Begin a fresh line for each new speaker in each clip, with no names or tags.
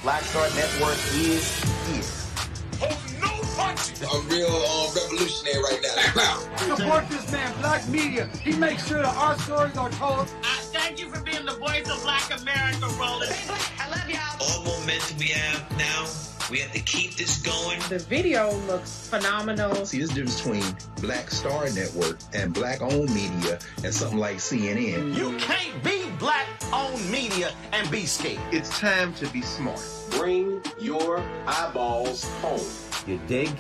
Black Star Network is here.
Hold no punches.
I'm real revolutionary right now.
Support this man, Black Media. He makes sure that our stories are told.
Thank you for being the voice of Black America, Roland.
I love y'all.
All momentum we have now, we have to keep this going.
The video looks phenomenal.
See, this difference between Black Star Network and Black-owned media and something like CNN.
You can't be Black-owned media and be scared.
It's time to be smart.
Bring your eyeballs home.
You dig?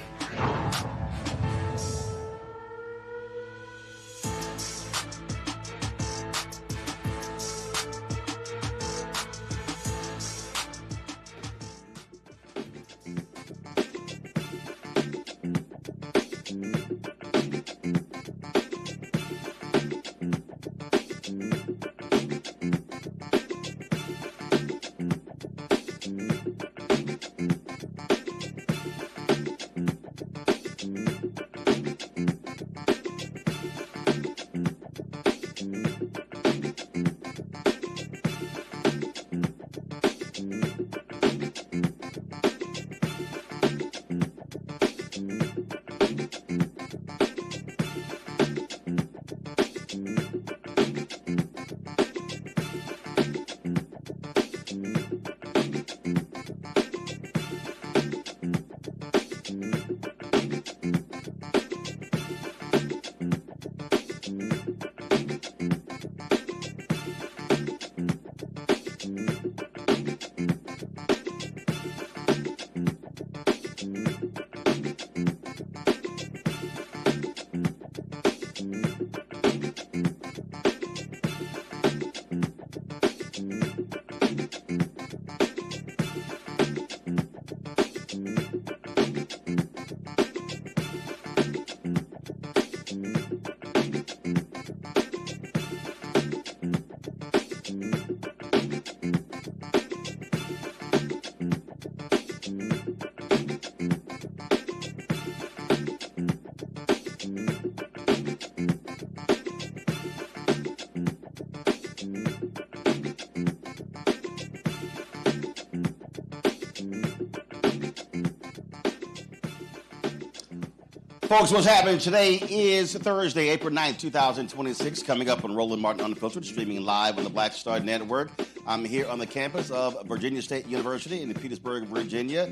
Folks, what's happening today is Thursday, April 9th, 2026, coming up on Roland Martin Unfiltered, streaming live on the Black Star Network. I'm here on the campus of Virginia State University in Petersburg, Virginia,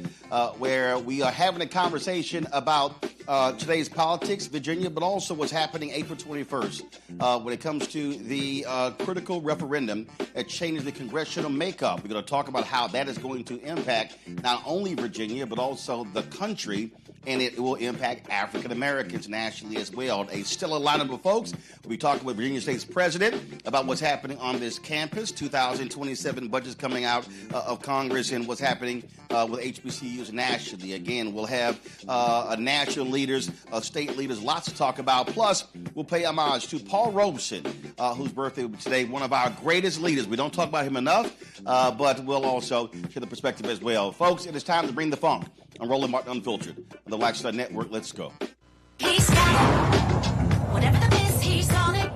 where we are having a conversation about today's politics, Virginia, but also what's happening April 21st when it comes to the critical referendum that changes the congressional makeup. We're going to talk about how that is going to impact not only Virginia, but also the country, and it will impact African Americans nationally as well. A stellar lineup of folks. We'll be talking with Virginia State's president about what's happening on this campus, 2027 budgets coming out of Congress, and what's happening with HBCUs nationally. Again, we'll have national leaders, state leaders, lots to talk about. Plus, we'll pay homage to Paul Robeson, whose birthday will be today, one of our greatest leaders. We don't talk about him enough, but we'll also share the perspective as well. Folks, it is time to bring the funk. I'm Roland Martin Unfiltered on the Black Star Network. Let's go.
He's got it. Whatever the miss, he's on it.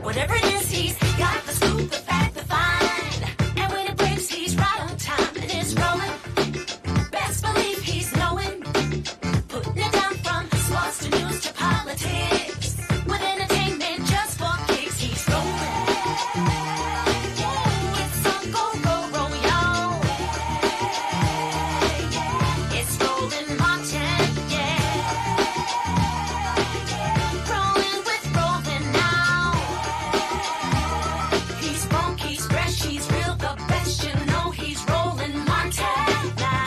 Whatever it is, he's got the scoop, the fact, the find. And when it breaks, he's right on time and it's rolling. Best believe he's knowing. Putting it down from sports to news to politics. With entertainment just for kicks, he's rolling. It's a go, y'all. It's Roland Martin, rolling with Roland now. He's funky, he's fresh, he's real, the best, you know he's Roland Martin now.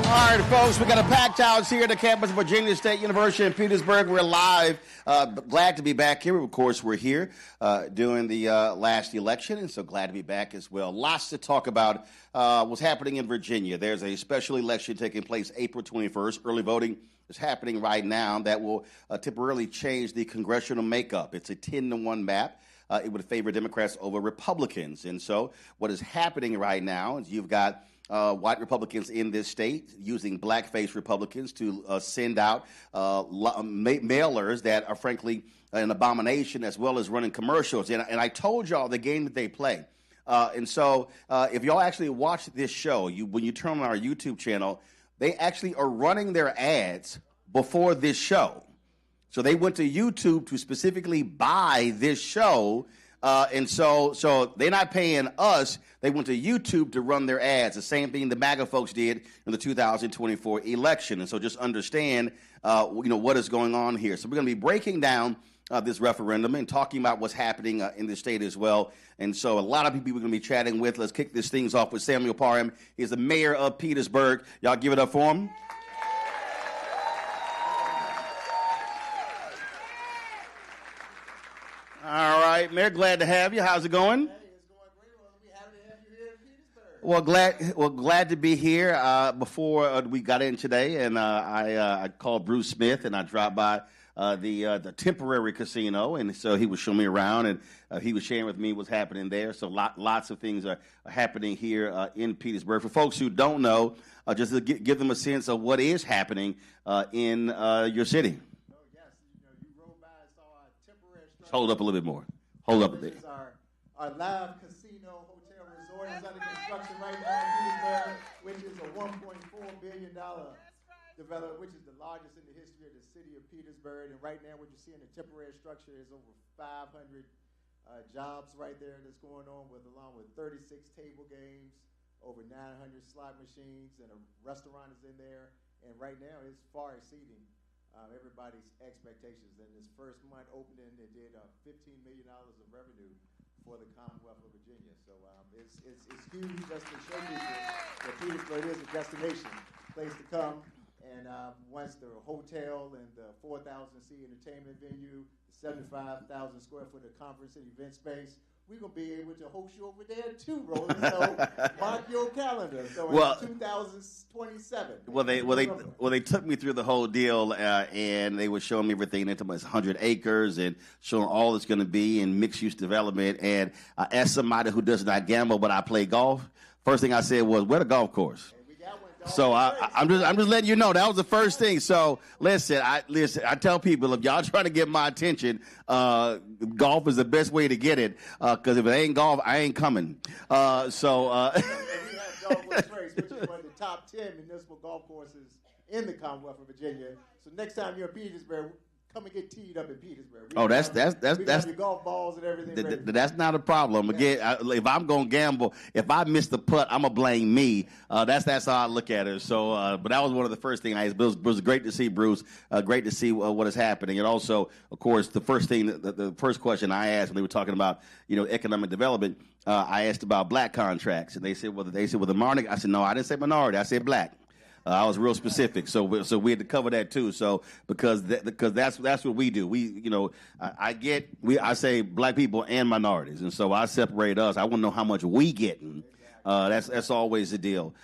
All right, folks, we got a packed house here at the campus of Virginia State University in Petersburg. We're live. Glad to be back here. Of course, we're here during the last election, and so glad to be back as well. Lots to talk about what's happening in Virginia. There's a special election taking place April 21st. Early voting is happening right now that will temporarily change the congressional makeup. It's a 10-to-1 map. it would favor Democrats over Republicans. And so what is happening right now is you've got white Republicans in this state using blackface Republicans to send out mailers that are frankly an abomination, as well as running commercials. And I told y'all the game that they play. And so if y'all actually watch this show, when you turn on our YouTube channel, they actually are running their ads before this show. So they went to YouTube to specifically buy this show. And so they're not paying us. They went to YouTube to run their ads. The same thing the MAGA folks did in the 2024 election. And so just understand, what is going on here. So we're going to be breaking down this referendum and talking about what's happening in the state as well. And so a lot of people we're going to be chatting with. Let's kick this things off with Samuel Parham. He's the mayor of Petersburg. Y'all give it up for him. All right, Mayor, glad to have you. How's it going?
Hey, it's going great. Well, we're happy to have you here in Petersburg.
Well, glad to be here. Before we got in today, and I called Bruce Smith, and I dropped by the temporary casino, and so he was showing me around, and he was sharing with me what's happening there. So lots of things are happening here in Petersburg. For folks who don't know, just to give them a sense of what is happening in your city. Hold up a little bit more. Hold up a bit.
Our live casino hotel resort is under construction right now in Petersburg, which is a $1.4 billion development, which is the largest in the history of the city of Petersburg. And right now what you see in the temporary structure is over 500 jobs right there that's going on, along with 36 table games, over 900 slot machines, and a restaurant is in there. And right now it's far exceeding everybody's expectations. In this first month opening, it did $15 million of revenue for the Commonwealth of Virginia. So it's huge, just to show people that Petersburg is a destination place to come. And once the hotel and the 4,000-seat entertainment venue, the 75,000 square foot of conference and event space, we're going to be able to host you over there too, Roland. So mark your calendar. So in 2027.
Well, they took me through the whole deal, and they were showing me everything. They told me it's 100 acres and showing all it's going to be in mixed-use development. And as somebody who does not gamble, but I play golf, first thing I said was, where the golf course? So I'm just letting you know that was the first thing. So listen, I tell people, if y'all trying to get my attention, golf is the best way to get it. Because if it ain't golf, I ain't coming.
We have Golf Race, which is one of the top 10 municipal golf courses in the Commonwealth of Virginia. So next time you're in Petersburg, come and get teed up in Petersburg. That's your golf balls and everything.
That's not a problem. Again, if I'm gonna gamble, if I miss the putt, I'm gonna blame me. That's how I look at it. So, but that was one of the first things I asked. It was great to see Bruce. Great to see what is happening, and also, of course, the first question I asked when they were talking about economic development, I asked about black contracts, and they said the minority. I said no, I didn't say minority. I said black. I was real specific, so we had to cover that too. So because that's what we do. I say black people and minorities, and so I separate us. I want to know how much we getting. That's always the deal.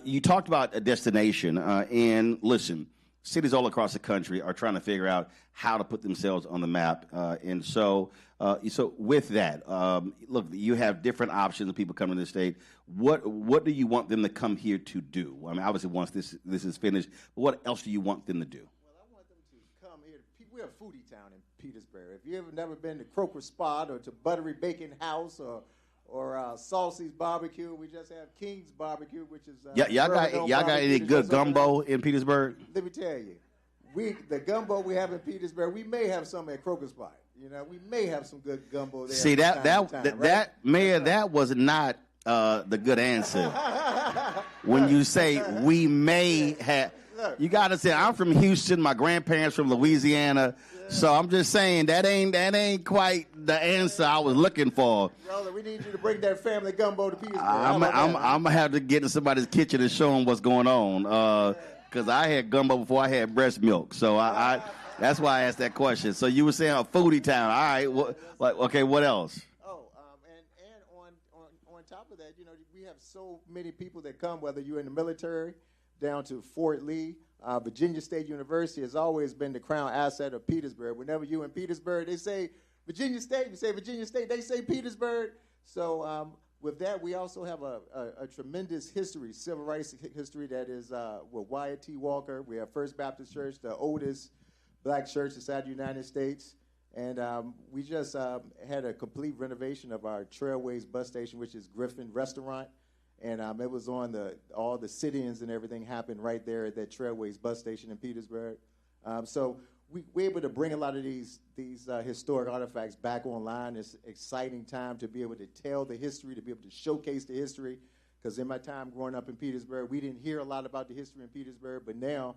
You talked about a destination, and listen, cities all across the country are trying to figure out how to put themselves on the map, and so with that, look, you have different options of people coming to the state. What do you want them to come here to do? I mean, obviously, once this is finished, but what else do you want them to do?
Well, I want them to come here. We're a foodie town in Petersburg. If you've never been to Croaker Spot or to Buttery Bacon House or Saucy's Barbecue, we just have King's Barbecue, which is
y'all got any good gumbo in Petersburg?
Let me tell you, the gumbo we have in Petersburg, we may have some at Croaker Spot. We may have some good gumbo there.
See, Mayor, that was not the good answer. When you say we may have, you got to say, I'm from Houston, my grandparents from Louisiana, so I'm just saying that ain't quite the answer I was looking for.
Brother, we need you to bring that family gumbo to Petersburg.
I'm gonna have to get in somebody's kitchen and show them what's going on, because I had gumbo before I had breast milk, so I that's why I asked that question. So you were saying a foodie town. All right, okay, what else?
And on top of that, we have so many people that come, whether you're in the military, down to Fort Lee. Virginia State University has always been the crown asset of Petersburg. Whenever you're in Petersburg, they say Virginia State. We say Virginia State. They say Petersburg. So with that, we also have a tremendous history, civil rights history that is with Wyatt T. Walker. We have First Baptist Church, the oldest black church inside the United States. And we just had a complete renovation of our Trailways bus station, which is Griffin Restaurant. And it was on all the sit-ins and everything happened right there at that Trailways bus station in Petersburg. So we're able to bring a lot of these historic artifacts back online. It's an exciting time to be able to tell the history, to be able to showcase the history. Because in my time growing up in Petersburg, we didn't hear a lot about the history in Petersburg, but now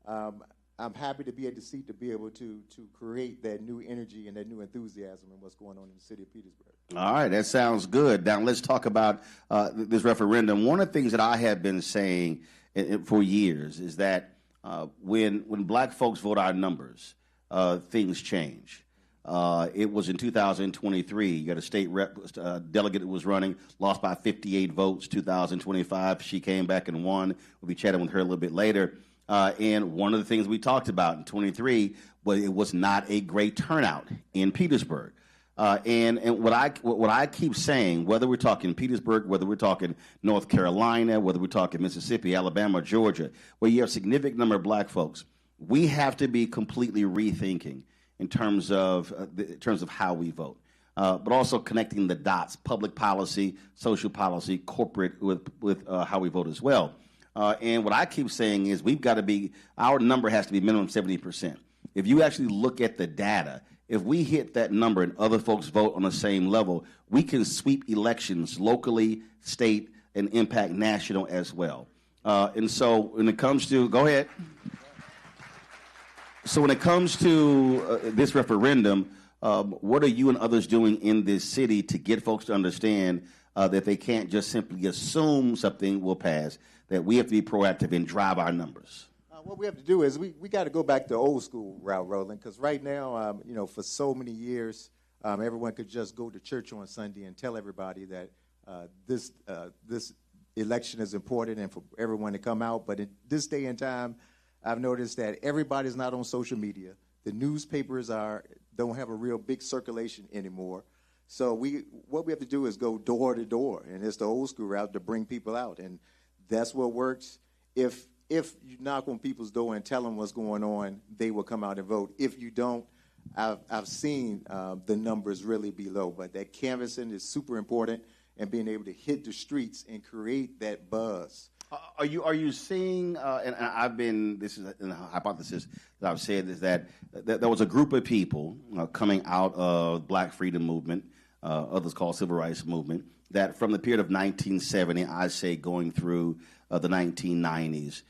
I'm happy to be at the seat to be able to create that new energy and that new enthusiasm in what's going on in the city of Petersburg.
All right, that sounds good. Now let's talk about this referendum. One of the things that I have been saying for years is that when black folks vote our numbers, things change. It was in 2023. You got a state delegate that was running, lost by 58 votes. 2025, she came back and won. We'll be chatting with her a little bit later. And one of the things we talked about in 23 was it was not a great turnout in Petersburg. And what I keep saying, whether we're talking Petersburg, whether we're talking North Carolina, whether we're talking Mississippi, Alabama, Georgia, where you have a significant number of black folks, we have to be completely rethinking in terms of how we vote, but also connecting the dots, public policy, social policy, corporate with how we vote as well. And what I keep saying is our number has to be minimum 70%. If you actually look at the data, if we hit that number and other folks vote on the same level, we can sweep elections locally, state, and impact national as well. And so when it comes to, go ahead. So when it comes to this referendum, what are you and others doing in this city to get folks to understand that they can't just simply assume something will pass, that we have to be proactive and drive our numbers?
What we have to do is we got to go back to old school route, Roland, because right now, for so many years, everyone could just go to church on Sunday and tell everybody that this election is important and for everyone to come out. But in this day and time, I've noticed that everybody's not on social media. The newspapers don't have a real big circulation anymore. So what we have to do is go door to door, and it's the old school route to bring people out, and that's what works. If you knock on people's door and tell them what's going on, they will come out and vote. If you don't, I've seen the numbers really be low. But that canvassing is super important, and being able to hit the streets and create that buzz.
Are you seeing? And this is a hypothesis that I've said is that there was a group of people coming out of Black Freedom Movement, others call Civil Rights Movement, that from the period of 1970, I say going through the 1990s.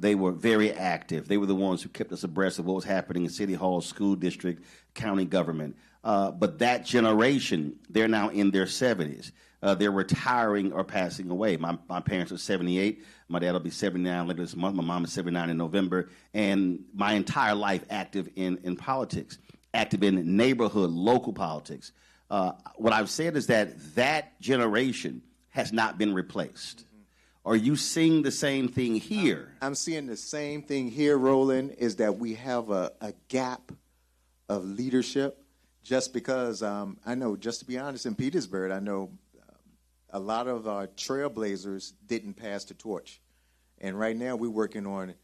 They were very active. They were the ones who kept us abreast of what was happening in City Hall, school district, county government. But that generation, they're now in their 70s. They're retiring or passing away. My parents are 78. My dad will be 79 later this month. My mom is 79 in November. And my entire life active in politics, active in neighborhood, local politics. What I've said is that generation has not been replaced. Are you seeing the same thing here?
I'm seeing the same thing here, Roland, is that we have a gap of leadership just because I know, just to be honest, in Petersburg, I know a lot of our trailblazers didn't pass the torch. And right now we're working on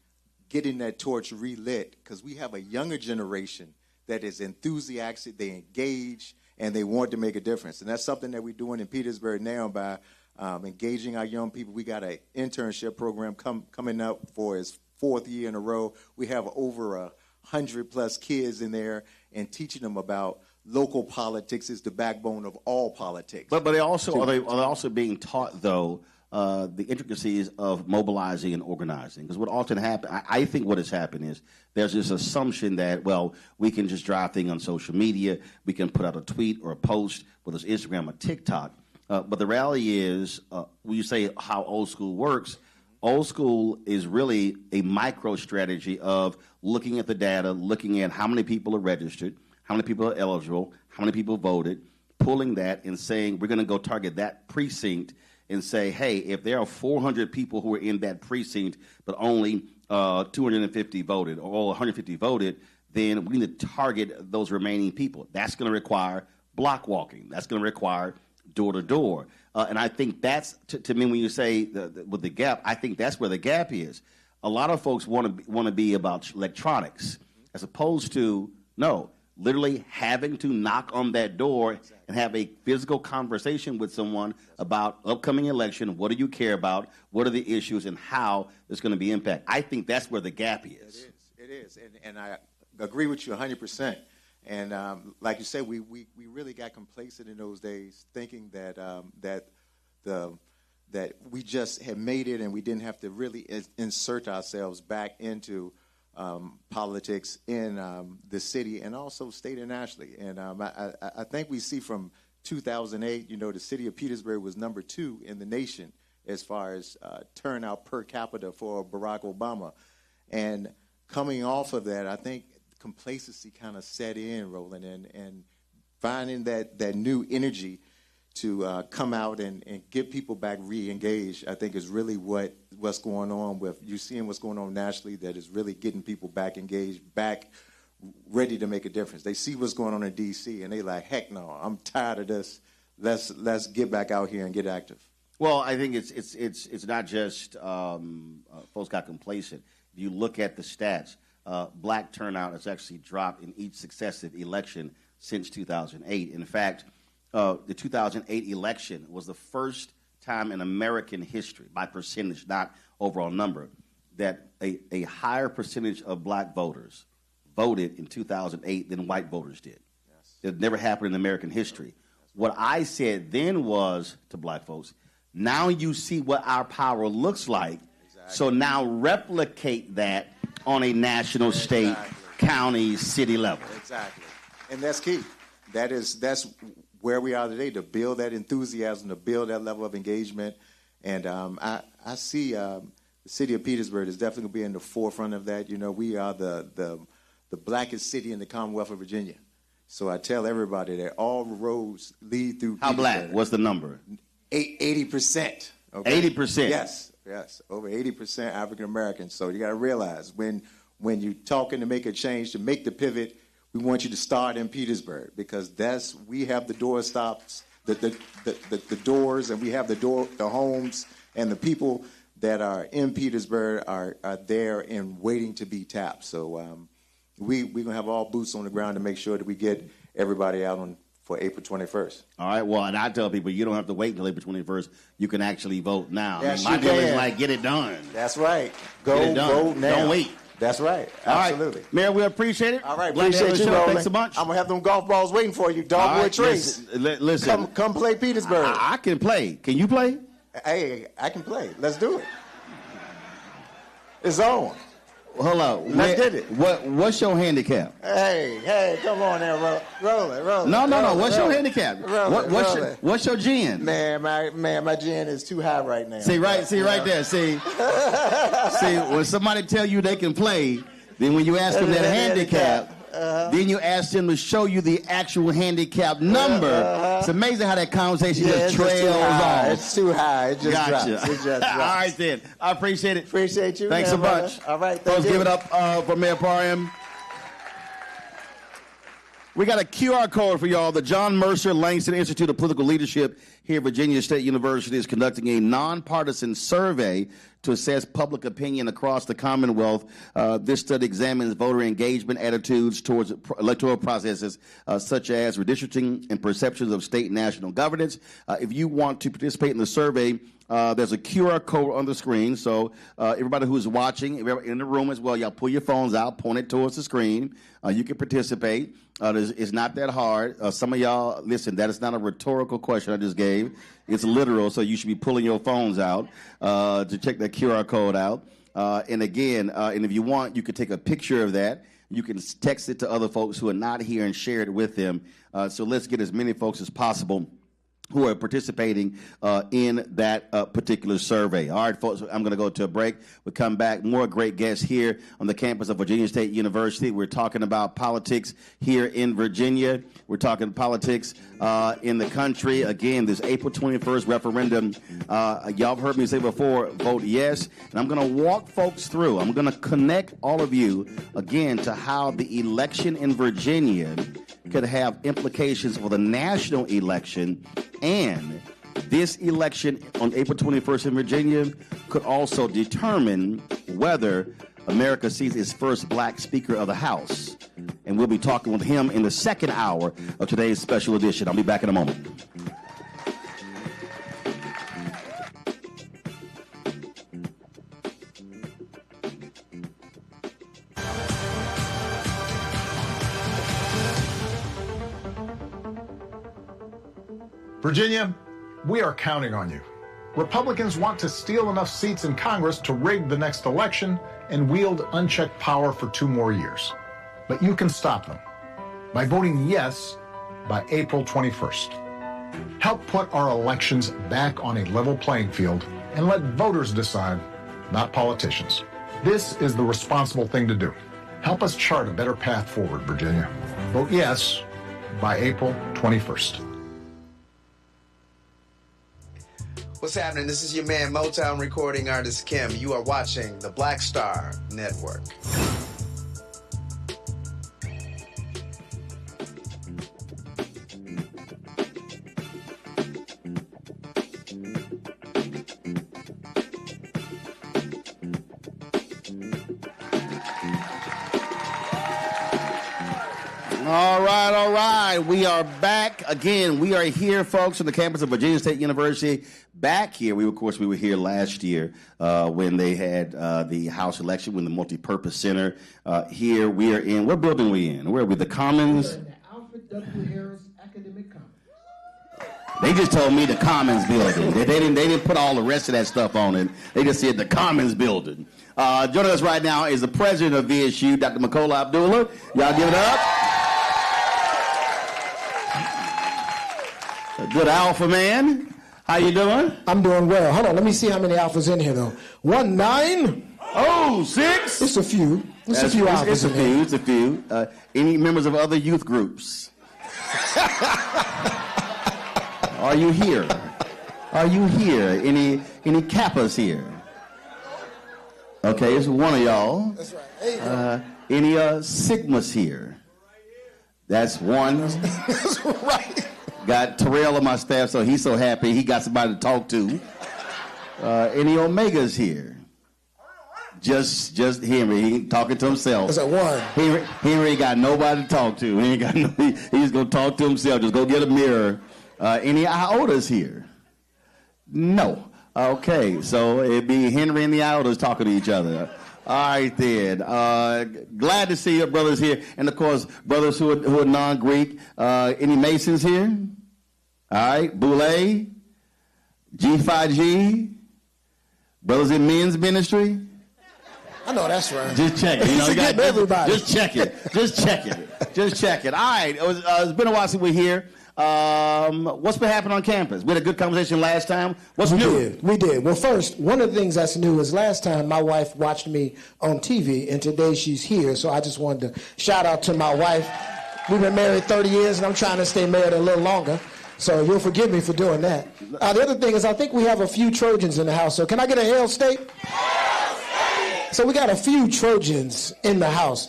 getting that torch relit because we have a younger generation that is enthusiastic, they engage, and they want to make a difference. And that's something that we're doing in Petersburg now by engaging our young people. We got an internship program coming up for its 4th year in a row. We have over 100+ kids in there and teaching them about local politics is the backbone of all politics.
But are they also being taught, though, the intricacies of mobilizing and organizing? Because what often happens, I think what has happened is there's this assumption that, well, we can just drive things on social media, we can put out a tweet or a post, whether it's Instagram or TikTok. But the reality is, when you say how old school works, old school is really a micro strategy of looking at the data, looking at how many people are registered, how many people are eligible, how many people voted, pulling that and saying we're going to go target that precinct and say, hey, if there are 400 people who are in that precinct, but only 250 voted or 150 voted, then we need to target those remaining people. That's going to require block walking. That's going to require door-to-door. And I think that's, to me, when you say with the gap, I think that's where the gap is. A lot of folks want to be about electronics as opposed to, no, literally having to knock on that door and have a physical conversation with someone about upcoming election. What do you care about? What are the issues and how there's going to be impact? I think that's where the gap is.
It is. And I agree with you 100%. And like you said, we really got complacent in those days, thinking that that we just had made it and we didn't have to really insert ourselves back into politics in the city and also state and nationally. And I think we see from 2008, the city of Petersburg was number 2 in the nation as far as turnout per capita for Barack Obama. And coming off of that, I think complacency kind of set in, Roland, and finding that new energy to come out and get people back re-engaged, I think is really what's going on with, you seeing what's going on nationally that is really getting people back engaged, back ready to make a difference. They see what's going on in D.C. and they like, heck no, I'm tired of this. Let's get back out here and get active.
Well, I think it's not just folks got complacent. If you look at the stats, black turnout has actually dropped in each successive election since 2008. In fact, the 2008 election was the first time in American history, by percentage, not overall number, that a higher percentage of black voters voted in 2008 than white voters did. Yes. It never happened in American history. What I said then was to black folks, now you see what our power looks like, so now replicate that on a national, state, county, city level.
Exactly. And that's key. That's where we are today, to build that enthusiasm, to build that level of engagement. And I see the city of Petersburg is definitely going to be in the forefront of that. We are the blackest city in the Commonwealth of Virginia. So I tell everybody that all roads lead through
How
Petersburg.
black? What's the number?
80%. Okay?
80%?
Yes. Over 80% African Americans. So you got to realize when you're talking to make a change, to make the pivot, we want you to start in Petersburg, because we have the door stops, the doors, and we have the homes, and the people that are in Petersburg are there and waiting to be tapped. So we're going to have all boots on the ground to make sure that we get everybody out for April 21st.
All right, well, and I tell people you don't have to wait until April 21st. You can actually vote now.
Yes,
my deal is like, get it done.
That's right. Go vote now.
Don't wait.
That's right. Absolutely.
All right. Mayor, we appreciate it.
All right.
Glad
Appreciate you, Roland.
Thanks so much.
I'm going to have them golf balls waiting for you. Dogwood Trace.
Listen.
Come play Petersburg.
I can play. Can you play?
Hey, I can play. Let's do it. It's on.
Hold on.
Let's get it.
What's your handicap?
Hey, come on there, roll it.
No. What's your handicap? What's your gin?
Man, my gin is too high right now.
See right there. See, when somebody tell you they can play, then when you ask them that handicap, then you ask them to show you the actual handicap number. It's amazing how that conversation just trails off.
It's too high. It just drops. It just drops.
All right, then. I appreciate it.
Appreciate you.
Thanks so much.
All right,
folks, give it up for Mayor Parham. We got a QR code for y'all. The John Mercer Langston Institute of Political Leadership here at Virginia State University is conducting a nonpartisan survey to assess public opinion across the Commonwealth. This study examines voter engagement attitudes towards electoral processes such as redistricting and perceptions of state and national governance. If you want to participate in the survey, there's a QR code on the screen. So everybody who's watching, everybody in the room as well, y'all pull your phones out, point it towards the screen. You can participate. It's not that hard. Some of y'all, listen, that is not a rhetorical question I just gave. It's literal, so you should be pulling your phones out to check that QR code out. And again, and if you want, you could take a picture of that. You can text it to other folks who are not here and share it with them. So let's get as many folks as possible who are participating in that particular survey. All right, folks, I'm going to go to a break. We'll come back. More great guests here on the campus of Virginia State University. We're talking about politics here in Virginia. We're talking politics in the country. Again, this April 21st referendum, y'all have heard me say before, vote yes. And I'm going to walk folks through. I'm going to connect all of you, again, to how the election in Virginia could have implications for the national election, and this election on April 21st in Virginia could also determine whether America sees its first black Speaker of the House. And we'll be talking with him in the second hour of today's special edition. I'll be back in a moment.
Virginia, we are counting on you. Republicans want to steal enough seats in Congress to rig the next election and wield unchecked power for 2 more years. But you can stop them by voting yes by April 21st. Help put our elections back on a level playing field and let voters decide, not politicians. This is the responsible thing to do. Help us chart a better path forward, Virginia. Vote yes by April 21st.
What's happening? This is your man, Motown recording artist Kim. You are watching the Black Star Network.
All right. We are back again. We are here, folks, on the campus of Virginia State University. Back here, we were here last year when they had the House election, when the multi-purpose center. Here we are in. What building are we in? Where are we? The Commons.
The Alfred W. Harris Academic Commons.
They just told me the Commons building. They didn't put all the rest of that stuff on it. They just said the Commons building. Joining us right now is the president of VSU, Dr. Makola Abdullah. Y'all give it up. A good alpha man. How you doing?
I'm doing well. Hold on, let me see how many alphas in here though. 1, 9.
Oh, 6.
It's a few. It's a few alphas in here.
It's a few. Any members of other youth groups? Are you here? Are you here? Any Kappas here? Okay, it's one of y'all.
That's right. There you go.
Any Sigmas here? That's one.
That's right.
Got Terrell on my staff, so he's so happy he got somebody to talk to. Any Omegas here? Just Henry. He talking to himself.
That's at 1.
Henry ain't got nobody to talk to. He ain't got he's gonna talk to himself. Just go get a mirror. Any iotas here? No. Okay, so it'd be Henry and the iotas talking to each other. All right, then. Glad to see your brothers here. And, of course, brothers who are non-Greek. Any Masons here? All right. Boule? G5G? Brothers in men's ministry?
I know that's right.
Just check it. You know, you got
everybody.
Just check it. Just check it. Just check it. All right. It's been a while since we're here. What's been happening on campus? We had a good conversation last time. What's new?
We did. Well, first, one of the things that's new is last time my wife watched me on TV, and today she's here. So I just wanted to shout out to my wife. We've been married 30 years, and I'm trying to stay married a little longer. So you'll forgive me for doing that. The other thing is I think we have a few Trojans in the house. So can I get a Hail State? So we got a few Trojans in the house.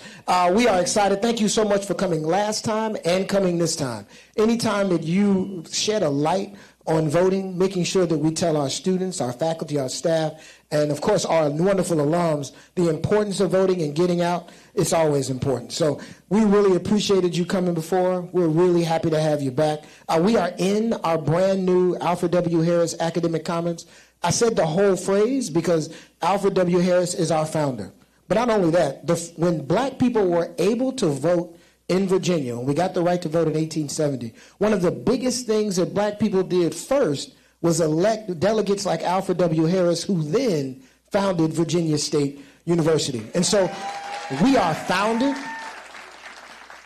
We are excited. Thank you so much for coming last time and coming this time. Anytime that you shed a light on voting, making sure that we tell our students, our faculty, our staff, and of course our wonderful alums, the importance of voting and getting out, it's always important. So we really appreciated you coming before. We're really happy to have you back. We are in our brand new Alfred W. Harris Academic Commons. I said the whole phrase because Alfred W. Harris is our founder. But not only that, when black people were able to vote in Virginia, and we got the right to vote in 1870, one of the biggest things that black people did first was elect delegates like Alfred W. Harris, who then founded Virginia State University. And so we are founded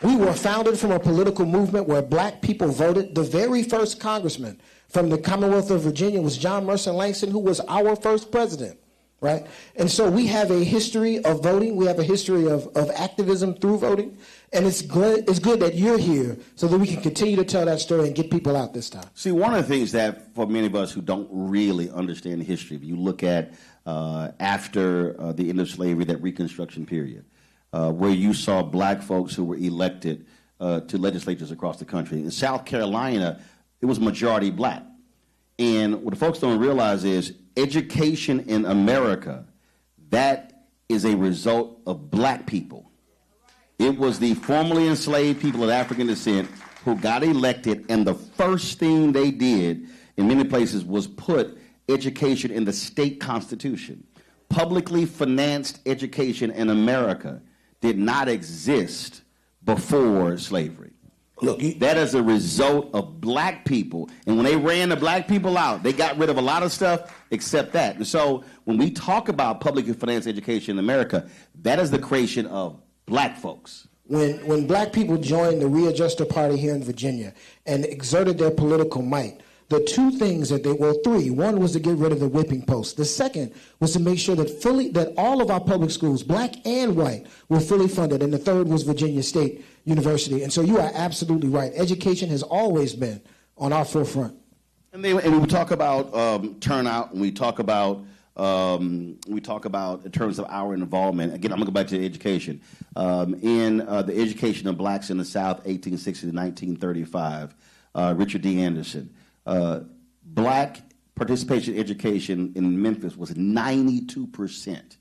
We were founded from a political movement where black people voted. The very first congressman from the Commonwealth of Virginia was John Mercer Langston, who was our first president, right? And so we have a history of voting. We have a history of activism through voting. And it's good that you're here so that we can continue to tell that story and get people out this time.
See, one of the things that for many of us who don't really understand the history, if you look at after the end of slavery, that Reconstruction period, where you saw black folks who were elected to legislatures across the country. In South Carolina, it was majority black. And what the folks don't realize is education in America, that is a result of black people. It was the formerly enslaved people of African descent who got elected, and the first thing they did in many places was put education in the state constitution. Publicly financed education in America did not exist before slavery. Look, that is a result of black people. And when they ran the black people out, they got rid of a lot of stuff except that. And so when we talk about publicly financed education in America, that is the creation of black folks.
When black people joined the Readjuster Party here in Virginia and exerted their political might, the two things three. One was to get rid of the whipping post. The second was to make sure that all of our public schools, black and white, were fully funded. And the third was Virginia State University. And so you are absolutely right. Education has always been on our forefront.
And we talk about turnout, and we talk about in terms of our involvement. Again, I'm going to go back to education. In the education of blacks in the South, 1860 to 1935, Richard D. Anderson. Black participation in education in Memphis was 92%.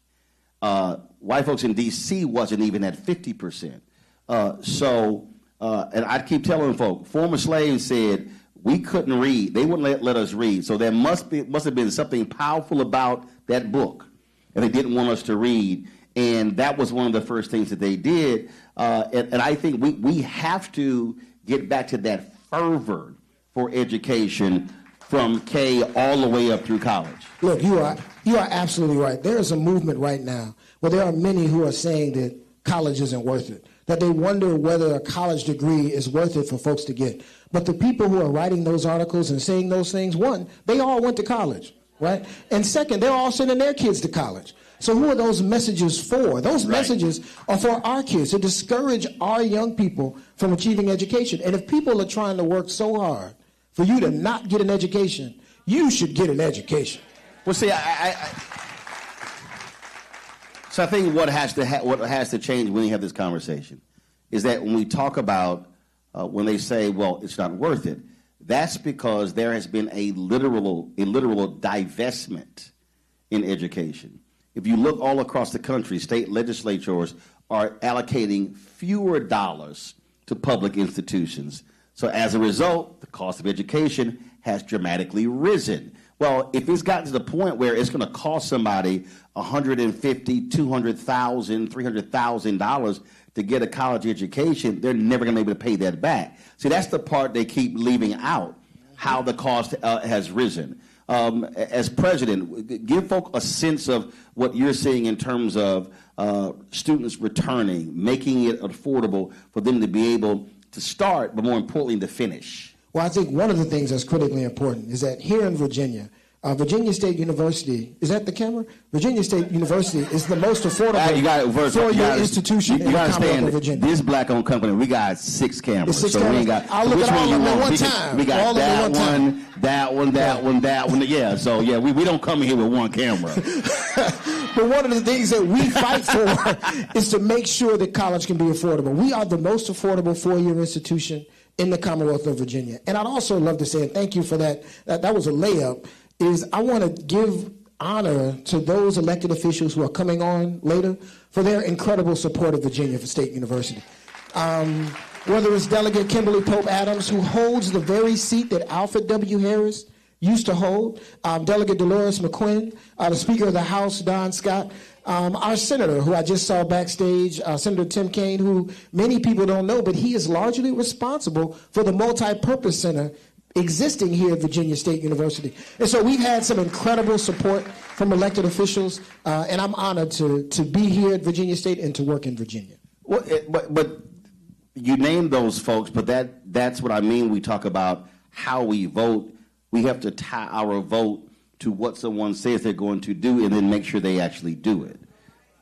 White folks in D.C. wasn't even at 50%. And I keep telling folk, former slaves said we couldn't read. They wouldn't let us read. So there must have been something powerful about that book, and they didn't want us to read. And that was one of the first things that they did. And I think we have to get back to that fervor for education from K all the way up through college.
Look, you are absolutely right. There is a movement right now where there are many who are saying that college isn't worth it, that they wonder whether a college degree is worth it for folks to get. But the people who are writing those articles and saying those things, one, they all went to college, right? And second, they're all sending their kids to college. So who are those messages for? Those messages are for our kids, to discourage our young people from achieving education. And if people are trying to work so hard for you to not get an education, you should get an education.
Well, see, so I think what has to change when we have this conversation is that when we talk about when they say, well, it's not worth it, that's because there has been a literal divestment in education. If you look all across the country, state legislatures are allocating fewer dollars to public institutions. So as a result, the cost of education has dramatically risen. Well, if it's gotten to the point where it's going to cost somebody $150,000, $200,000, $300,000 to get a college education, they're never going to be able to pay that back. See, that's the part they keep leaving out, how the cost has risen. As president, give folk a sense of what you're seeing in terms of students returning, making it affordable for them to be able to start, but more importantly, to finish.
Well, I think one of the things that's critically important is that here in Virginia, Virginia State University, is that the camera? Virginia State University is the most affordable four-year institution in the Commonwealth of Virginia.
This black-owned company, we got 6 cameras.
Six cameras. I'll look at all of them at one time.
We got that one. Yeah, so yeah, we don't come here with one camera.
But one of the things that we fight for is to make sure that college can be affordable. We are the most affordable four-year institution in the Commonwealth of Virginia. And I'd also love to say, and thank you for that, that was a layup, is I want to give honor to those elected officials who are coming on later for their incredible support of Virginia for State University. Whether it's Delegate Kimberly Pope Adams, who holds the very seat that Alfred W. Harris used to hold, Delegate Delores McQuinn, the Speaker of the House, Don Scott, our senator, who I just saw backstage, Senator Tim Kaine, who many people don't know, but he is largely responsible for the multi-purpose center existing here at Virginia State University. And so we've had some incredible support from elected officials, and I'm honored to be here at Virginia State and to work in Virginia.
Well, but you name those folks, but that's what I mean. We talk about how we vote. We have to tie our vote to what someone says they're going to do, and then make sure they actually do it.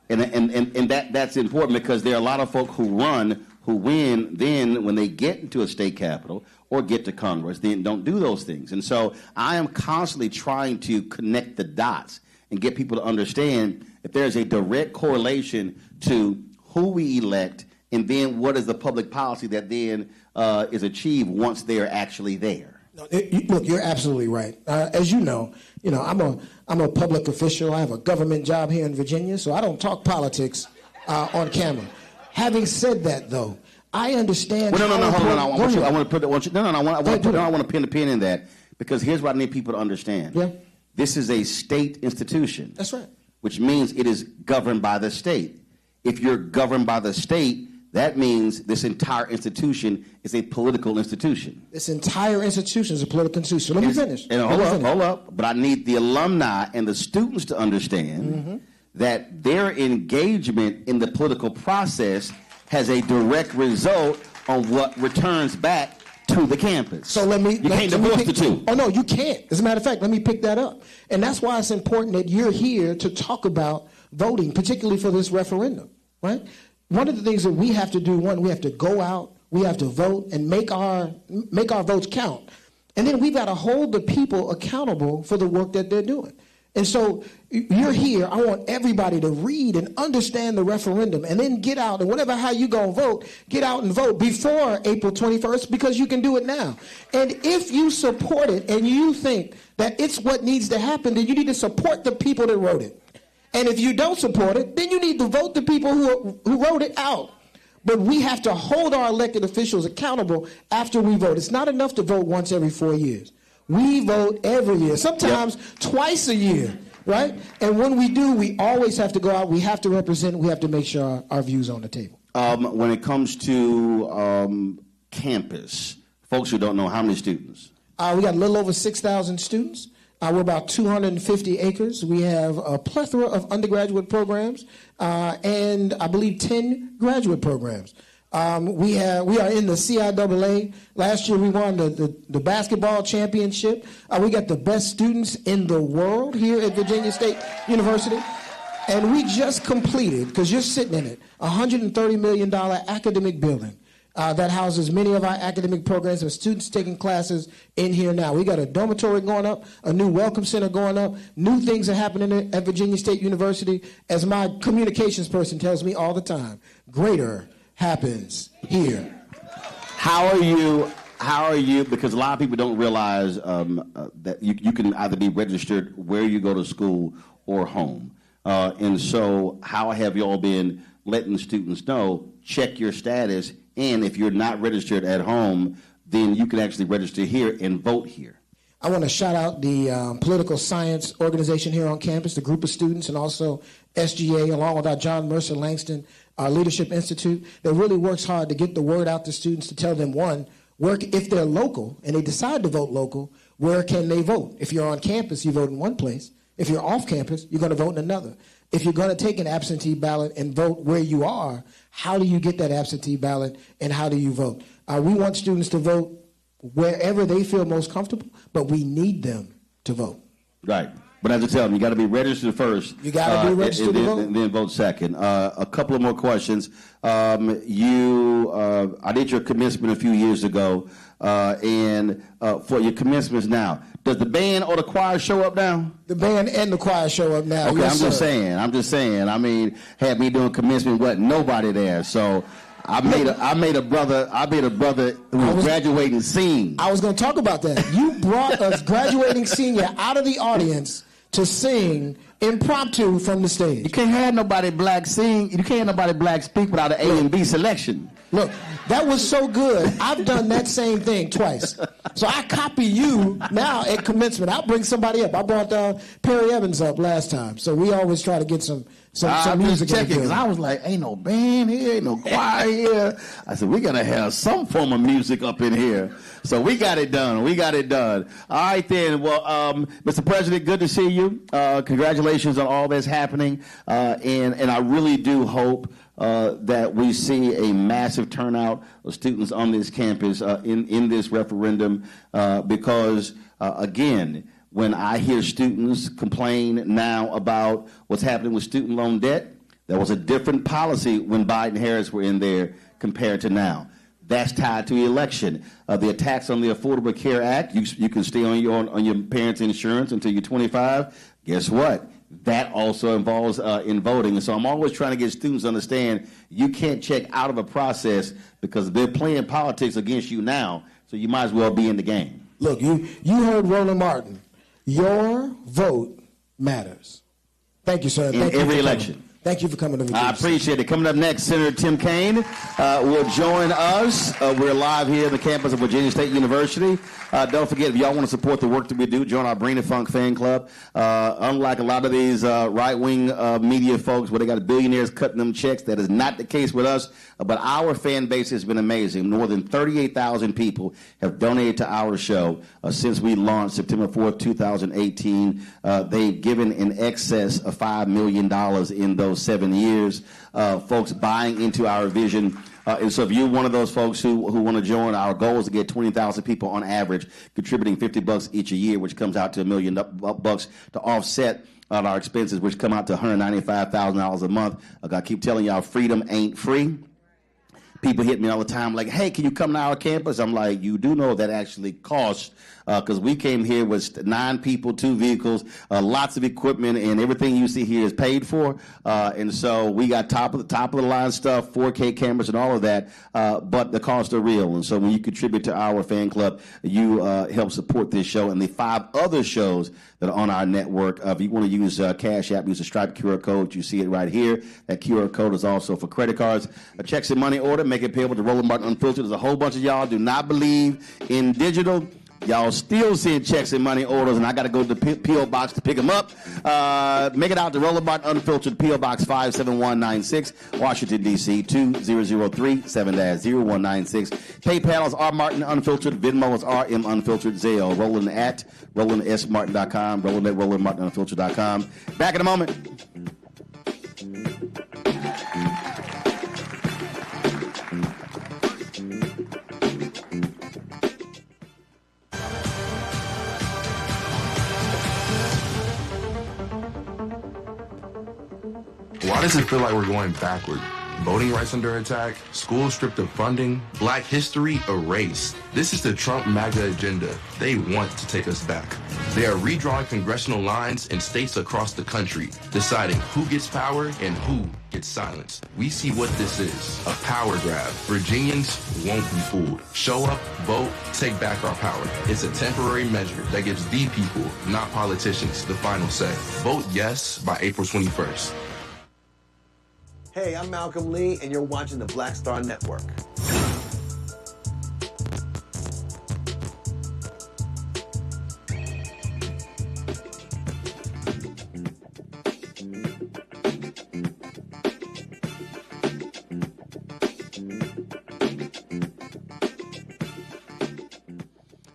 And that's important, because there are a lot of folk who run, who win, then when they get into a state capitol or get to Congress, then don't do those things. And so I am constantly trying to connect the dots and get people to understand if there's a direct correlation to who we elect and then what is the public policy that then is achieved once they're actually there.
No, look, you're absolutely right. As you know, I'm a public official. I have a government job here in Virginia, so I don't talk politics on camera. Having said that, though, I understand.
Well, no, hold on. I want to pin the pin in that, because here's what I need people to understand.
Yeah.
This is a state institution.
That's right.
Which means it is governed by the state. If you're governed by the state, that means this entire institution is a political institution.
This entire institution is a political institution. Let me finish.
Hold up. But I need the alumni and the students to understand that their engagement in the political process has a direct result on what returns back to the campus.
So you
can't divorce the two.
Oh, no, you can't. As a matter of fact, let me pick that up. And that's why it's important that you're here to talk about voting, particularly for this referendum, right? One of the things that we have to do, we have to go out, we have to vote and make our votes count. And then we've got to hold the people accountable for the work that they're doing. And so you're here. I want everybody to read and understand the referendum and then get out, and how you go vote, get out and vote before April 21st, because you can do it now. And if you support it and you think that it's what needs to happen, then you need to support the people that wrote it. And if you don't support it, then you need to vote the people who wrote it out. But we have to hold our elected officials accountable after we vote. It's not enough to vote once every 4 years. We vote every year, sometimes twice a year, right? And when we do, we always have to go out. We have to represent. We have to make sure our views are on the table.
When it comes to campus, folks who don't know, how many students?
We got a little over 6,000 students. We're about 250 acres. We have a plethora of undergraduate programs and I believe 10 graduate programs. We are in the CIAA. Last year we won the basketball championship. We got the best students in the world here at Virginia State University. And we just completed, because you're sitting in it, a $130 million academic building that houses many of our academic programs and students taking classes in here now. We got a dormitory going up, a new welcome center going up, new things are happening at Virginia State University. As my communications person tells me all the time, greater happens here.
How are you, because a lot of people don't realize that you can either be registered where you go to school or home. And so how have you all been letting students know, check your status, and if you're not registered at home, then you can actually register here and vote here?
I want to shout out the political science organization here on campus, the group of students, and also SGA, along with our John Mercer Langston Leadership Institute, that really works hard to get the word out to students, to tell them, one, if they're local and they decide to vote local, where can they vote? If you're on campus, you vote in one place. If you're off campus, you're going to vote in another. If you're going to take an absentee ballot and vote where you are, how do you get that absentee ballot and how do you vote? We want students to vote wherever they feel most comfortable, but we need them to vote.
Right. But as I tell them, you got to be registered first.
You got to be registered to vote.
And then vote second. A couple of more questions. I did your commencement a few years ago, and for your commencements now, does the band or the choir show up now?
The band and the choir show up now.
Okay,
yes,
I'm just saying. I mean, had me doing commencement, wasn't nobody there, so I made a brother who was graduating sing.
I was going to talk about that. You brought a graduating senior out of the audience to sing impromptu from the stage.
You can't have nobody black sing. You can't have nobody black speak without an A and B selection.
Look, that was so good. I've done that same thing twice. So I copy you now at commencement. I'll bring somebody up. I brought Perry Evans up last time. So we always try to get some some music.
Checking, because I was like, ain't no band here, ain't no choir here. I said, we got to have some form of music up in here. So we got it done. All right, then. Well, Mr. President, good to see you. Congratulations on all that's happening. And I really do hope that we see a massive turnout of students on this campus in this referendum because, again, when I hear students complain now about what's happening with student loan debt, there was a different policy when Biden and Harris were in there compared to now. That's tied to the election. The attacks on the Affordable Care Act, you can stay on your parents' insurance until you're 25. Guess what? That also involves in voting. And so I'm always trying to get students to understand you can't check out of a process because they're playing politics against you now, so you might as well be in the game.
Look, you heard Roland Martin. Your vote matters. Thank you, sir.
In every election.
Thank you for coming to Virginia.
I appreciate it. Coming up next, Senator Tim Kaine will join us. We're live here at the campus of Virginia State University. Don't forget, if y'all want to support the work that we do, join our Brain and Funk fan club. Unlike a lot of these right-wing media folks where they got billionaires cutting them checks, that is not the case with us. But our fan base has been amazing. More than 38,000 people have donated to our show since we launched September 4th, 2018. They've given in excess of $5 million in those 7 years, folks buying into our vision. And so if you're one of those folks who want to join, our goal is to get 20,000 people on average contributing $50 each a year, which comes out to $1 million to offset our expenses, which come out to $195,000 a month. I keep telling y'all, freedom ain't free. People hit me all the time like, hey, can you come to our campus? I'm like, you do know that actually costs, because we came here with 9 people, 2 vehicles, lots of equipment, and everything you see here is paid for. And so we got top of the line stuff, 4K cameras and all of that, but the costs are real. And so when you contribute to our fan club, you help support this show and the 5 other shows that are on our network. If you want to use Cash App, use the Stripe QR code. You see it right here. That QR code is also for credit cards. Checks and money order, make it payable to Roland Martin Unfiltered. There's a whole bunch of y'all do not believe in digital. Y'all still seeing checks and money orders, and I got to go to the P.O. Box to pick them up. Make it out to Roland Martin Unfiltered, P.O. Box 57196, Washington, D.C., 20037-0196. PayPal is R. Martin Unfiltered. Venmo is RM Unfiltered. Zelle, Roland at RolandSMartin.com, Roland at RolandMartinUnfiltered.com. Back in a moment.
Why does it feel like we're going backward? Voting rights under attack, schools stripped of funding, Black history erased. This is the Trump MAGA agenda. They want to take us back. They are redrawing congressional lines in states across the country, deciding who gets power and who gets silenced. We see what this is, a power grab. Virginians won't be fooled. Show up, vote, take back our power. It's a temporary measure that gives the people, not politicians, the final say. Vote yes by April 21st.
Hey, I'm Malcolm Lee, and you're watching the Black Star Network.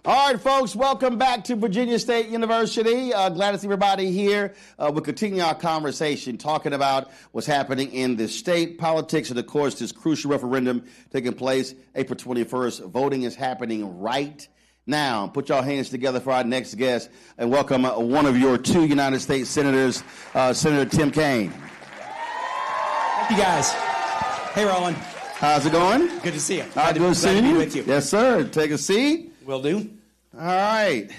All right, folks, welcome back to Virginia State University. Glad to see everybody here. We'll continue our conversation talking about what's happening in the state politics and, of course, this crucial referendum taking place April 21st. Voting is happening right now. Put your hands together for our next guest and welcome one of your 2 United States senators, Senator Tim Kaine.
Thank you, guys. Hey, Roland.
How's it going?
Good to see you.
Glad to be with you. Yes, sir. Take a seat.
Will do.
All right.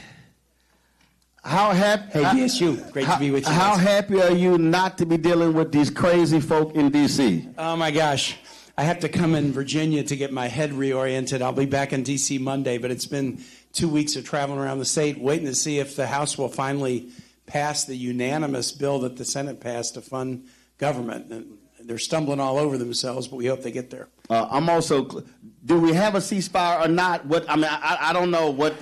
How happy?
Hey, DSU. Great to be with you.
How happy are you not to be dealing with these crazy folk in D.C.?
Oh, my gosh. I have to come in Virginia to get my head reoriented. I'll be back in D.C. Monday, but it's been 2 weeks of traveling around the state, waiting to see if the House will finally pass the unanimous bill that the Senate passed to fund government. And they're stumbling all over themselves, but we hope they get there.
I'm also. Do we have a ceasefire or not? What I mean, I don't know what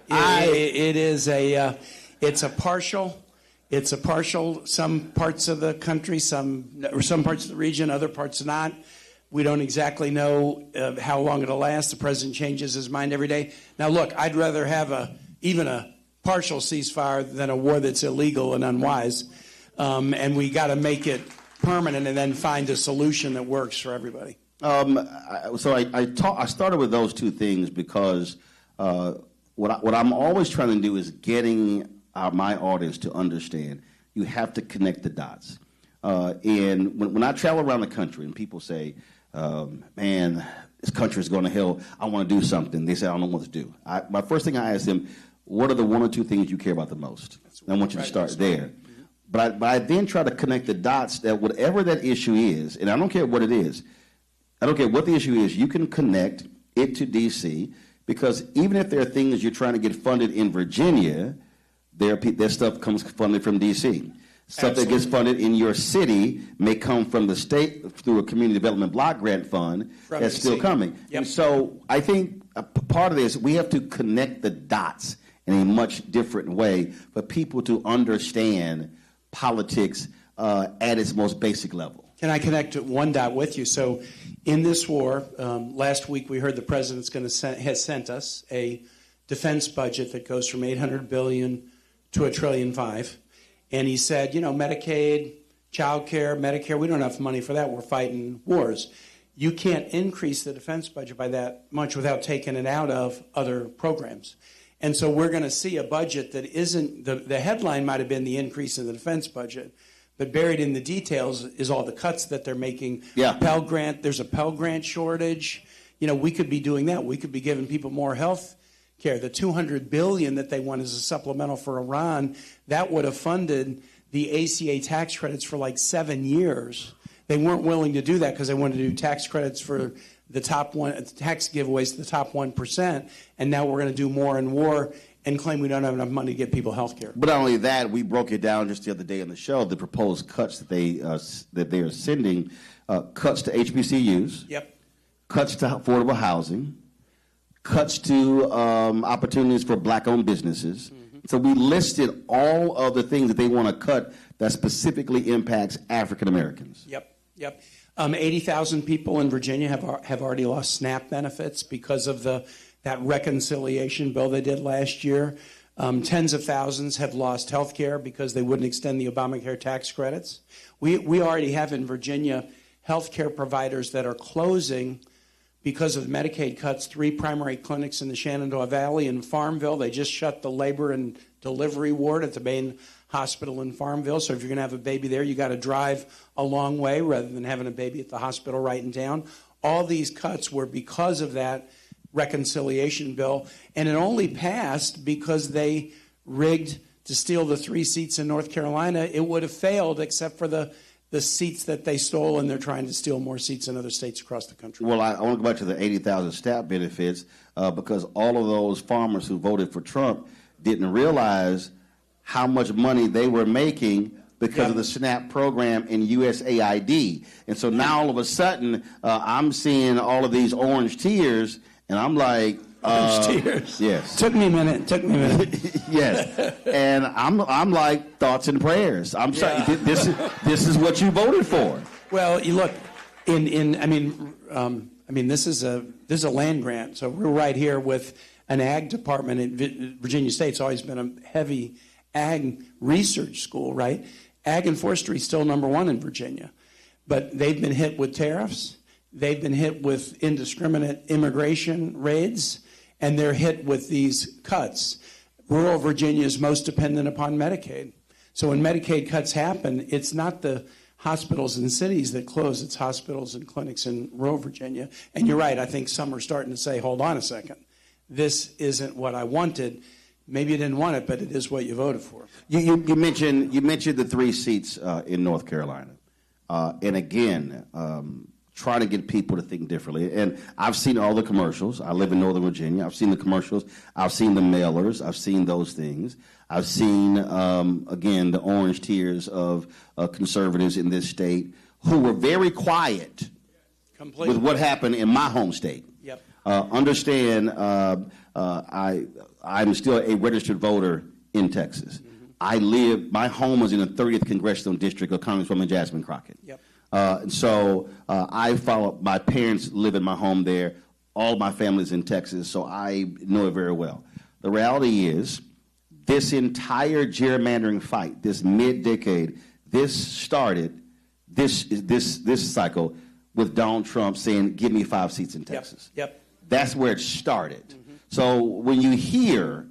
It is a. It's a partial It's a partial, some parts of the country, some parts of the region, other parts not. We don't exactly know how long it'll last. The president changes his mind every day. Now, look, I'd rather have even a partial ceasefire than a war that's illegal and unwise. And we got to make it permanent and then find a solution that works for everybody.
I started with those two things because what I'm always trying to do is getting my audience to understand you have to connect the dots. And when I travel around the country and people say, man, this country is going to hell, I want to do something. They say, I don't know what to do. My first thing I ask them, what are the one or two things you care about the most? And I want you to start there. But I then try to connect the dots that whatever that issue is, and I don't care what it is, I don't care what the issue is, you can connect it to D.C. because even if there are things you're trying to get funded in Virginia, their stuff comes funded from D.C. Stuff that gets funded in your city may come from the state through a community development block grant fund that's still coming. Yep. And so I think a part of this, we have to connect the dots in a much different way for people to understand politics at its most basic level.
Can I connect one dot with you? So in this war, last week we heard the president's has sent us a defense budget that goes from $800 billion to $1.5 trillion. And he said, Medicaid, child care, Medicare, we don't have enough money for that. We're fighting wars. You can't increase the defense budget by that much without taking it out of other programs. And so we're going to see a budget that isn't, the headline might have been the increase in the defense budget, but buried in the details is all the cuts that they're making.
Yeah.
Pell Grant, there's a Pell Grant shortage. We could be doing that. We could be giving people more health care. The $200 billion that they want as a supplemental for Iran, that would have funded the ACA tax credits for like 7 years. They weren't willing to do that because they wanted to do tax credits for the top tax giveaways to the top 1%, and now we're going to do more in war and claim we don't have enough money to get people health care.
But not only that, we broke it down just the other day on the show, the proposed cuts that they are sending, cuts to HBCUs,
yep,
cuts to affordable housing, cuts to opportunities for black-owned businesses. Mm-hmm. So we listed all of the things that they want to cut that specifically impacts African Americans.
Yep. 80,000 people in Virginia have already lost SNAP benefits because of that reconciliation bill they did last year. Tens of thousands have lost health care because they wouldn't extend the Obamacare tax credits. We already have in Virginia health care providers that are closing because of Medicaid cuts. 3 primary clinics in the Shenandoah Valley and Farmville. They just shut the labor and delivery ward at the main hospital in Farmville. So if you're going to have a baby there, you got to drive a long way rather than having a baby at the hospital right in town. All these cuts were because of that reconciliation bill, and it only passed because they rigged to steal the 3 seats in North Carolina. It would have failed except for the seats that they stole, and they're trying to steal more seats in other states across the country.
Well, I want to go back to the 80,000 SNAP benefits because all of those farmers who voted for Trump didn't realize how much money they were making because of the SNAP program and USAID. And so now all of a sudden, I'm seeing all of these orange tears, and I'm like,
orange tears.
Yes.
Took me a minute.
Yes. And I'm like, thoughts and prayers. I'm sorry. This is what you voted for.
Well, you look, this is a land grant. So we're right here with an ag department at Virginia State. It's always been a heavy ag research school, right? Ag and forestry is still number 1 in Virginia. But they've been hit with tariffs. They've been hit with indiscriminate immigration raids. And they're hit with these cuts. Rural Virginia is most dependent upon Medicaid. So when Medicaid cuts happen, it's not the hospitals and cities that close. It's hospitals and clinics in rural Virginia. And you're right. I think some are starting to say, hold on a second. This isn't what I wanted. Maybe you didn't want it, but it is what you voted for.
You mentioned the 3 seats in North Carolina. And again, trying to get people to think differently. And I've seen all the commercials. I live in Northern Virginia. I've seen the commercials. I've seen the mailers. I've seen those things. I've seen, again, the orange tears of conservatives in this state who were very quiet with what happened in my home state.
Yep.
Understand, I'm still a registered voter in Texas. my home was in the 30th Congressional District of Congresswoman Jasmine Crockett.
Yep.
I follow, my parents live in my home there. All my family's in Texas, so I know it very well. The reality is, this entire gerrymandering fight, this mid-decade, this started, this cycle with Donald Trump saying, give me 5 seats in Texas.
Yep.
That's where it started. Mm-hmm. So when you hear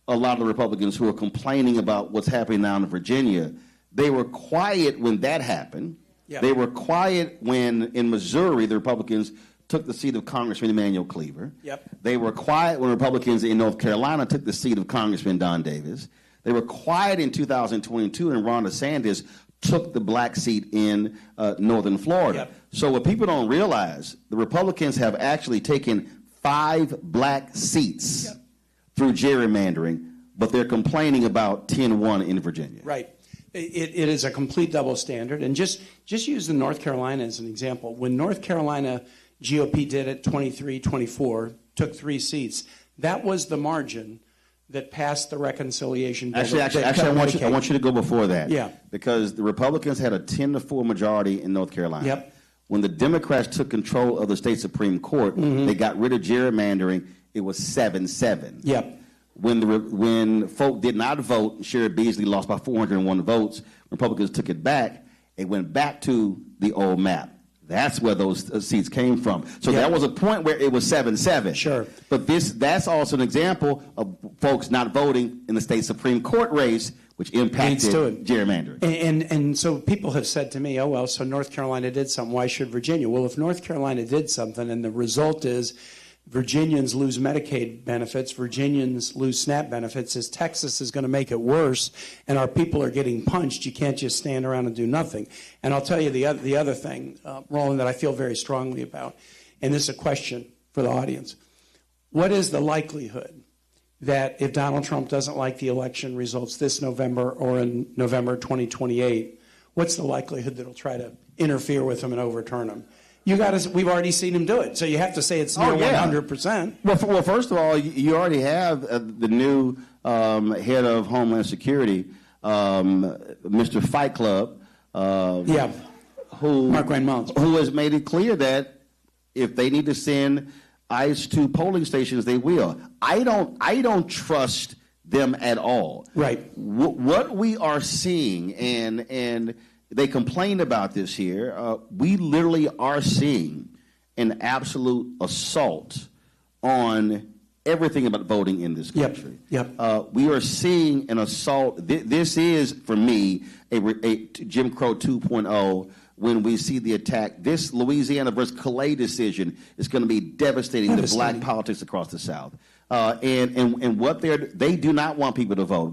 a lot of the Republicans who are complaining about what's happening now in Virginia, they were quiet when that happened. Yep. They were quiet when, in Missouri, the Republicans took the seat of Congressman Emanuel Cleaver. Yep. They were quiet when Republicans in North Carolina took the seat of Congressman Don Davis. They were quiet in 2022 when Ron DeSantis took the black seat in northern Florida. Yep. So what people don't realize, the Republicans have actually taken 5 black seats through gerrymandering, but they're complaining about 10-1 in Virginia.
Right. It is a complete double standard. And just use the North Carolina as an example. When North Carolina GOP did it 23-24, took 3 seats, that was the margin that passed the reconciliation bill.
Actually, I want you to go before that.
Yeah.
Because the Republicans had a 10-4 majority in North Carolina.
Yep.
When the Democrats took control of the state Supreme Court, they got rid of gerrymandering. It was 7-7.
Yep.
When folk did not vote, Sherrod Beasley lost by 401 votes. Republicans took it back. It went back to the old map. That's where those seats came from. So that was a point where it was 7-7.
Sure.
But that's also an example of folks not voting in the state Supreme Court race, which impacted gerrymandering.
And so people have said to me, oh, well, so North Carolina did something. Why should Virginia? Well, if North Carolina did something and the result is Virginians lose Medicaid benefits, Virginians lose SNAP benefits, as Texas is going to make it worse and our people are getting punched, you can't just stand around and do nothing. And I'll tell you the other thing, Roland, that I feel very strongly about, and this is a question for the audience. What is the likelihood that if Donald Trump doesn't like the election results this November or in November 2028, what's the likelihood that he'll try to interfere with them and overturn them? We've already seen him do it, so you have to say it's near 100%.
Well, first of all, you already have the new head of Homeland Security, Mr. Fight Club, who has made it clear that if they need to send ICE to polling stations, they will. I don't trust them at all.
Right.
What we are seeing, and they complained about this here. We literally are seeing an absolute assault on everything about voting in this country.
Yep.
We are seeing an assault. This is, for me, a Jim Crow 2.0 when we see the attack. This Louisiana versus Calais decision is going to be devastating to black politics across the South. And what they do not want people to vote.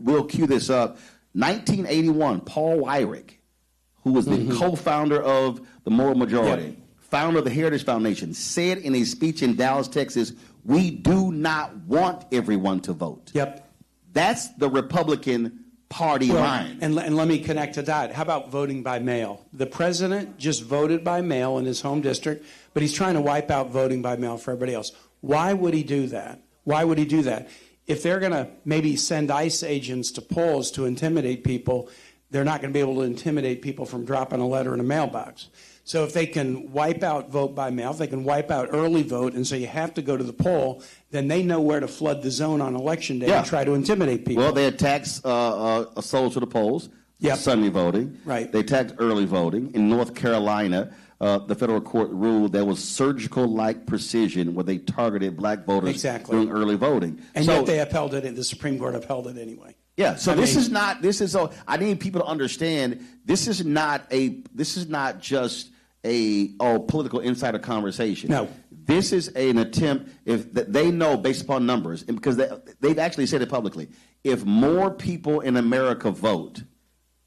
We'll cue this up. 1981, Paul Weyrich, who was the co-founder of the Moral Majority, founder of the Heritage Foundation, said in a speech in Dallas, Texas, we do not want everyone to vote.
Yep.
That's the Republican Party line.
And let me connect to that. How about voting by mail? The president just voted by mail in his home district, but he's trying to wipe out voting by mail for everybody else. Why would he do that? Why would he do that? If they're going to maybe send ICE agents to polls to intimidate people, they're not going to be able to intimidate people from dropping a letter in a mailbox. So if they can wipe out vote by mail, if they can wipe out early vote, and so you have to go to the poll, then they know where to flood the zone on Election Day and try to intimidate people.
Well, they attacked assaults to the polls, Sunday voting.
Right.
They attacked early voting. In North Carolina, the federal court ruled there was surgical-like precision where they targeted black voters during early voting.
And yet they upheld it, and the Supreme Court upheld it anyway.
Yeah, so I need people to understand this is not just a political insider conversation.
No.
This is an attempt, if they know based upon numbers, and because they've actually said it publicly, if more people in America vote,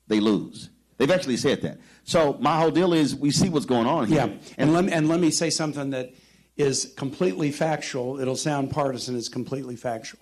they lose. They've actually said that. So my whole deal is we see what's going on here.
Yeah, and let me say something that is completely factual. It'll sound partisan. It's completely factual.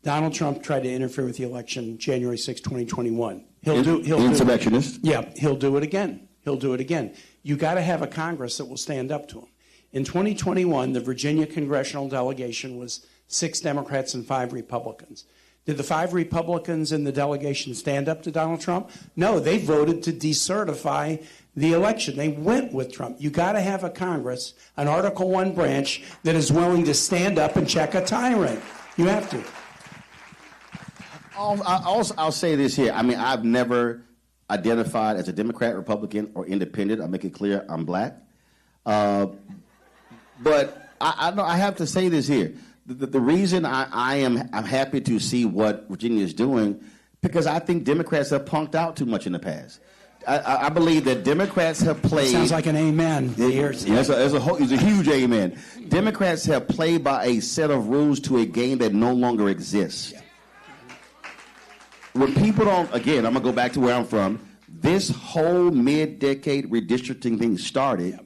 Donald Trump tried to interfere with the election January 6, 2021.
Insurrectionist.
He'll do it again. He'll do it again. You got to have a Congress that will stand up to him. In 2021, the Virginia congressional delegation was 6 Democrats and 5 Republicans. Did the 5 Republicans in the delegation stand up to Donald Trump? No, they voted to decertify the election. They went with Trump. You got to have a Congress, an Article I branch that is willing to stand up and check a tyrant. You have to.
I'll say this here. I mean, I've never identified as a Democrat, Republican, or independent. I'll make it clear I'm black. But I have to say this here. The reason I'm happy to see what Virginia is doing, because I think Democrats have punked out too much in the past. I believe that Democrats have played.
Sounds like an amen.
It's a huge amen. Democrats have played by a set of rules to a game that no longer exists. Yeah. When people don't, again, I'm going to go back to where I'm from. This whole mid-decade redistricting thing started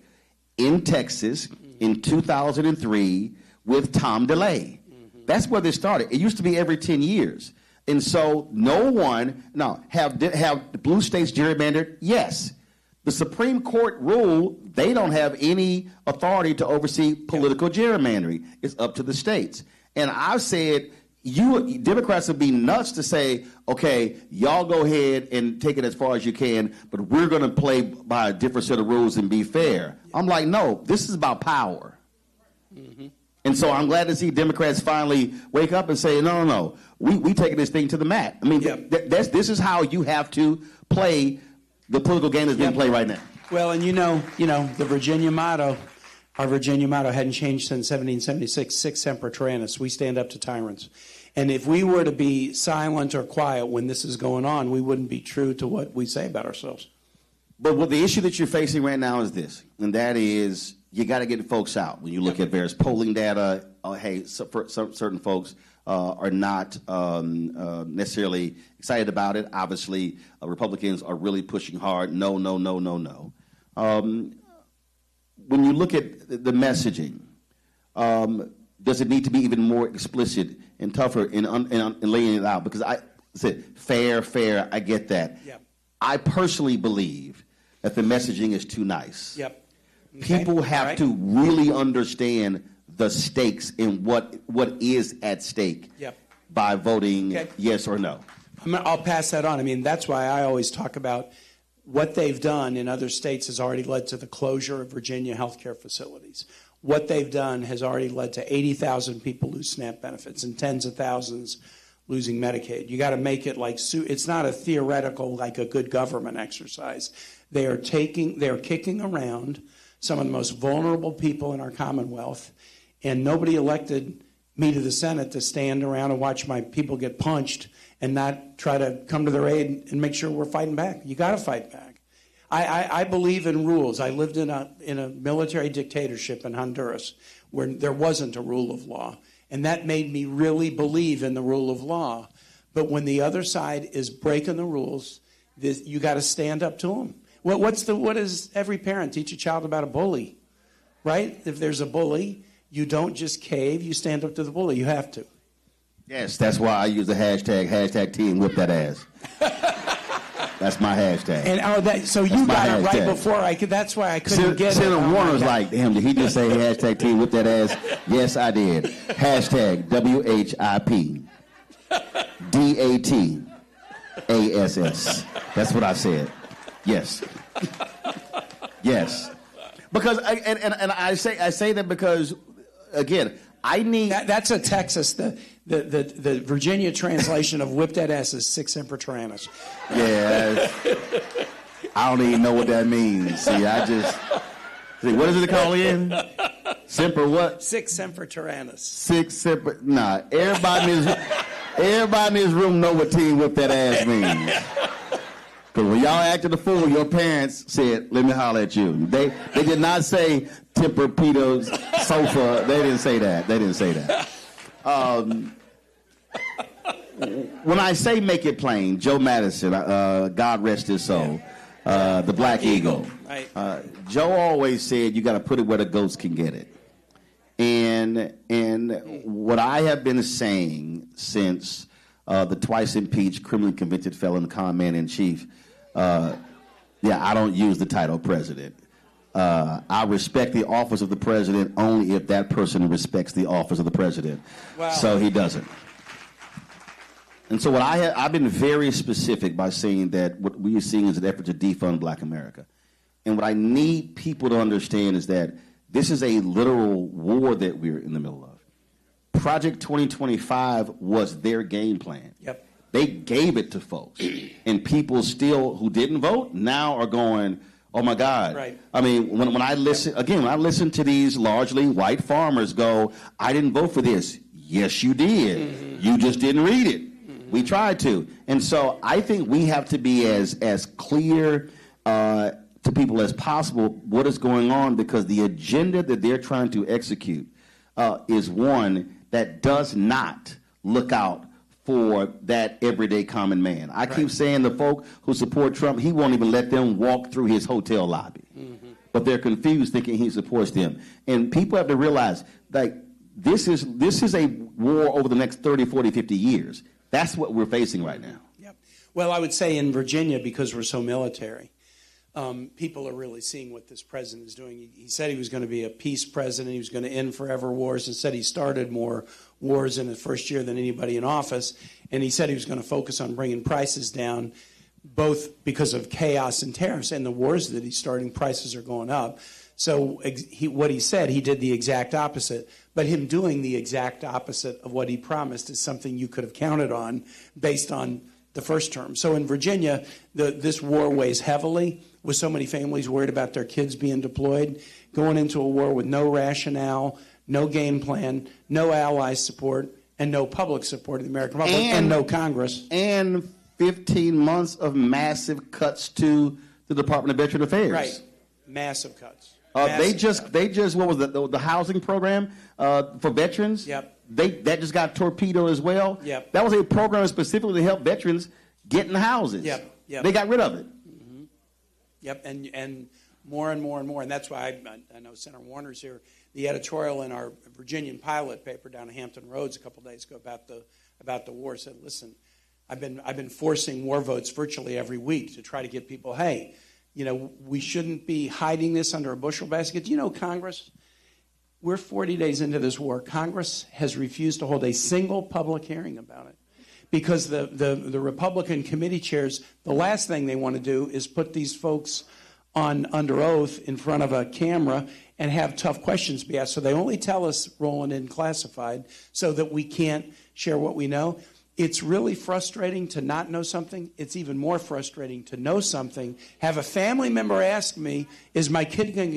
in Texas in 2003 with Tom DeLay. That's where this started. It used to be every 10 years. And so have the blue states gerrymandered? Yes. The Supreme Court ruled they don't have any authority to oversee political gerrymandering. It's up to the states. And I've said, you Democrats would be nuts to say, okay, y'all go ahead and take it as far as you can, but we're going to play by a different set of rules and be fair. I'm like, no, this is about power. Mm-hmm. And so I'm glad to see Democrats finally wake up and say, no, we taking this thing to the mat. I mean, this is how you have to play the political game that's being played right now.
Well, and you know, the Virginia motto, our Virginia motto hadn't changed since 1776, Sic semper tyrannis, we stand up to tyrants. And if we were to be silent or quiet when this is going on, we wouldn't be true to what we say about ourselves.
But what the issue that you're facing right now is this, and that is you got to get folks out. When you look at various polling data, certain folks are not necessarily excited about it. Obviously, Republicans are really pushing hard. No. When you look at the messaging, does it need to be even more explicit and tougher in laying it out? Because I said fair, I get that.
Yep.
I personally believe that the messaging is too nice.
Yep. Okay.
People have to really understand the stakes and what is at stake by voting yes or no.
I'll pass that on. I mean, that's why I always talk about what they've done in other states has already led to the closure of Virginia healthcare facilities. What they've done has already led to 80,000 people lose SNAP benefits and tens of thousands losing Medicaid. You got to make it like it's not a theoretical, like a good government exercise. They are kicking around some of the most vulnerable people in our Commonwealth, and nobody elected me to the Senate to stand around and watch my people get punched and not try to come to their aid and make sure we're fighting back. You got to fight back. I believe in rules. I lived in a military dictatorship in Honduras where there wasn't a rule of law, and that made me really believe in the rule of law. But when the other side is breaking the rules, you got to stand up to them. What does every parent teach a child about a bully, right? If there's a bully, you don't just cave, you stand up to the bully. You have to.
Yes, that's why I use the hashtag team whip that ass. That's my hashtag.
And so you got it right before I could. That's why I couldn't get it.
Senator Warner was like, damn, did he just say hashtag team whip that ass? Yes, I did. Hashtag WHIP DATASS. That's what I said. Yes. Yes. Because I say that because again, I need
that's a Texas the Virginia translation of whip that ass is sic semper tyrannis.
Yeah. I don't even know what that means. See, what is it called again? Semper what?
Sic semper tyrannis.
Sic semper. Nah. Everybody in this room know what team whip that ass means. Because when y'all acted a fool, your parents said, let me holler at you. They did not say Tempur-Pedic sofa. They didn't say that. When I say make it plain, Joe Madison, God rest his soul, the Black Eagle.
Right.
Joe always said you got to put it where the ghosts can get it. And what I have been saying since the twice impeached, criminally convicted felon con man in chief, I don't use the title president. I respect the office of the president only if that person respects the office of the president.
Wow.
So he doesn't. And so I've been very specific by saying that what we are seeing is an effort to defund Black America. And what I need people to understand is that this is a literal war that we're in the middle of. Project 2025 was their game plan.
Yep.
They gave it to folks. And people still who didn't vote now are going, oh my God.
Right.
I mean, when I listen to these largely white farmers go, I didn't vote for this. Yes, you did. Mm-hmm. You just didn't read it. Mm-hmm. We tried to. And so I think we have to be as clear to people as possible what is going on, because the agenda that they're trying to execute is one that does not look out for that everyday common man. I keep saying the folk who support Trump, he won't even let them walk through his hotel lobby. Mm-hmm. But they're confused thinking he supports them. And people have to realize, like, this is a war over the next 30, 40, 50 years. That's what we're facing right now.
Yep. Well, I would say in Virginia, because we're so military, people are really seeing what this president is doing. He said he was going to be a peace president. He was going to end forever wars, and said he started more wars in his first year than anybody in office. And he said he was going to focus on bringing prices down, both because of chaos and tariffs, and the wars that he's starting, prices are going up. So what he said, he did the exact opposite. But him doing the exact opposite of what he promised is something you could have counted on based on the first term. So in Virginia, this war weighs heavily, with so many families worried about their kids being deployed, going into a war with no rationale, no game plan, no ally support, and no public support of the American public, and no Congress.
And 15 months of massive cuts to the Department of Veteran Affairs.
Right. Massive cuts.
They just what was the housing program for veterans?
Yep.
That just got torpedoed as well.
Yep.
That was a program specifically to help veterans get in houses.
Yep.
They got rid of it.
Mm-hmm. Yep. And more and more and more, and that's why I know Senator Warner's here. The editorial in our Virginian Pilot paper down at Hampton Roads a couple days ago about the war said, listen, I've been forcing war votes virtually every week to try to get people, hey, you know, we shouldn't be hiding this under a bushel basket. Do you know Congress? We're 40 days into this war. Congress has refused to hold a single public hearing about it because the Republican committee chairs, the last thing they want to do is put these folks on under oath in front of a camera and have tough questions be asked. So they only tell us rolling in classified so that we can't share what we know. It's really frustrating to not know something. It's even more frustrating to know something. Have a family member ask me, is my kid going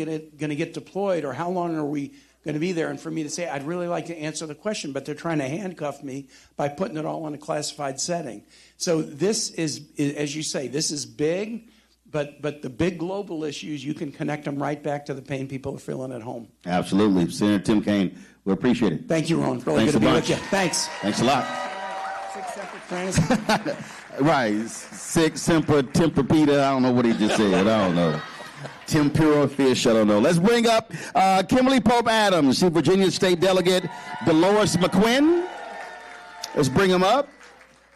to get deployed, or how long are we going to be there? And for me to say, I'd really like to answer the question, but they're trying to handcuff me by putting it all in a classified setting. So this is, as you say, this is big, but the big global issues, you can connect them right back to the pain people are feeling at home.
Absolutely. Senator Tim Kaine, we appreciate it.
Thank you, Ron. Really
Thanks
good to be
much.
with you. Thanks.
Thanks a lot. Right, sick, semper, tempur-pita. I don't know what he just said. I don't know. Tempura fish, I don't know. Let's bring up Kimberly Pope Adams, the Virginia State Delegate, Delores McQuinn. Let's bring him up.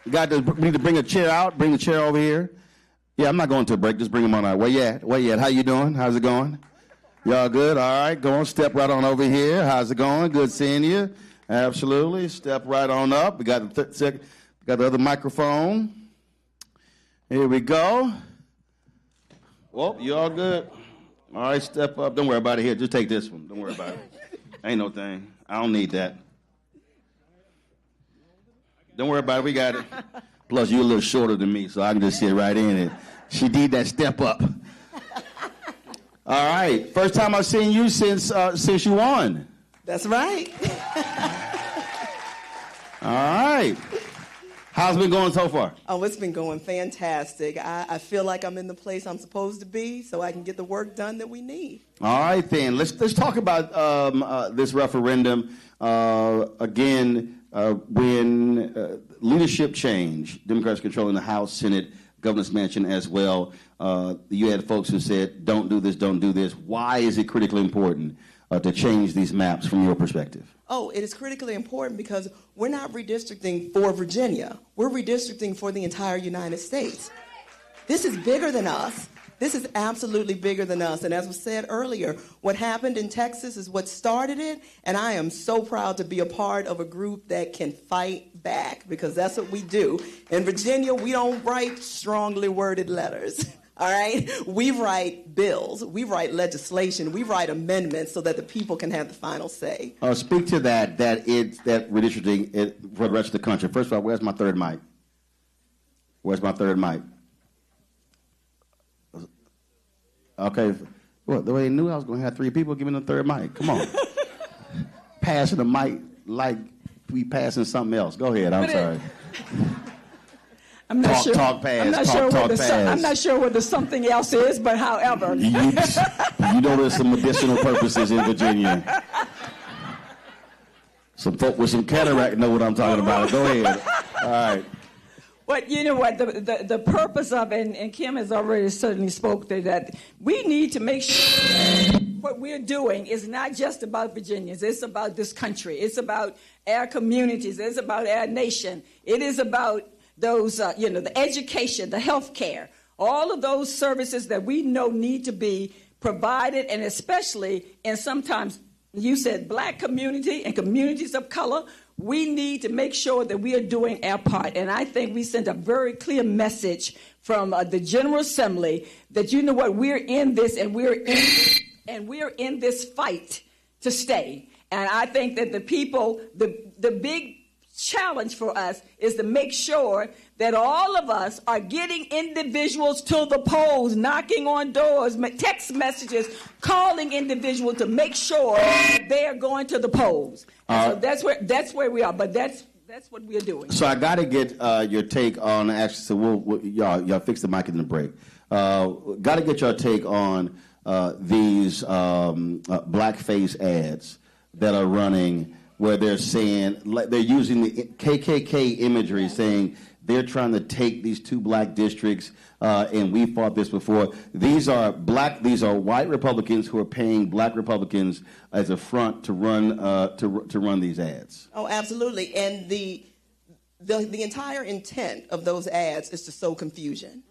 We need to bring a chair out. Bring the chair over here. Yeah, I'm not going to a break. Just bring him on out. Where you at? Where you at? How you doing? How's it going? Y'all good? All right, go on. Step right on over here. How's it going? Good seeing you. Absolutely. Step right on up. We got the other microphone. Here we go. Well, you all good? All right, step up. Don't worry about it here. Just take this one. Don't worry about it. Ain't no thing. I don't need that. Don't worry about it. We got it. Plus, you're a little shorter than me, so I can just sit right in it. She did that step up. All right. First time I've seen you since you won.
That's right.
All right. How's it been going so far?
Oh, it's been going fantastic. I feel like I'm in the place I'm supposed to be so I can get the work done that we need.
All right, then. Let's talk about this referendum. Again, when leadership change, Democrats controlling the House, Senate, Governor's Mansion as well, you had folks who said, don't do this, don't do this. Why is it critically important to change these maps from your perspective?
Oh, it is critically important because we're not redistricting for Virginia. We're redistricting for the entire United States. This is bigger than us. This is absolutely bigger than us. And as was said earlier, what happened in Texas is what started it. And I am so proud to be a part of a group that can fight back, because that's what we do. In Virginia, we don't write strongly worded letters. All right? We write bills. We write legislation. We write amendments so that the people can have the final say.
Speak to that redistricting for the rest of the country. First of all, where's my third mic? Where's my third mic? Okay. Well, the way they knew I was going to have three people, give me the third mic. Come on. Passing the mic like we passing something else. Go ahead. I'm sorry.
I'm not sure.
Talk pass.
I'm not sure what the something else is, but however.
You know there's some medicinal purposes in Virginia. Some folk with some cataract know what I'm talking about. Go ahead. All right.
But you know what, the purpose of it, and Kim has already certainly spoke to that, we need to make sure what we're doing is not just about Virginians. It's about this country. It's about our communities. It's about our nation. It is about those, the education, the health care, all of those services that we know need to be provided, and especially in sometimes, you said, black community and communities of color, we need to make sure that we are doing our part. And I think we sent a very clear message from the General Assembly that, you know what, we're in this, and we're in this fight to stay. And I think that the people, the big challenge for us is to make sure that all of us are getting individuals to the polls, knocking on doors, text messages, calling individuals to make sure that they are going to the polls. So that's where we are. But that's what we are doing.
So I got to get your take on actually. So y'all fix the mic in the break. Got to get your take on these blackface ads that are running, where they're saying, they're using the KKK imagery, saying they're trying to take these two black districts, and we fought this before. These are white Republicans who are paying black Republicans as a front to run these ads.
Oh, absolutely. And the entire intent of those ads is to sow confusion.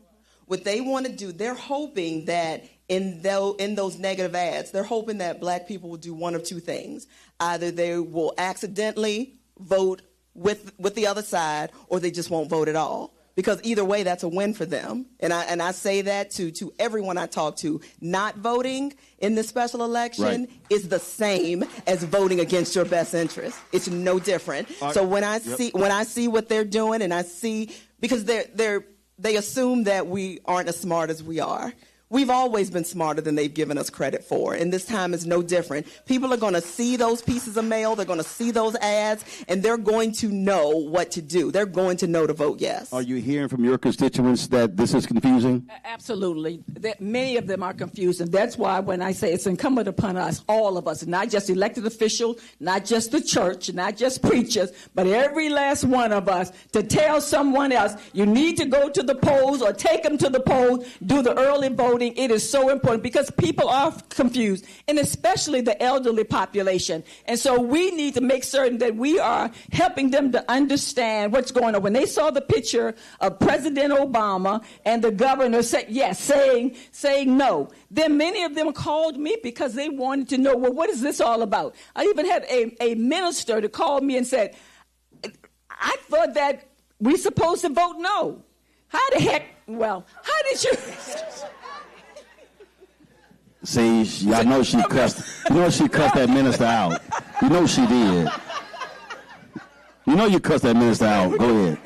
What they want to do, they're hoping that in those negative ads, they're hoping that black people will do one of two things. Either they will accidentally vote with the other side, or they just won't vote at all. Because either way, that's a win for them. And I say that to everyone I talk to. Not voting in this special election is the same as voting against your best interest. It's no different. So when I see what they're doing, and I see, because they assume that we aren't as smart as we are. We've always been smarter than they've given us credit for, and this time is no different. People are going to see those pieces of mail, they're going to see those ads, and they're going to know what to do. They're going to know to vote yes.
Are you hearing from your constituents that this is confusing?
Absolutely. Many of them are confused, and that's why when I say it's incumbent upon us, all of us, not just elected officials, not just the church, not just preachers, but every last one of us, to tell someone else, you need to go to the polls or take them to the polls, do the early voting. It is so important because people are confused, and especially the elderly population. And so we need to make certain that we are helping them to understand what's going on. When they saw the picture of President Obama and the governor saying no, then many of them called me because they wanted to know, well, what is this all about? I even had a minister to call me and said, I thought that we're supposed to vote no. How did you...
See, y'all know she cussed. You know she cussed that minister out. You know she did. You know you cussed that minister out. Go ahead.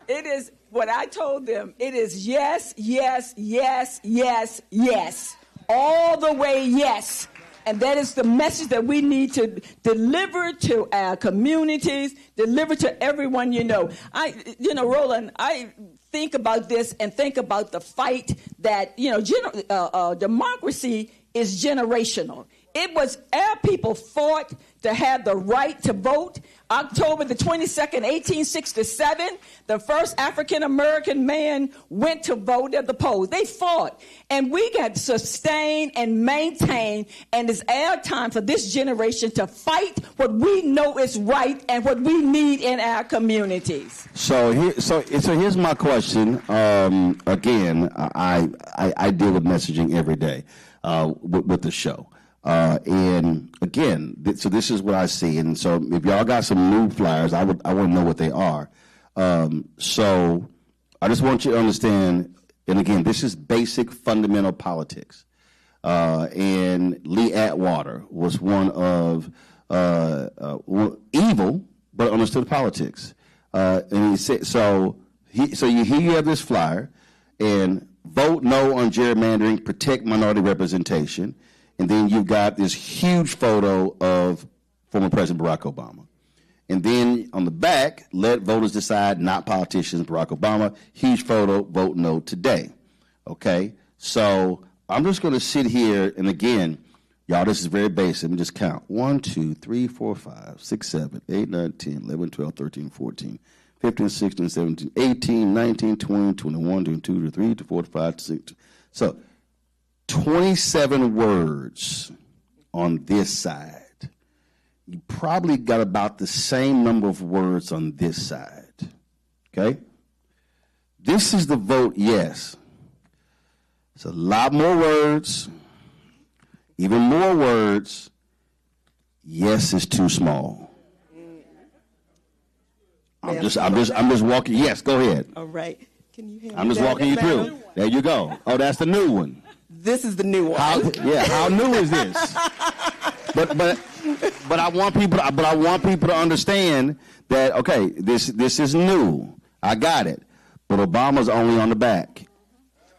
It is what I told them. It is yes, yes, yes, yes, yes. All the way yes. And that is the message that we need to deliver to our communities, deliver to everyone you know. Roland, I think about this and think about the fight that, democracy is generational. our people fought to have the right to vote. October the 22nd, 1867, the first African-American man went to vote at the polls. They fought. And we got to sustain and maintain, and it's our time for this generation to fight what we know is right and what we need in our communities.
So here's my question. Again, I deal with messaging every day with the show. And again, so this is what I see. And so if y'all got some new flyers, I want to know what they are. So I just want you to understand, and again, this is basic fundamental politics. And Lee Atwater was one of evil, but understood politics. And he said, so you have this flyer, and vote no on gerrymandering, protect minority representation. And then you've got this huge photo of former President Barack Obama. And then on the back, let voters decide, not politicians, Barack Obama. Huge photo, vote no today. Okay? So I'm just going to sit here, and again, y'all, this is very basic. Let me just count. 1, 2, 3, 4, 5, 6, 7, 8, 9, 10, 11, 12, 13, 14, 15, 16, 17, 18, 19, 20, 21, 22, 23, 24, 25, 26. So 27 words on this side. You probably got about the same number of words on this side. Okay? This is the vote yes. It's a lot more words, even more words. Yes is too small. I'm just walking. Yes, go ahead.
All right. Can you
I'm just walking you through. There you go. Oh, that's the new one.
This is the new one.
How new is this? But I want people to understand that, okay, this is new. I got it. But Obama's only on the back,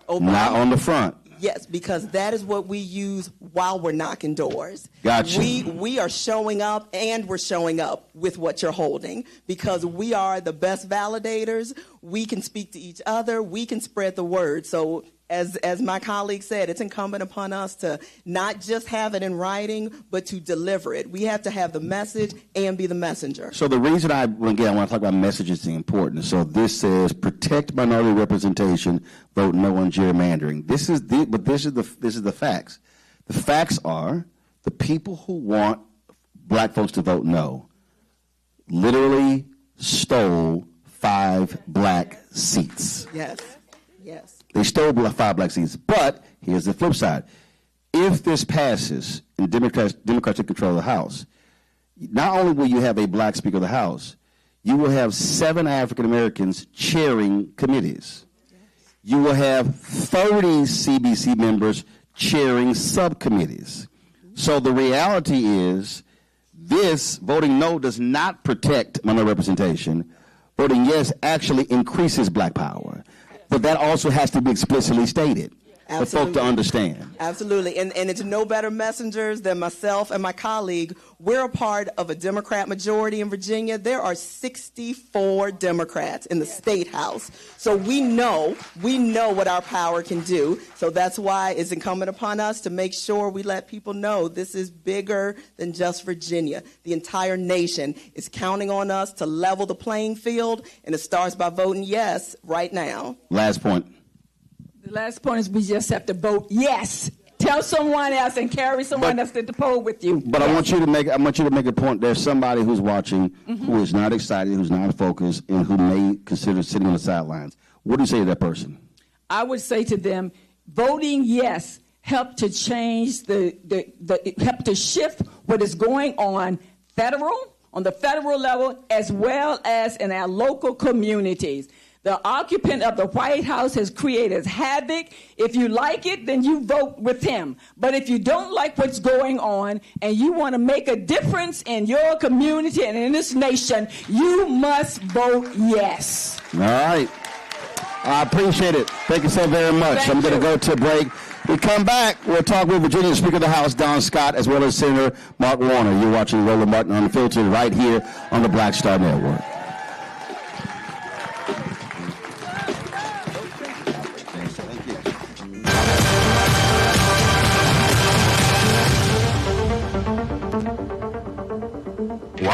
not on the front.
Yes, because that is what we use while we're knocking doors.
Gotcha.
We are showing up, and we're showing up with what you're holding, because we are the best validators. We can speak to each other. We can spread the word. So as my colleague said, it's incumbent upon us to not just have it in writing, but to deliver it. We have to have the message and be the messenger.
So the reason I want to talk about messaging important. So this says protect minority representation, vote no on gerrymandering. This is the facts. The facts are the people who want black folks to vote no literally stole 5 black seats.
Yes. Yes.
They stole 5 black seats. But here's the flip side. If this passes and Democrats take control of the House, not only will you have a black Speaker of the House, you will have 7 African Americans chairing committees. You will have 30 CBC members chairing subcommittees. So the reality is this voting no does not protect minority representation. Voting yes actually increases black power. But that also has to be explicitly stated for folk to understand.
Absolutely. And it's no better messengers than myself and my colleague. We're a part of a Democrat majority in Virginia. There are 64 Democrats in the State House. So we know what our power can do. So that's why it's incumbent upon us to make sure we let people know this is bigger than just Virginia. The entire nation is counting on us to level the playing field, and it starts by voting yes right now.
Last point.
The last point is we just have to vote yes. Tell someone else and carry someone else to the poll with you.
But yes. I want you to make a point. There's somebody who's watching who is not excited, who's not focused, and who may consider sitting on the sidelines. What do you say to that person?
I would say to them, voting yes helped to change help to shift what is going on on the federal level, as well as in our local communities. The occupant of the White House has created havoc. If you like it, then you vote with him. But if you don't like what's going on and you want to make a difference in your community and in this nation, you must vote yes.
All right. I appreciate it. Thank you so very much. I'm going to go to a break. We come back, we'll talk with Virginia Speaker of the House, Don Scott, as well as Senator Mark Warner. You're watching Roland Martin Unfiltered right here on the Black Star Network.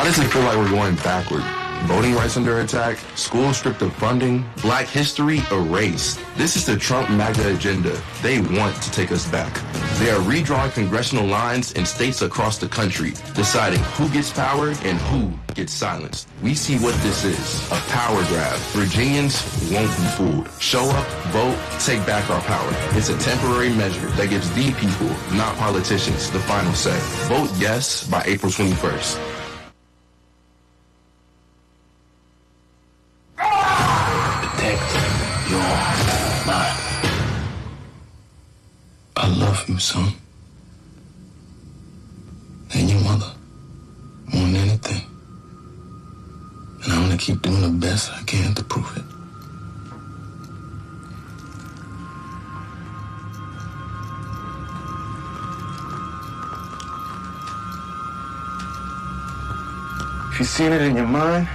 Why does it feel like we're going backward? Voting rights under attack, schools stripped of funding, black history erased. This is the Trump MAGA agenda. They want to take us back. They are redrawing congressional lines in states across the country, deciding who gets power and who gets silenced. We see what this is, a power grab. Virginians won't be fooled. Show up, vote, take back our power. It's a temporary measure that gives the people, not politicians, the final say. Vote yes by April 21st.
I love you, son. And your mother. More than anything. And I'm gonna keep doing the best I can to prove it. If you've seen it in your mind,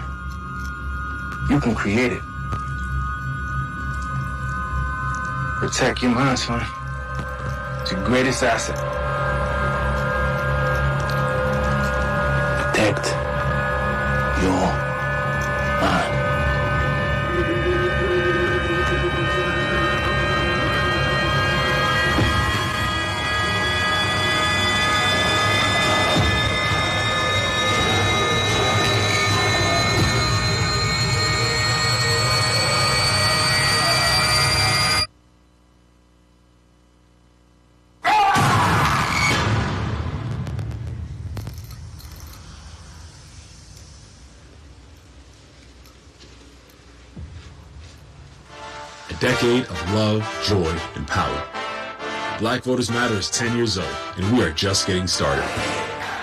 you can create it. Protect your mind, son. It's your greatest asset. Protect your mind.
Decade of love, joy, and power. Black Voters Matter is 10 years old, and we are just getting started.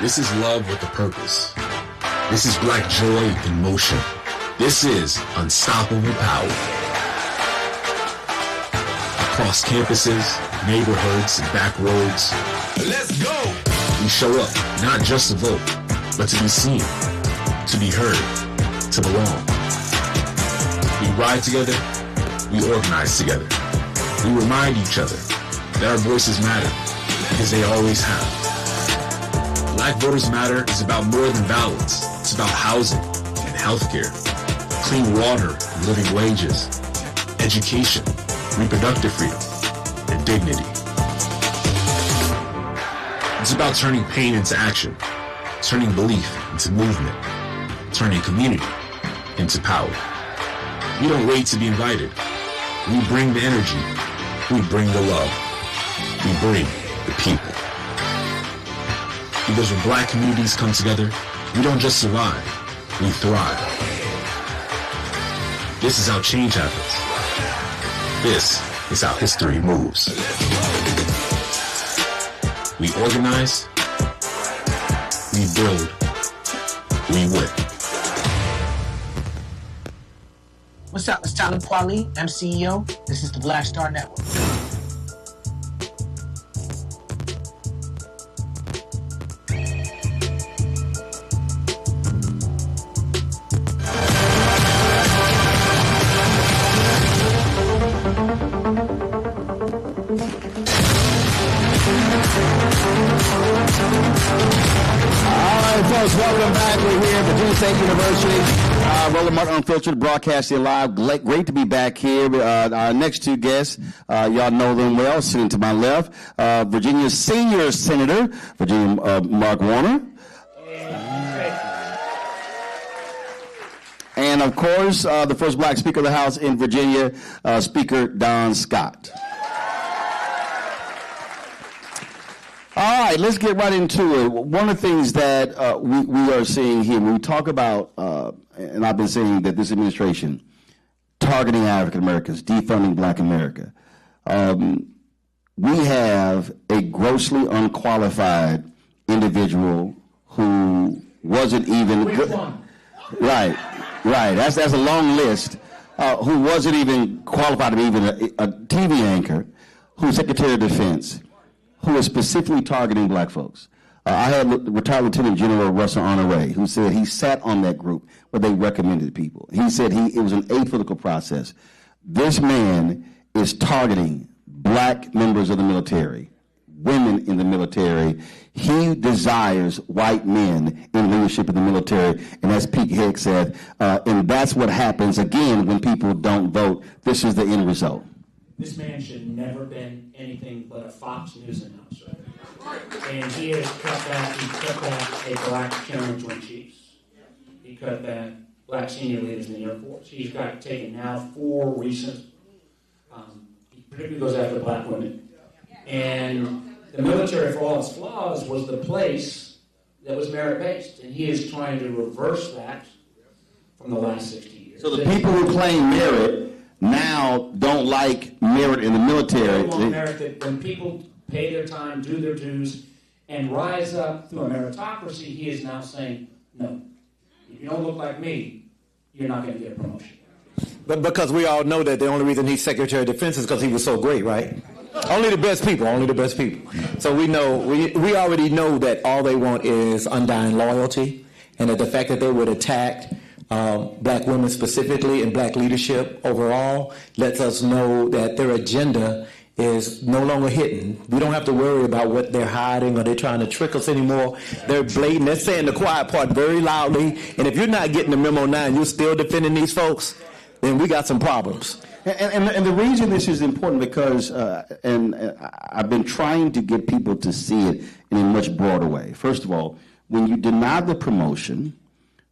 This is love with a purpose. This is black joy in motion. This is unstoppable power. Across campuses, neighborhoods, and back roads. Let's go! We show up, not just to vote, but to be seen, to be heard, to belong. We ride together. We organize together. We remind each other that our voices matter, because they always have. Black Voters Matter is about more than ballots. It's about housing and healthcare, clean water and living wages, education, reproductive freedom, and dignity. It's about turning pain into action, turning belief into movement, turning community into power. We don't wait to be invited. We bring the energy. We bring the love. We bring the people. Because when black communities come together, we don't just survive, we thrive. This is how change happens. This is how history moves. We organize, we build, we win.
What's up? It's Talib Kweli. I'm CEO. This is the Black Star Network.
Folks, welcome back. We're here at Virginia State University. Roland Martin Unfiltered, broadcasting live. Great to be back here. Our next two guests, y'all know them well. Sitting to my left, Virginia's senior senator, Mark Warner. And, of course, the first black Speaker of the House in Virginia, Speaker Don Scott. All right, let's get right into it. One of the things that we are seeing here, when we talk about, and I've been saying that this administration targeting African Americans, defunding Black America, we have a grossly unqualified individual who wasn't even good. Right. That's a long list. Who wasn't even qualified to be even a TV anchor, who's Secretary of Defense, who is specifically targeting black folks. I had retired Lieutenant General Russell Honore, who said he sat on that group where they recommended people. He said it was an apolitical process. This man is targeting black members of the military, women in the military. He desires white men in leadership in the military, and as Pete Hicks said, and that's what happens again when people don't vote. This is the end result.
This man should have never been anything but a Fox News announcer. And he has cut back a black chairman Joint Chiefs. He cut back black senior leaders in the Air Force. He's got taken now 4 recent, he particularly goes after black women. And the military, for all its flaws, was the place that was merit-based. And he is trying to reverse that from the last 60 years.
So the people who claim merit now don't like merit in the military.
They want merit that when people pay their time, do their dues, and rise up through a meritocracy, he is now saying, no, if you don't look like me, you're not going to get a promotion.
But because we all know that the only reason he's Secretary of Defense is because he was so great, right? Only the best people. So we know, we already know that all they want is undying loyalty, and that the fact that they would attack black women specifically and black leadership overall lets us know that their agenda is no longer hidden. We don't have to worry about what they're hiding or they're trying to trick us anymore. They're blatant. They're saying the quiet part very loudly. And if you're not getting the memo now and you're still defending these folks, then we got some problems.
And the reason this is important because, I've been trying to get people to see it in a much broader way. First of all, when you deny the promotion,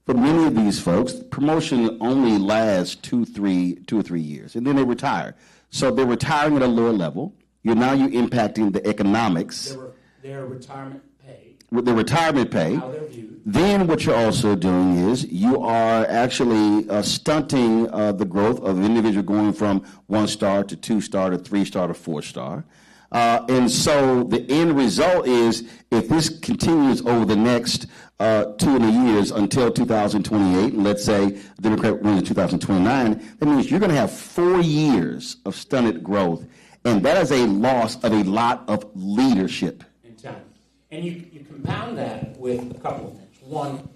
for many of these folks, promotion only lasts 2 or 3 years, and then they retire. So they're retiring at a lower level. You're impacting the economics.
Their retirement pay.
With the retirement pay.
How they're viewed.
Then what you're also doing is you are actually stunting the growth of an individual going from 1-star to 2-star to 3-star to 4-star. And so the end result is if this continues over the next 2 years until 2028, and let's say the Democrat wins in 2029, that means you're going to have 4 years of stunted growth, and that is a loss of a lot of leadership.
And talent. And you compound that with a couple of things. One,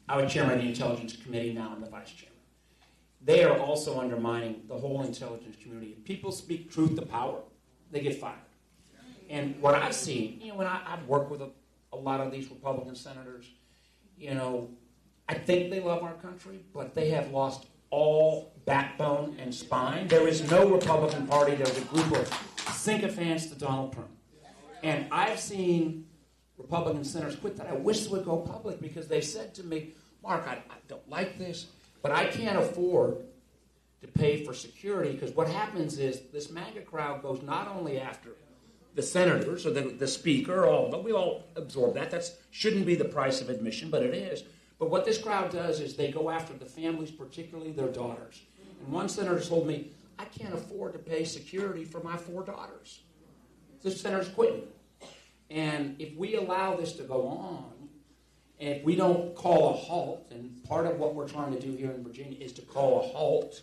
I was chairman of the Intelligence Committee, now I'm the vice chairman. They are also undermining the whole intelligence community. If people speak truth to power, they get fired. And what I've seen, when I've worked with a lot of these Republican senators, I think they love our country, but they have lost all backbone and spine. There is no Republican Party. There's a group of sycophants to Donald Trump. And I've seen Republican senators quit that. I wish they would go public because they said to me, Mark, I don't like this, but I can't afford to pay for security because what happens is this MAGA crowd goes not only after the senators or the speaker, but we all absorb that. That shouldn't be the price of admission, but it is. But what this crowd does is they go after the families, particularly their daughters. And one senator told me, I can't afford to pay security for my 4 daughters. This senator's quitting. And if we allow this to go on, and if we don't call a halt, and part of what we're trying to do here in Virginia is to call a halt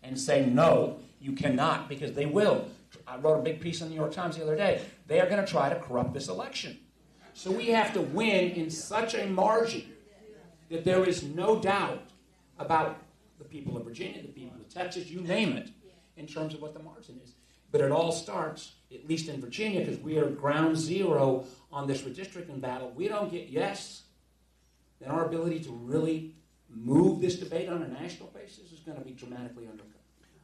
and say, no, you cannot, because they will. I wrote a big piece in the New York Times the other day. They are going to try to corrupt this election. So we have to win in such a margin that there is no doubt about the people of Virginia, the people of Texas, you name it, in terms of what the margin is. But it all starts, at least in Virginia, because we are ground zero on this redistricting battle. We don't get yes, then our ability to really move this debate on a national basis is going to be dramatically undercut.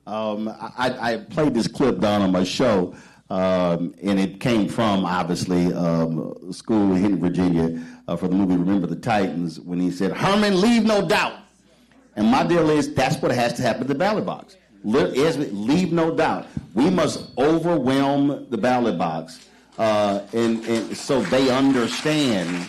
I played this clip down on my show, and it came from, obviously, school in Virginia for the movie Remember the Titans, when he said, Herman, leave no doubt. And my deal is that's what has to happen at the ballot box. Leave no doubt. We must overwhelm the ballot box, and so they understand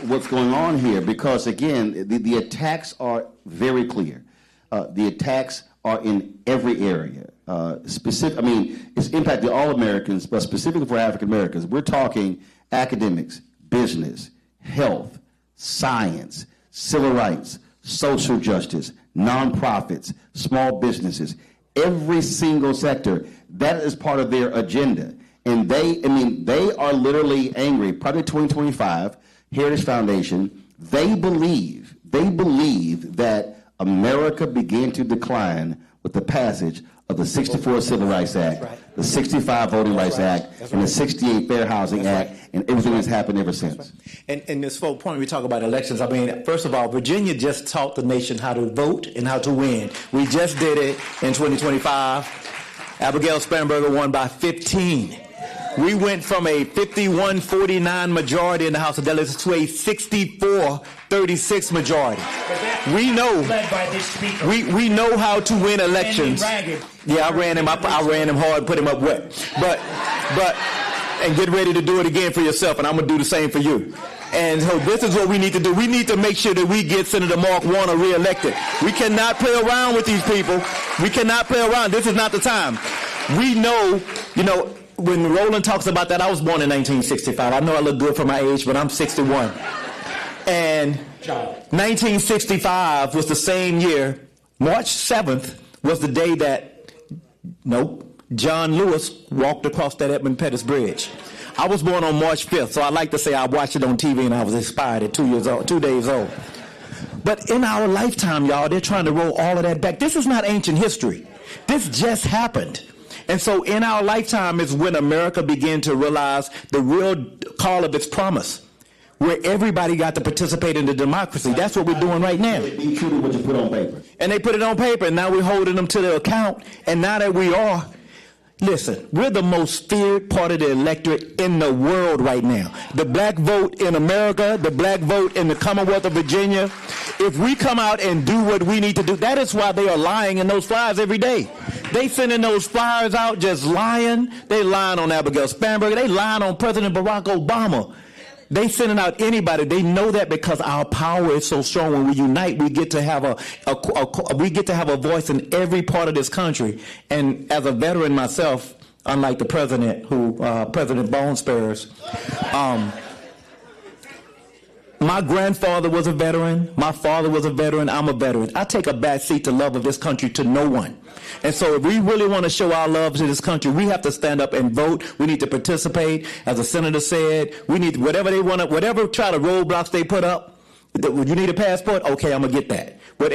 what's going on here. Because, again, the attacks are very clear. The attacks are in every area. It's impacting all Americans, but specifically for African Americans. We're talking academics, business, health, science, civil rights, social justice, nonprofits, small businesses, every single sector. That is part of their agenda. And they are literally angry. Project 2025, Heritage Foundation, they believe that America began to decline with the passage of the 64 Civil Rights Act, the 65 Voting Rights Act, and the 68 Fair Housing Act, and everything that's happened ever since.
And this whole point we talk about elections, I mean, first of all, Virginia just taught the nation how to vote and how to win. We just did it in 2025. Abigail Spanberger won by 15. We went from a 51-49 majority in the House of Delegates to a 64-36 majority. We know.
Led by this speaker.
We know how to win elections. Yeah, I ran him hard, put him up wet. But and get ready to do it again for yourself, and I'm gonna do the same for you. And so this is what we need to do. We need to make sure that we get Senator Mark Warner reelected. We cannot play around with these people. We cannot play around. This is not the time. We know, when Roland talks about that, I was born in 1965. I know I look good for my age, but I'm 61. And 1965 was the same year. March 7th was the day that, John Lewis walked across that Edmund Pettus Bridge. I was born on March 5th, so I like to say I watched it on TV and I was inspired at 2 days old. But in our lifetime, y'all, they're trying to roll all of that back. This is not ancient history. This just happened. And so in our lifetime is when America began to realize the real call of its promise, where everybody got to participate in the democracy. That's what we're doing right now.
Be true to what you put on paper.
And they put it on paper, and now we're holding them to their account. And now that we are, listen, we're the most feared part of the electorate in the world right now. The black vote in America, the black vote in the Commonwealth of Virginia. If we come out and do what we need to do, that is why they are lying in those flyers every day. They sending those flyers out just lying. They lying on Abigail Spanberger. They lying on President Barack Obama. They sending out anybody. They know that because our power is so strong. When we unite, we get to have a voice in every part of this country. And as a veteran myself, unlike the president, President Bone Spurs, my grandfather was a veteran. My father was a veteran. I'm a veteran. I take a back seat to love of this country to no one. And so if we really want to show our love to this country, we have to stand up and vote. We need to participate. As the senator said, we need whatever they want to, whatever try to roadblocks they put up. You need a passport? Okay, I'm going to get that. We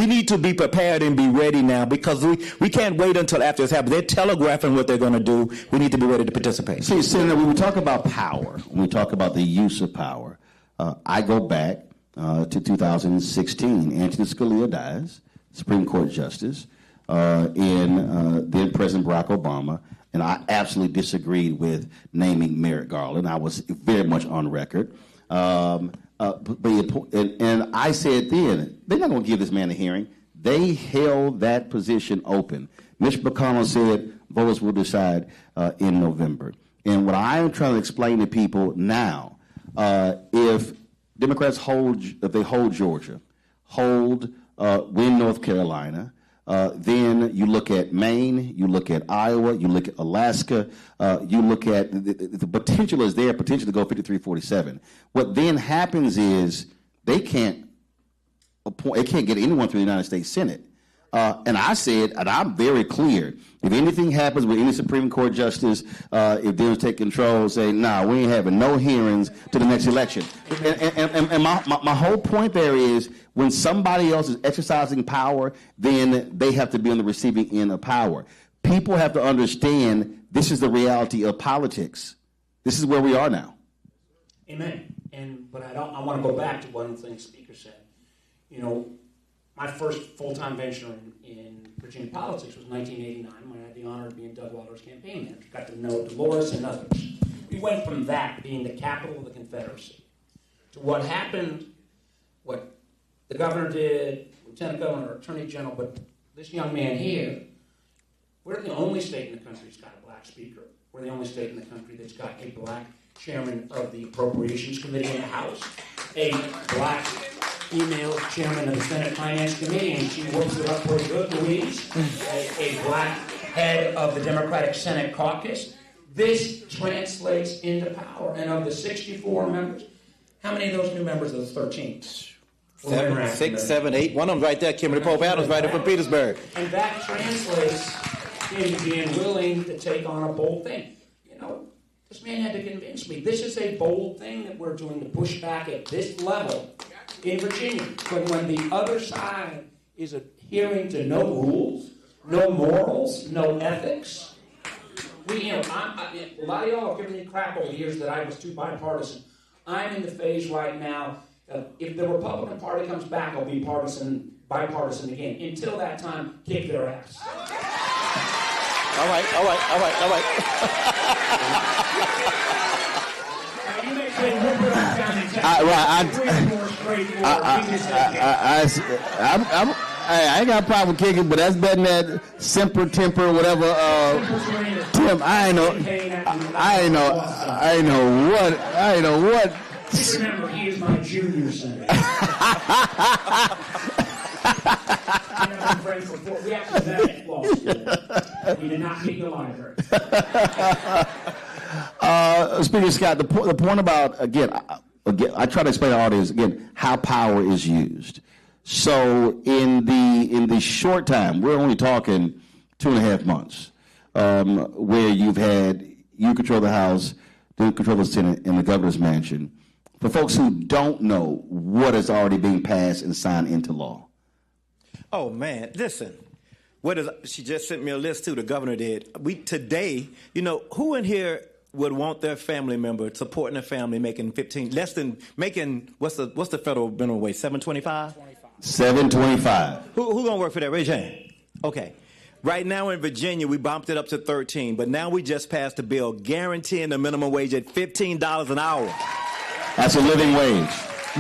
need to be prepared and be ready now because we can't wait until after this happens. They're telegraphing what they're going to do. We need to be ready to participate.
See, Senator, when we talk about power, when we talk about the use of power, I go back to 2016. Antonin Scalia dies, Supreme Court Justice, and then President Barack Obama, and I absolutely disagreed with naming Merrick Garland. I was very much on record. And I said then, they're not going to give this man a hearing. They held that position open. Mitch McConnell said voters will decide in November. And what I am trying to explain to people now, if Democrats hold Georgia, win North Carolina, then you look at Maine, you look at Iowa, you look at Alaska, you look at the potential is there, potential to go 53-47. What then happens is they can't get anyone through the United States Senate. And I said, and I'm very clear, if anything happens with any Supreme Court justice, if Dems take control, say, nah, we ain't having no hearings to the next election. And my whole point there is when somebody else is exercising power, then they have to be on the receiving end of power. People have to understand this is the reality of politics. This is where we are now.
Amen. But I want to go back to one of the things the speaker said. My first full-time venture in Virginia politics was 1989 when I had the honor of being Doug Walter's campaign manager. Got to know Delores and others. We went from that being the capital of the Confederacy to what happened, what the governor did, Lieutenant Governor, Attorney General, but this young man here, we're the only state in the country that's got a black speaker. We're the only state in the country that's got a black chairman of the Appropriations Committee in the House, a black female chairman of the Senate Finance Committee, and she works it up pretty good, Louise, a black head of the Democratic Senate Caucus. This translates into power. And of the 64 members, how many of those new members of the 13?
7, 6, 7, 8. One of them right there, Kimberly Pope Adams, right up from Petersburg.
And that translates into being willing to take on a bold thing. This man had to convince me. This is a bold thing that we're doing to push back at this level in Virginia. But when the other side is adhering to no rules, no morals, no ethics. A lot of y'all have given me crap over the years that I was too bipartisan. I'm in the phase right now. If the Republican Party comes back, I'll be bipartisan again. Until that time, kick their ass.
All right.
I ain't got a problem kicking, but that's better than that simper, temper, whatever. Tim, I ain't know what.
Just remember, he is my junior senator. We actually met at law school. We did not meet in the library.
Speaker Scott, the point about, again, I try to explain to the audience, again, how power is used. So in the short time, we're only talking 2.5 months, where you control the House, you control the Senate, and the governor's mansion. For folks who don't know what is already being passed and signed into law.
Oh, man, listen. She just sent me a list, too, the governor did. Today, who in here would want their family member supporting a family making what's the federal minimum wage, $7.25?
$7.25.
Who gonna work for that? Raise your hand. Okay. Right now in Virginia, we bumped it up to $13, but now we just passed a bill guaranteeing the minimum wage at $15 an hour.
That's a living wage.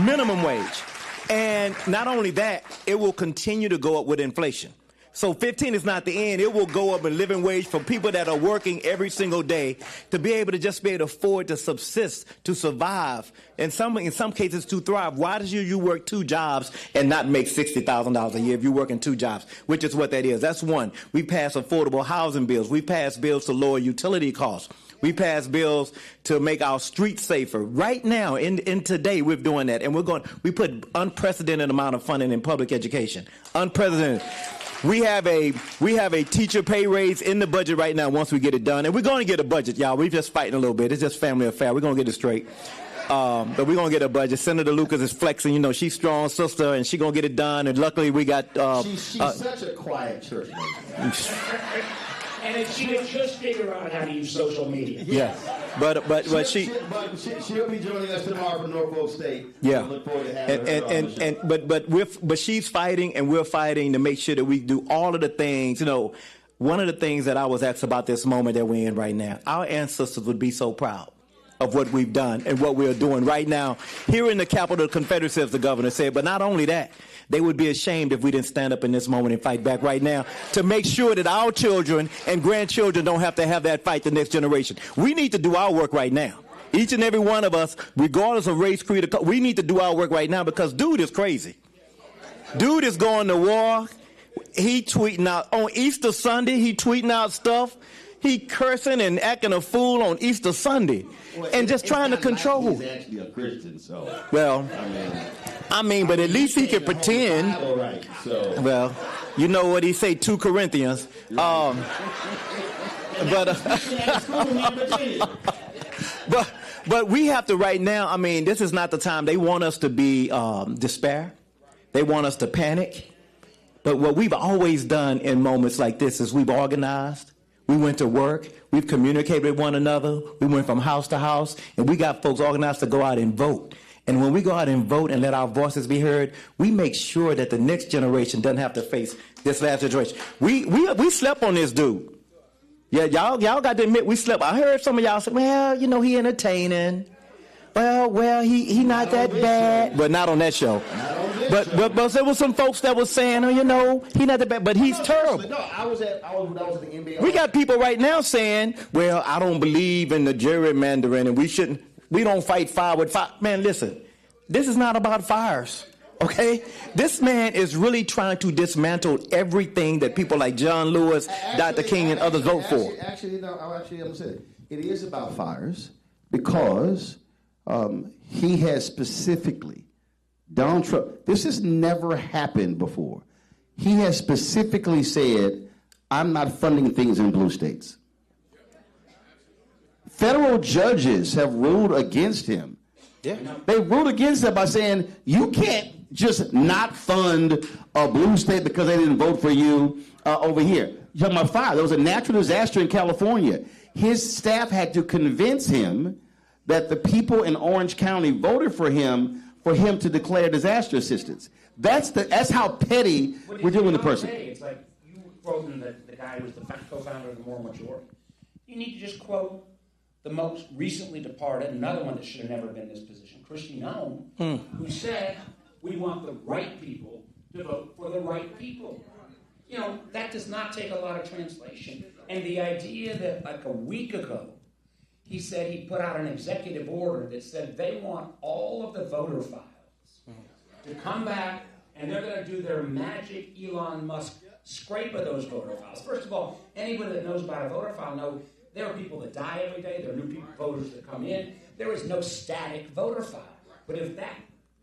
Minimum wage. And not only that, it will continue to go up with inflation. So 15 is not the end. It will go up in living wage for people that are working every single day to be able to afford to subsist, to survive, in some cases to thrive. Why do you work 2 jobs and not make $60,000 a year if you're working 2 jobs, which is what that is? That's one. We passed affordable housing bills. We passed bills to lower utility costs. We passed bills to make our streets safer. Right now, in today, we're doing that. And we put unprecedented amount of funding in public education. Unprecedented. We have a teacher pay raise in the budget right now once we get it done. And we're going to get a budget, y'all. We're just fighting a little bit. It's just family affair. We're going to get it straight. But we're going to get a budget. Senator Lucas is flexing. She's strong sister, and she's going to get it done. And luckily, we got...
she's such a quiet church lady.
And if she would just figure out how to use social media.
Yeah. But she'll
be joining us tomorrow from Norfolk State.
Yeah.
Look forward to having her.
But she's fighting, and we're fighting to make sure that we do all of the things. One of the things that I was asked about this moment that we're in right now, our ancestors would be so proud of what we've done and what we're doing right now here in the capital of the Confederacy, as the governor said. But not only that, they would be ashamed if we didn't stand up in this moment and fight back right now to make sure that our children and grandchildren don't have to have that fight the next generation. We need to do our work right now. Each and every one of us, regardless of race, creed, or we need to do our work right now because dude is crazy. Dude is going to war. He tweeting out on Easter Sunday. He tweeting out stuff. He cursing and acting a fool on Easter Sunday, and just trying to control.
He's actually a Christian, so.
Well, I mean, but at least he can pretend.
All right, so.
Well, you know what he say, 2 Corinthians. But we have to right now. I mean, this is not the time. They want us to be despair. They want us to panic. But what we've always done in moments like this is we've organized. We went to work. We've communicated with one another. We went from house to house, and we got folks organized to go out and vote. And when we go out and vote and let our voices be heard, we make sure that the next generation doesn't have to face this last generation. We slept on this dude. Yeah, y'all got to admit we slept. I heard some of y'all say, well, he entertaining. Well, he not that bad. But not on that show. But there was some folks that was saying, he not that bad, but he's terrible.
No, I was at the NBA.
We got people right now saying, well, I don't believe in the gerrymandering and we don't fight fire with fire. Man, listen, this is not about fires, okay? This man is really trying to dismantle everything that people like John Lewis, Dr. King, and others vote for.
I'm going to say it is about fires because he has specifically, Donald Trump, this has never happened before. He has specifically said, I'm not funding things in blue states. Federal judges have ruled against him.
Yeah.
They ruled against him by saying, you can't just not fund a blue state because they didn't vote for you over here. You're talking about fire. There was a natural disaster in California. His staff had to convince him that the people in Orange County voted for him to declare disaster assistance. That's how petty we're doing the person.
It's like you quoting the guy who was the co-founder of the Moral Majority. You need to just quote the most recently departed, another one that should have never been in this position, Christy Nome, who said, we want the right people to vote for the right people. You know, that does not take a lot of translation. And the idea that like a week ago, he said he put out an executive order that said they want all of the voter files to come back and they're going to do their magic Elon Musk scrape of those voter files. First of all, anybody that knows about a voter file knows there are people that die every day. There are new voters that come in. There is no static voter file. But if that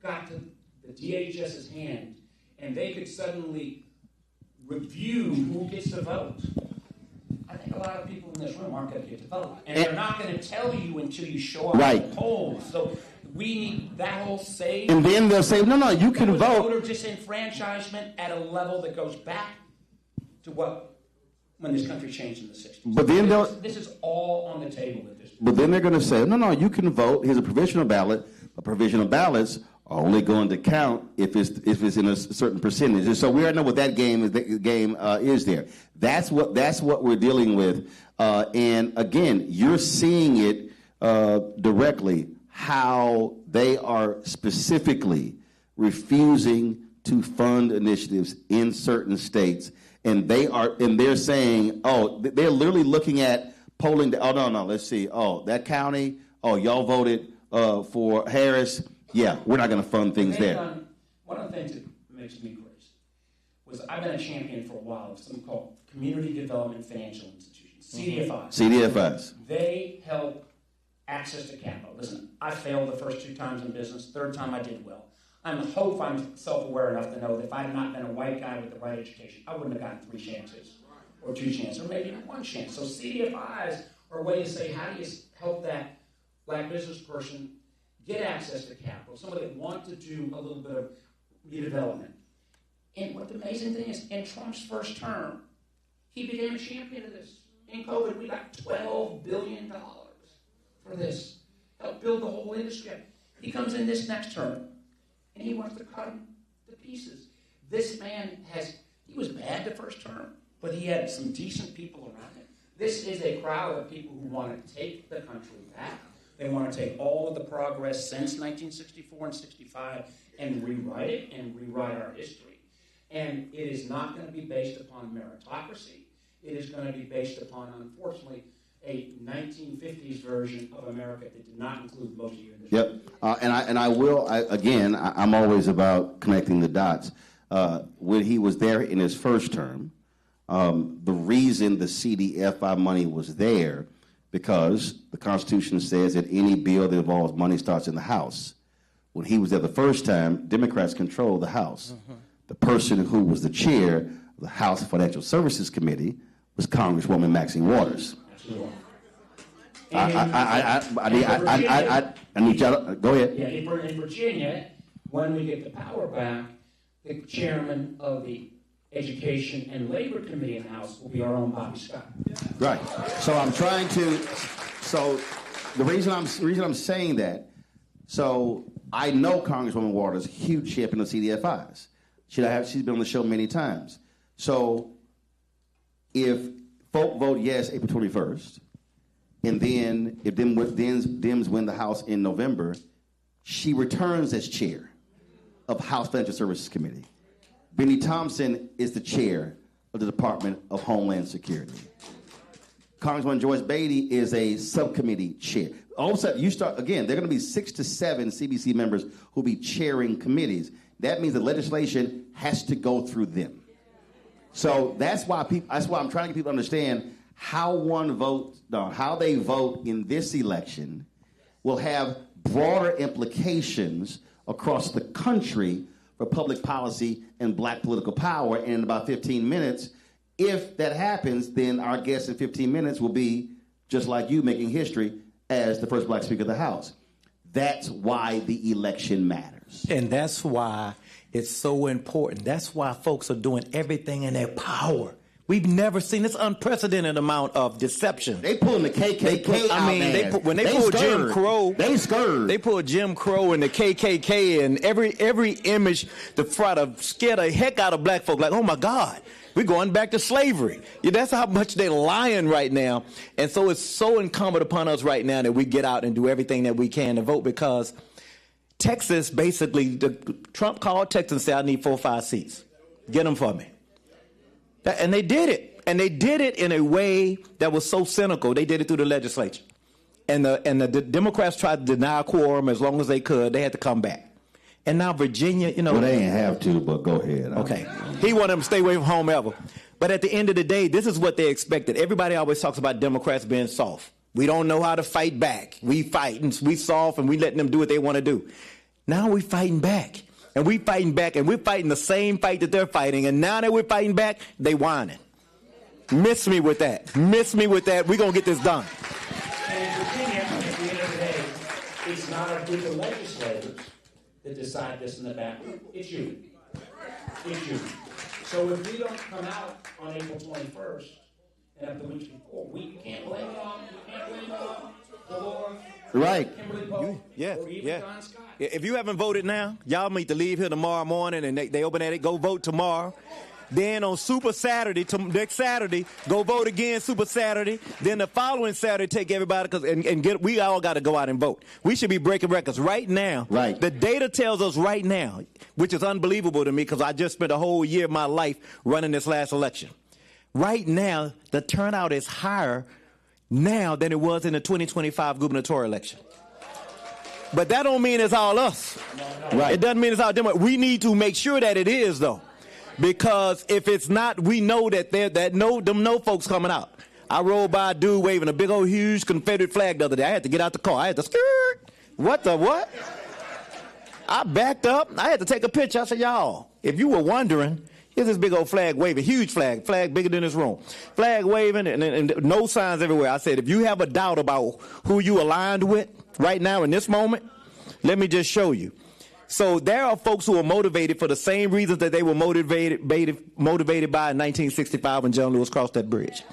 got to the DHS's hand and they could suddenly review who gets to vote, I think a lot of people in this room aren't going to get to vote. And they're not going to tell you until you show up at the polls. So we need that whole save.
And then they'll say, no, you can vote.
Voter disenfranchisement at a level that goes back to when this country changed in the 60s.
But then
this is all on the table at this point.
But then they're going to say, no, you can vote. Here's a provisional ballot. But provisional ballots are only going to count if it's in a certain percentage. And so we already know what that game is there. That's what we're dealing with. And again, you're seeing it directly how they are specifically refusing to fund initiatives in certain states. And they're saying, they're literally looking at polling. No, let's see. That county, y'all voted for Harris. Yeah, we're not going to fund things there.
One of the things that makes me crazy was I've been a champion for a while of something called Community Development Financial Institutions, CDFIs.
CDFIs.
They help access to capital. Listen, I failed the first 2 times in business. Third time I did well. I hope I'm self-aware enough to know that if I had not been a white guy with the right education, I wouldn't have gotten 3 chances or 2 chances or maybe even 1 chance. So CDFIs are a way to say, how do you help that black business person get access to capital, somebody that wants to do a little bit of redevelopment. And what the amazing thing is, in Trump's first term, he became a champion of this. In COVID, we got $12 billion for this. Help build the whole industry. He comes in this next term, and he wants to cut them to pieces. This man he was bad the first term, but he had some decent people around him. This is a crowd of people who want to take the country back. They want to take all of the progress since 1964 and 65 and rewrite it and rewrite our history. And it is not going to be based upon meritocracy. It is going to be based upon, unfortunately, a 1950s version of America that did not include most of you in this.
Yep. I'm always about connecting the dots. When he was there in his first term, the reason the CDFI money was there because the Constitution says that any bill that involves money starts in the House. When he was there the first time, Democrats controlled the House. The person who was the chair of the House Financial Services Committee was Congresswoman Maxine Waters. I need y'all to go ahead.
Yeah, in Virginia, when we get the power back, the chairman of the Education and Labor Committee in the House will be our own Bobby Scott.
Right. So I'm trying to. So the reason I'm saying that. So I know Congresswoman Waters, huge champion of CDFIs. She's been on the show many times. So if folk vote yes April 21st, and then if Dems win the House in November, she returns as chair of House Financial Services Committee. Benny Thompson is the chair of the Department of Homeland Security. Congresswoman Joyce Beatty is a subcommittee chair. All of a sudden, there are going to be 6 to 7 CBC members who will be chairing committees. That means the legislation has to go through them. So that's why I'm trying to get people to understand how they vote in this election will have broader implications across the country for public policy and black political power. And in about 15 minutes, if that happens, then our guest in 15 minutes will be just like you, making history as the first black Speaker of the House. That's why the election matters.
And that's why it's so important. That's why folks are doing everything in their power. We've never seen this unprecedented amount of deception.
They pulling the KKK out.
When they pulled Jim Crow,
they scared.
They pulled Jim Crow and the KKK and every image to try to scare the heck out of black folk. Like, oh my God, we're going back to slavery. Yeah, that's how much they're lying right now. And so it's so incumbent upon us right now that we get out and do everything that we can to vote, because Texas, basically, Trump called Texas and said, I need 4 or 5 seats. Get them for me. And they did it. And they did it in a way that was so cynical. They did it through the legislature. And the Democrats tried to deny a quorum as long as they could. They had to come back. And now Virginia, you know.
Well, they ain't have to, but go ahead.
Okay. He wanted them to stay away from home ever. But at the end of the day, this is what they expected. Everybody always talks about Democrats being soft. We don't know how to fight back. We fight and we soft and we letting them do what they want to do. Now we fighting back. And we fighting back, and we're fighting the same fight that they're fighting. And now that we're fighting back, they whining. Miss me with that. Miss me with that. We're going to get this done.
And in Virginia, at the end of the day, it's not a group of legislators that decide this in the back room. It's you. It's you. So if we don't come out on April 21st, and up the week before, we can't blame it on Delores,
right.
Kimberly, or even Don Scott.
If you haven't voted now, y'all need to leave here tomorrow morning, and they open at it. Go vote tomorrow. Then on Super Saturday, next Saturday, go vote again Super Saturday. Then the following Saturday, take everybody we all got to go out and vote. We should be breaking records right now.
Right.
The data tells us right now, which is unbelievable to me because I just spent a whole year of my life running this last election. Right now, the turnout is higher now than it was in the 2025 gubernatorial election. But that don't mean it's all us.
No. Right.
It doesn't mean it's all Democrats. We need to make sure that it is, though. Because if it's not, we know that no folks coming out. I rode by a dude waving a big old huge Confederate flag the other day. I had to get out the car. I had to skirt. What the what? I backed up. I had to take a picture. I said, y'all, if you were wondering, here's this big old flag waving, huge flag bigger than this room. Flag waving and no signs everywhere. I said, if you have a doubt about who you aligned with right now in this moment, let me just show you. So there are folks who are motivated for the same reasons that they were motivated by in 1965 when John Lewis crossed that bridge.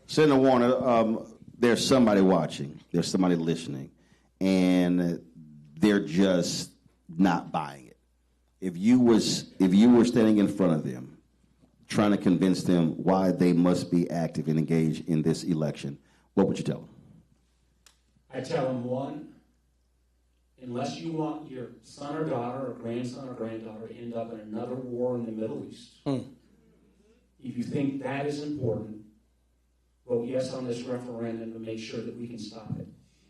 Senator Warner, there's somebody watching, there's somebody listening, and they're just not buying it. If you were standing in front of them, trying to convince them why they must be active and engaged in this election, what would you tell them?
I tell them, one, unless you want your son or daughter or grandson or granddaughter to end up in another war in the Middle East, if you think that is important, vote yes on this referendum to make sure that we can stop it.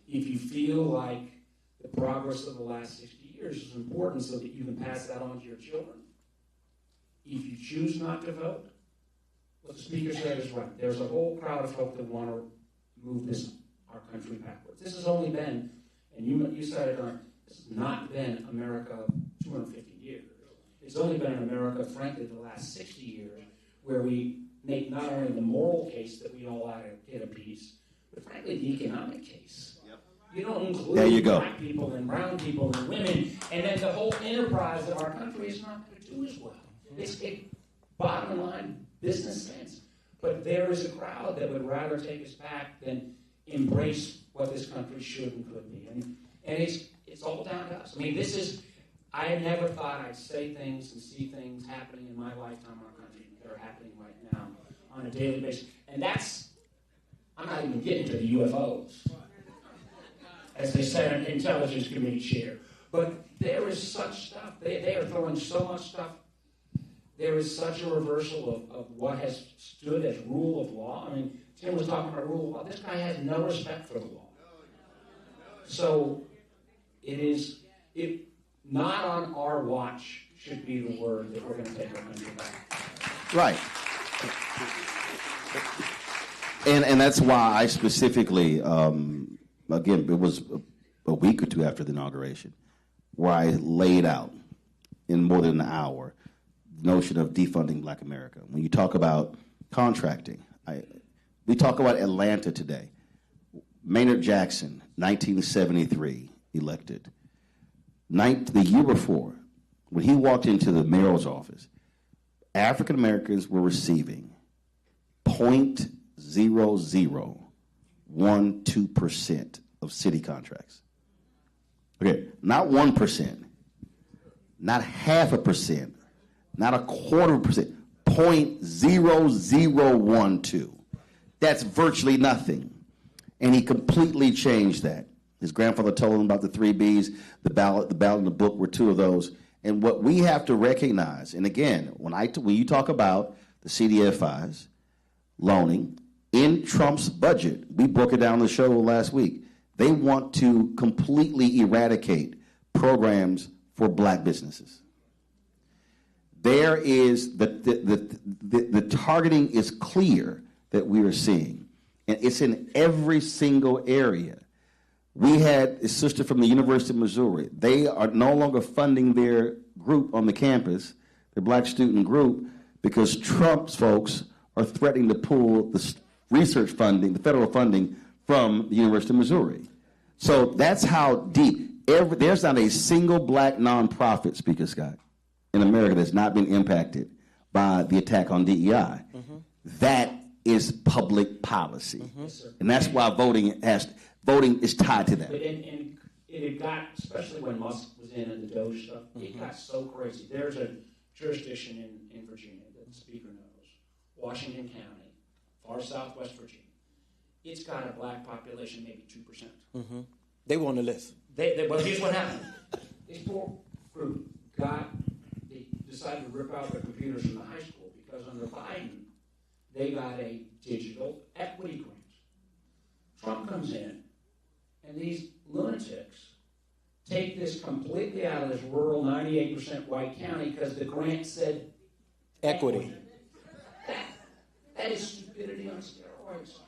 If you feel like the progress of the last 60 years is important so that you can pass that on to your children, if you choose not to vote, what the Speaker said is right. There's a whole crowd of folk that want to move our country backwards. This has only been, and you said it, this has not been America 250 years. It's only been in America, frankly, the last 60 years, where we make not only the moral case that we all ought to get a piece, but frankly, the economic case. Yep. You don't include black people and brown people and women, and then the whole enterprise of our country is not going to do as well. It's bottom line business sense. But there is a crowd that would rather take us back than embrace what this country should and could be. And it's all down to us. I mean, I never thought I'd say things and see things happening in my lifetime in our country that are happening right now on a daily basis. And I'm not even getting to the UFOs, as they said on Intelligence Committee chair. But there is such stuff. They are throwing so much stuff. There is such a reversal of what has stood as rule of law. I mean, Tim was talking about rule of law. This guy has no respect for the law. So not on our watch should be the word that we're going to take our country back.
Right. And that's why I specifically, again, it was a week or two after the inauguration, where I laid out in more than an hour the notion of defunding Black America. When you talk about contracting, we talk about Atlanta today. Maynard Jackson, 1973, elected. The year before, when he walked into the mayor's office, African Americans were receiving 0.0012% of city contracts. Okay, not 1%, not 0.5%, not 0.25%, 0.0012. That's virtually nothing. And he completely changed that. His grandfather told him about the 3 B's. The ballot and the book were 2 of those. And what we have to recognize, and again, when you talk about the CDFIs, loaning, in Trump's budget, we broke it down on the show last week, they want to completely eradicate programs for black businesses. There is, the targeting is clear that we are seeing, and it's in every single area. We had a sister from the University of Missouri. They are no longer funding their group on the campus, their black student group, because Trump's folks are threatening to pull the research funding, the federal funding, from the University of Missouri. So that's how deep. There's not a single black nonprofit, Speaker Scott, in America that's not been impacted by the attack on DEI. Mm-hmm. That is public policy. Mm-hmm. And that's why voting is tied to that.
And it got, especially when Musk was in and the Doge stuff, it got so crazy. There's a jurisdiction in Virginia that the Speaker knows, Washington County, far southwest Virginia. It's got a black population, maybe 2%.
Mm-hmm. They were on the list.
Well, here's what happened. This poor group they decided to rip out their computers from the high school because under Biden, they got a digital equity grant. Trump comes in, and these lunatics take this completely out of this rural 98% white county because the grant said
equity.
That is stupidity on steroids.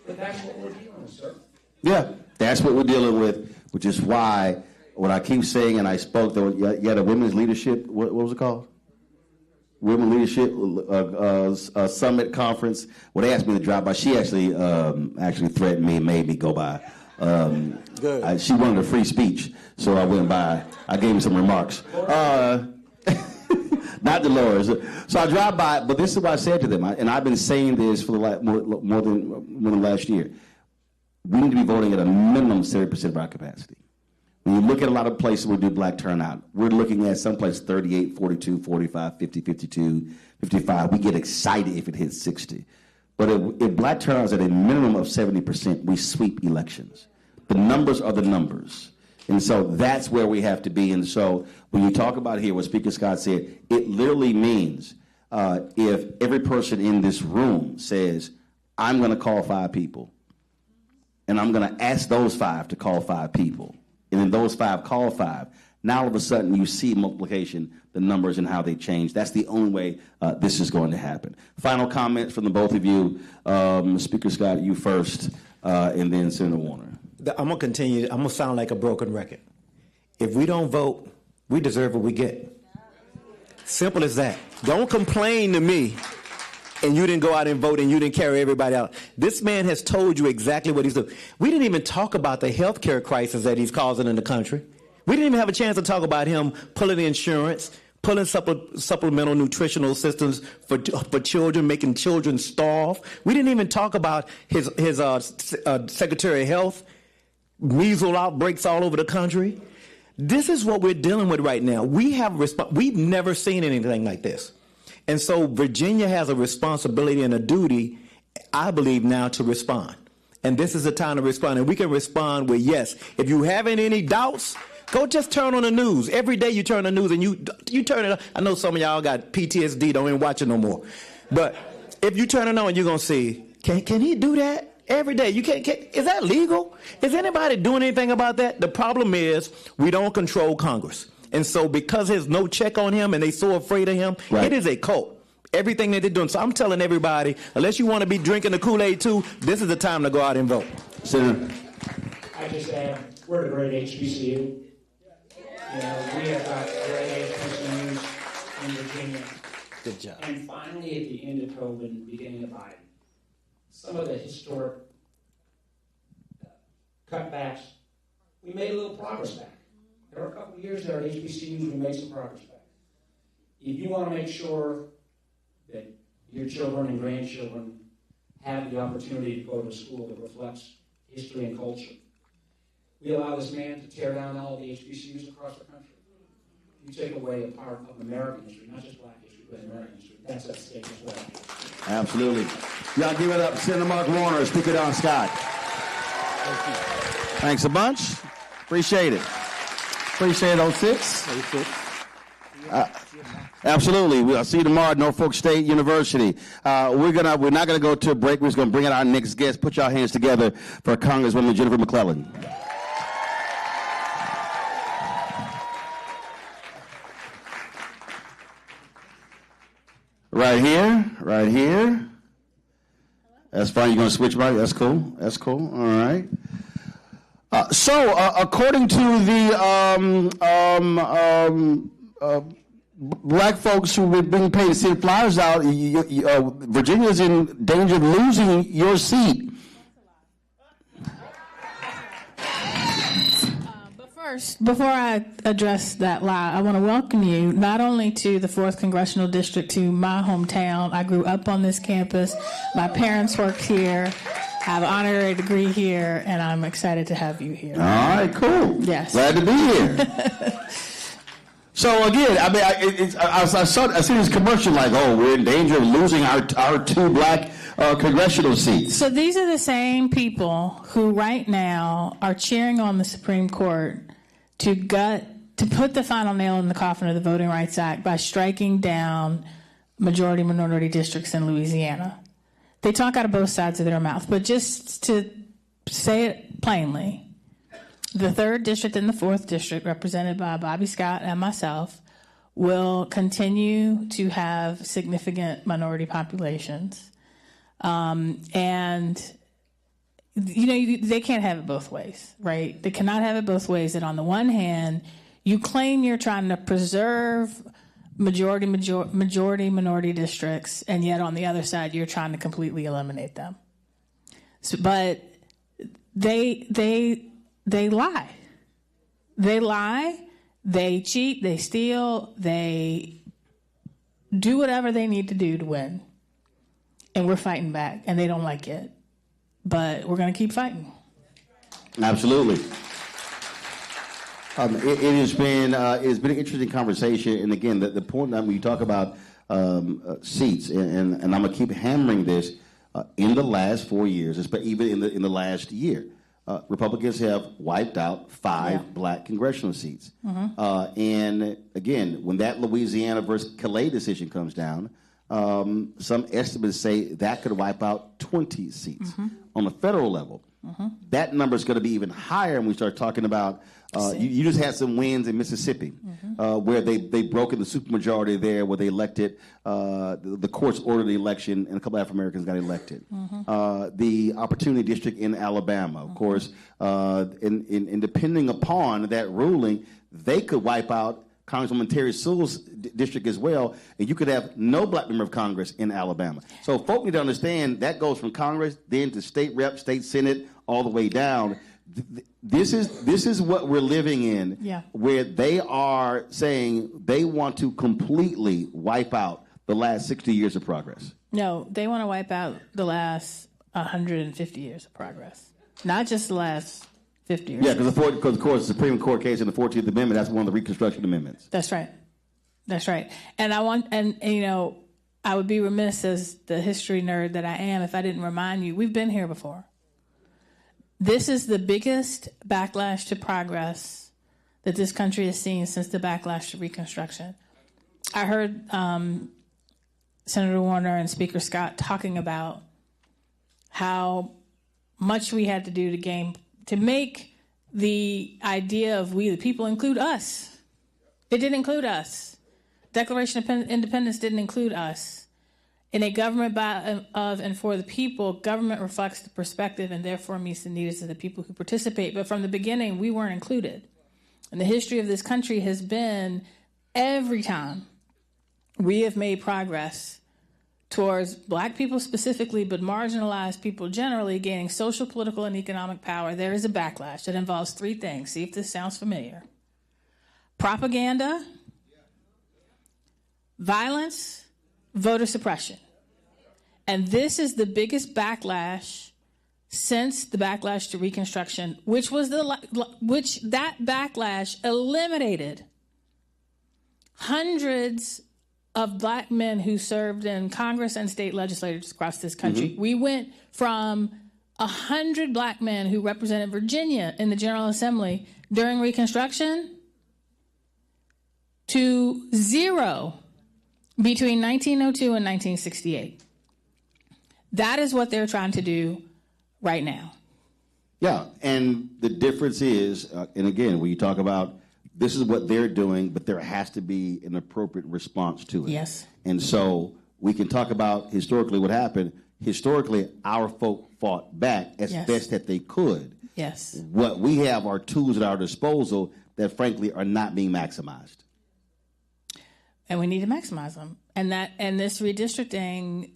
But that's what we're dealing with, sir.
Yeah, that's what we're dealing with, which is why what I keep saying, and I spoke, you had a women's leadership, what was it called? Women Leadership Summit Conference. Well, they asked me to drop by. She actually threatened me and made me go by.
Good.
She wanted a free speech, so I went by. I gave him some remarks. Not Delores. So I drive by, but this is what I said to them, and I've been saying this for the more than last year. We need to be voting at a minimum 70% of our capacity. When you look at a lot of places where we do black turnout, we're looking at some places 38, 42, 45, 50, 52, 55. We get excited if it hits 60. But if black turnout is at a minimum of 70%, we sweep elections. The numbers are the numbers. And so that's where we have to be. And so when you talk about here what Speaker Scott said, it literally means if every person in this room says, I'm going to call 5 people, and I'm going to ask those 5 to call 5 people, and then those 5 call 5, now all of a sudden you see multiplication, the numbers and how they change. That's the only way this is going to happen. Final comments from the both of you. Speaker Scott, you first, and then Senator Warner.
I'm going to continue. I'm going to sound like a broken record. If we don't vote, we deserve what we get. Simple as that. Don't complain to me and you didn't go out and vote and you didn't carry everybody out. This man has told you exactly what he's doing. We didn't even talk about the health care crisis that he's causing in the country. We didn't even have a chance to talk about him pulling the insurance, pulling supplemental nutritional systems for children, making children starve. We didn't even talk about his Secretary of Health, measles outbreaks all over the country. This is what we're dealing with right now. We've never seen anything like this. And so Virginia has a responsibility and a duty, I believe now, to respond. And this is the time to respond. And we can respond with yes. If you having any doubts, go just turn on the news. Every day you turn on the news and you turn it on. I know some of y'all got PTSD, don't even watch it no more. But if you turn it on, you're going to see, can he do that? Every day. Is that legal? Is anybody doing anything about that? The problem is we don't control Congress. And so because there's no check on him and they're so afraid of him, right. It is a cult. Everything that they're doing. So I'm telling everybody, unless you want to be drinking the Kool-Aid too, this is the time to go out and vote.
Senator.
I just add, we're a great HBCU. You know, we have got great HBCUs in Virginia.
Good job.
And finally, at the end of COVID and the beginning of Biden, some of the historic cutbacks we made a little progress back. There were a couple of years there at HBCUs we made some progress back. If you want to make sure that your children and grandchildren have the opportunity to go to a school that reflects history and culture, we allow this man to tear down all the HBCUs across the country. You take away a part of American history, not just black history, but American history. That's at stake as well.
Absolutely. Y'all give it up. Senator Mark Warner, Speaker Don Scott. Thanks a bunch. Appreciate it. Appreciate it, 06. Absolutely. We'll see you tomorrow at Norfolk State University. We're not gonna go to a break. We're just gonna bring out our next guest. Put your hands together for Congresswoman Jennifer McClellan. Right here. That's fine. You're gonna switch right? That's cool. All right. So, according to the black folks who've been being paid to send flyers out, Virginia is in danger of losing your seat.
First, before I address that lie, I want to welcome you not only to the 4th Congressional District, to my hometown. I grew up on this campus. My parents worked here. I have an honorary degree here, and I'm excited to have you here.
All right, cool.
Yes.
Glad to be here. So again, I mean, I see this commercial like, oh, we're in danger of losing our 2 black congressional seats.
So these are the same people who right now are cheering on the Supreme Court to put the final nail in the coffin of the Voting Rights Act by striking down majority minority districts in Louisiana. They talk out of both sides of their mouth, but just to say it plainly, the 3rd District and the 4th District, represented by Bobby Scott and myself, will continue to have significant minority populations. And, they can't have it both ways, right? They cannot have it both ways. That on the one hand, you claim you're trying to preserve majority minority districts, and yet on the other side, you're trying to completely eliminate them. So, but they lie. They lie, they cheat, they steal, they do whatever they need to do to win. And we're fighting back, and they don't like it. But we're going to keep fighting.
Absolutely. It's been an interesting conversation. And again, the point that when you talk about seats, and I'm going to keep hammering this, in the last 4 years, even in the last year, Republicans have wiped out 5 black congressional seats. Mm-hmm. And again, when that Louisiana versus Calais decision comes down, some estimates say that could wipe out 20 seats. Mm-hmm. On the federal level. Mm-hmm. That number is going to be even higher when we start talking about, you just had some wins in Mississippi, mm-hmm. Where they broken the supermajority there, where they elected, the courts ordered the election, and a couple of African-Americans got elected. Mm-hmm. The Opportunity District in Alabama, of mm-hmm. course, and depending upon that ruling, they could wipe out Congresswoman Terry Sewell's district as well, and you could have no black member of Congress in Alabama. So folk need to understand that goes from Congress, then to state rep, state senate, all the way down. This is what we're living in, where they are saying they want to completely wipe out the last 60 years of progress.
No, they want to wipe out the last 150 years of progress, not just the last 50 years.
Yeah, because of course the Supreme Court case in the 14th Amendment, that's one of the Reconstruction Amendments.
That's right. And I would be remiss as the history nerd that I am if I didn't remind you, we've been here before. This is the biggest backlash to progress that this country has seen since the backlash to Reconstruction. I heard Senator Warner and Speaker Scott talking about how much we had to do to make the idea of we the people include us. It didn't include us. Declaration of Independence didn't include us. In a government by, of, and for the people, government reflects the perspective and therefore meets the needs of the people who participate. But from the beginning, we weren't included. And the history of this country has been every time we have made progress towards black people specifically, but marginalized people generally gaining social, political, and economic power, there is a backlash that involves three things. See if this sounds familiar. Propaganda, violence, voter suppression. And this is the biggest backlash since the backlash to Reconstruction, which that backlash eliminated hundreds of black men who served in Congress and state legislatures across this country. Mm-hmm. We went from 100 black men who represented Virginia in the General Assembly during Reconstruction to 0 between 1902 and 1968. That is what they're trying to do right now.
Yeah, and the difference is, and again, when you talk about this is what they're doing, but there has to be an appropriate response to it.
Yes.
And so we can talk about historically what happened. Historically, our folk fought back as best that they could.
Yes.
What we have are tools at our disposal that, frankly, are not being maximized.
And we need to maximize them. And this redistricting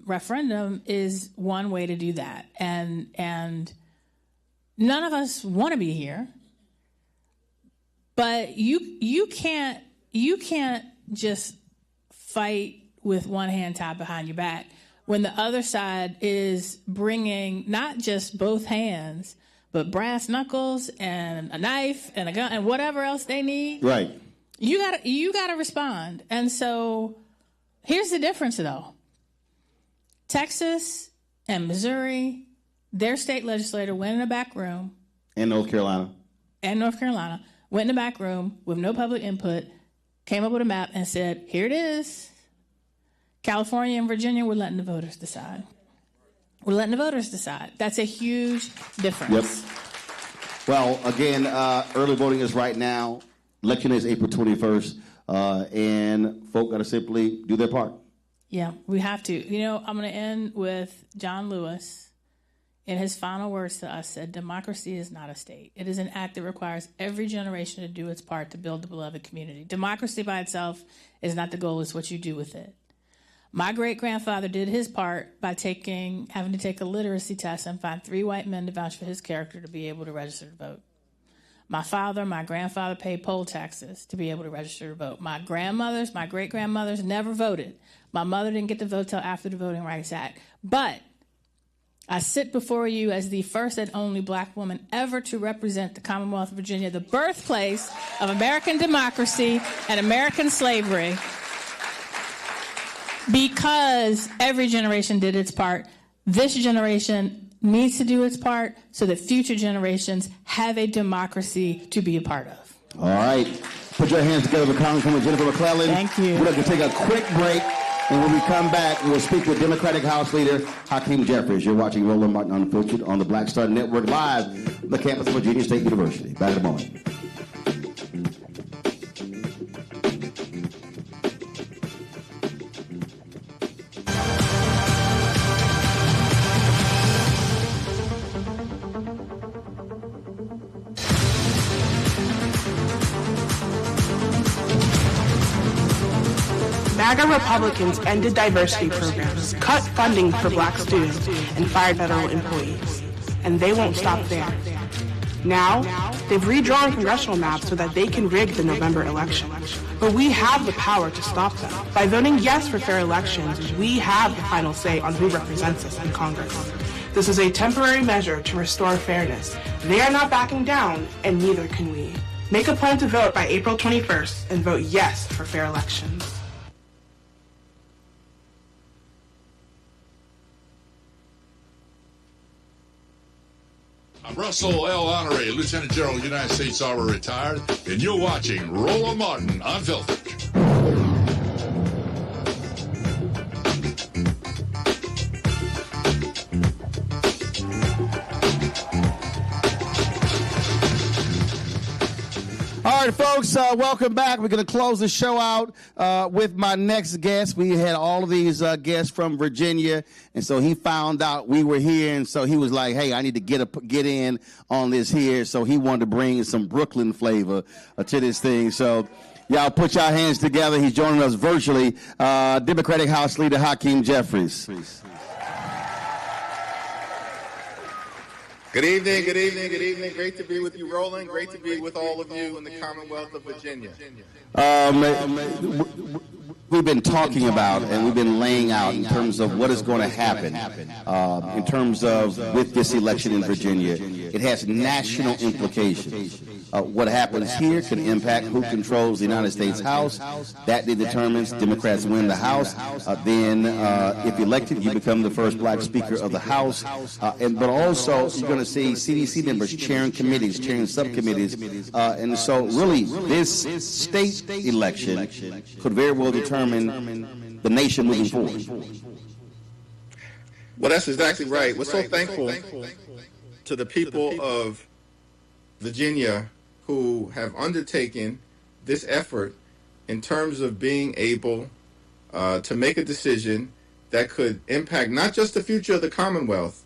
referendum is one way to do that. And none of us want to be here. But you can't just fight with one hand tied behind your back when the other side is bringing not just both hands, but brass knuckles and a knife and a gun and whatever else they need.
Right.
You gotta respond. And so here's the difference, though. Texas and Missouri, their state legislator went in a back room.
And North Carolina.
Went in the back room with no public input, came up with a map and said, here it is. California and Virginia, we're letting the voters decide. That's a huge difference.
Yep. Well, again, early voting is right now. Election is April 21st. And folk got to simply do their part.
Yeah, we have to. I'm going to end with John Lewis. In his final words to us, said, democracy is not a state. It is an act that requires every generation to do its part to build the beloved community. Democracy by itself is not the goal, it's what you do with it. My great-grandfather did his part by having to take a literacy test and find 3 white men to vouch for his character to be able to register to vote. My grandfather paid poll taxes to be able to register to vote. My great-grandmothers never voted. My mother didn't get to vote till after the Voting Rights Act. But I sit before you as the first and only black woman ever to represent the Commonwealth of Virginia, the birthplace of American democracy and American slavery, because every generation did its part. This generation needs to do its part so that future generations have a democracy to be a part of.
All right. Put your hands together for Congresswoman Jennifer McClellan.
Thank you.
We're going to take a quick break. And when we come back, we'll speak with Democratic House Leader Hakeem Jeffries. You're watching Roland Martin Unfiltered on the Black Star Network live on the campus of Virginia State University. Back in a moment.
MAGA Republicans ended diversity programs, cut funding for black students, and fired federal employees. And they won't stop there. Now, they've redrawn congressional maps so that they can rig the November election. But we have the power to stop them. By voting yes for fair elections, we have the final say on who represents us in Congress. This is a temporary measure to restore fairness. They are not backing down, and neither can we. Make a plan to vote by April 21st and vote yes for fair elections.
I'm Russell L. Honoré, Lieutenant General, United States Army, retired, and you're watching Roland Martin Unfiltered.
All right, folks, welcome back. We're going to close the show out with my next guest. We had all of these guests from Virginia, and so he found out we were here, and so he was like, hey, I need to get in on this here. So he wanted to bring some Brooklyn flavor to this thing. So Y'all put your hands together. He's joining us virtually. Democratic House Leader Hakeem Jeffries.
Good evening, good evening, good evening. Great to be with you, Roland. Great to be with all of you in the Commonwealth of Virginia.
We've been talking about and we've been laying out in terms of what is going to happen in terms of with this election in Virginia. It has national implications. What happens here can impact who controls the United States House. That determines Democrats win the House. Then, if elected, you become the first black Speaker of the House. But also, you're going to see CDC members chairing committees, chairing subcommittees. And so, really, this state election could very well determine the nation moving forward.
Well, that's exactly right. We're so thankful to the people of Virginia who have undertaken this effort in terms of being able to make a decision that could impact not just the future of the Commonwealth,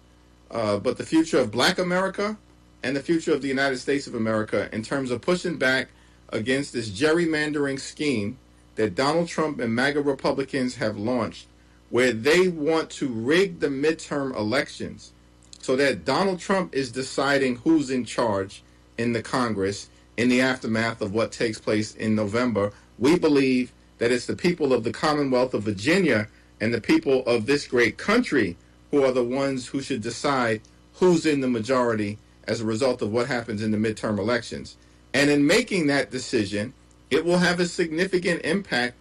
but the future of Black America and the future of the United States of America in terms of pushing back against this gerrymandering scheme that Donald Trump and MAGA Republicans have launched, where they want to rig the midterm elections so that Donald Trump is deciding who's in charge in the Congress in the aftermath of what takes place in November. We believe that it's the people of the Commonwealth of Virginia and the people of this great country who are the ones who should decide who's in the majority as a result of what happens in the midterm elections. And in making that decision, it will have a significant impact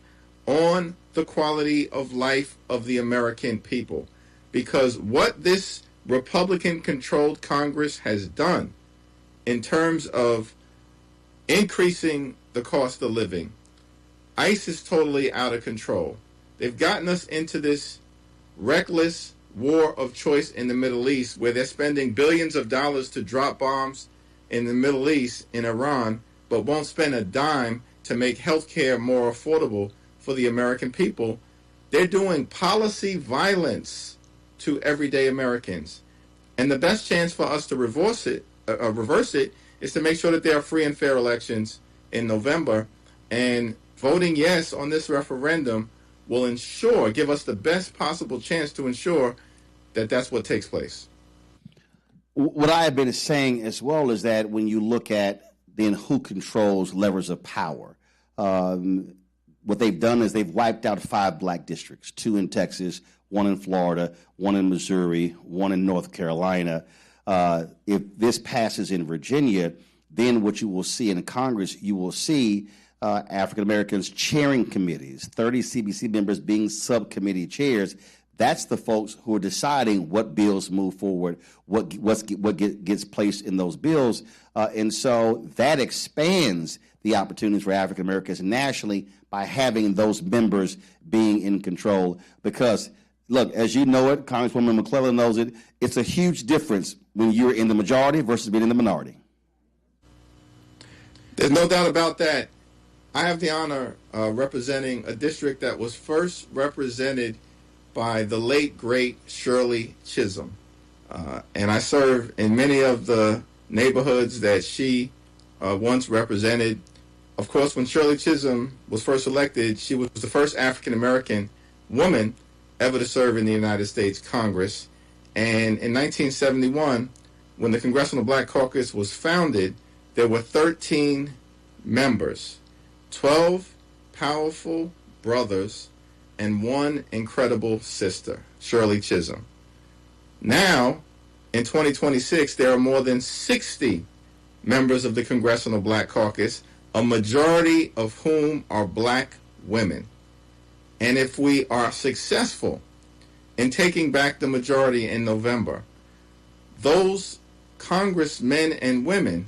on the quality of life of the American people. Because what this Republican-controlled Congress has done in terms of increasing the cost of living, ICE is totally out of control. They've gotten us into this reckless war of choice in the Middle East, where they're spending billions of dollars to drop bombs in the Middle East, in Iran, but won't spend a dime to make health care more affordable for the American people. They're doing policy violence to everyday Americans. And the best chance for us to reverse it is to make sure that there are free and fair elections in November. And voting yes on this referendum will give us the best possible chance to ensure that that's what takes place.
What I have been saying as well is that when you look at then who controls levers of power, what they've done is they've wiped out 5 black districts, 2 in Texas, 1 in Florida, 1 in Missouri, 1 in North Carolina. If this passes in Virginia, then what you will see in Congress, you will see African Americans chairing committees, 30 CBC members being subcommittee chairs. That's the folks who are deciding what bills move forward, what gets placed in those bills. And so that expands the opportunities for African Americans nationally by having those members being in control. Because, look, as you know it, Congresswoman McClellan knows it, it's a huge difference when you're in the majority versus being in the minority.
There's no doubt about that. I have the honor representing a district that was first represented by the late, great Shirley Chisholm. And I serve in many of the neighborhoods that she once represented. Of course, when Shirley Chisholm was first elected, she was the first African-American woman ever to serve in the United States Congress. And in 1971, when the Congressional Black Caucus was founded, there were 13 members, 12 powerful brothers, and 1 incredible sister, Shirley Chisholm. Now, in 2026, there are more than 60 members of the Congressional Black Caucus, a majority of whom are black women. And if we are successful in taking back the majority in November, those congressmen and women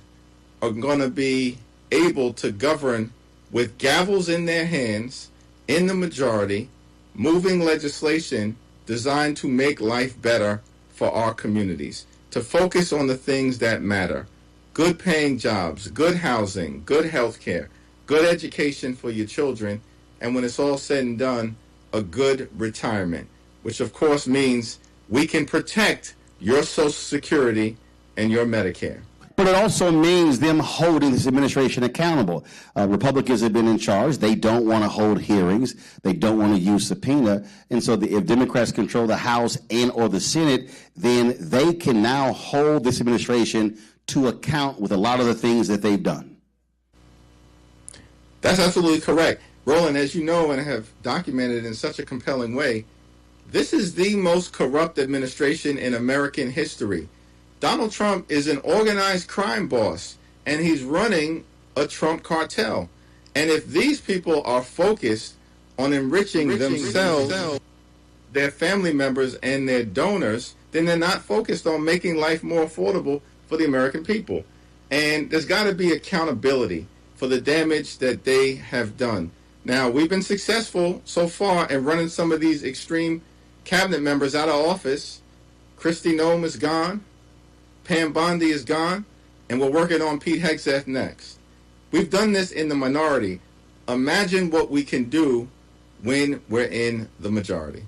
are going to be able to govern with gavels in their hands in the majority, moving legislation designed to make life better for our communities, to focus on the things that matter: good paying jobs, good housing, good health care, good education for your children, and when it's all said and done, a good retirement, which of course means we can protect your Social Security and your Medicare.
But it also means them holding this administration accountable. Republicans have been in charge. They don't want to hold hearings. They don't want to use subpoena. And so if Democrats control the House and or the Senate, then they can now hold this administration to account with a lot of the things that they've done.
That's absolutely correct. Roland, as you know and have documented in such a compelling way, this is the most corrupt administration in American history. Donald Trump is an organized crime boss, and he's running a Trump cartel. And if these people are focused on enriching themselves, their family members, and their donors, then they're not focused on making life more affordable for the American people. And there's got to be accountability for the damage that they have done. Now, we've been successful so far in running some of these extreme cabinet members out of office. Kristi Noem is gone. Pam Bondi is gone, and we're working on Pete Hegseth next. We've done this in the minority. Imagine what we can do when we're in the majority.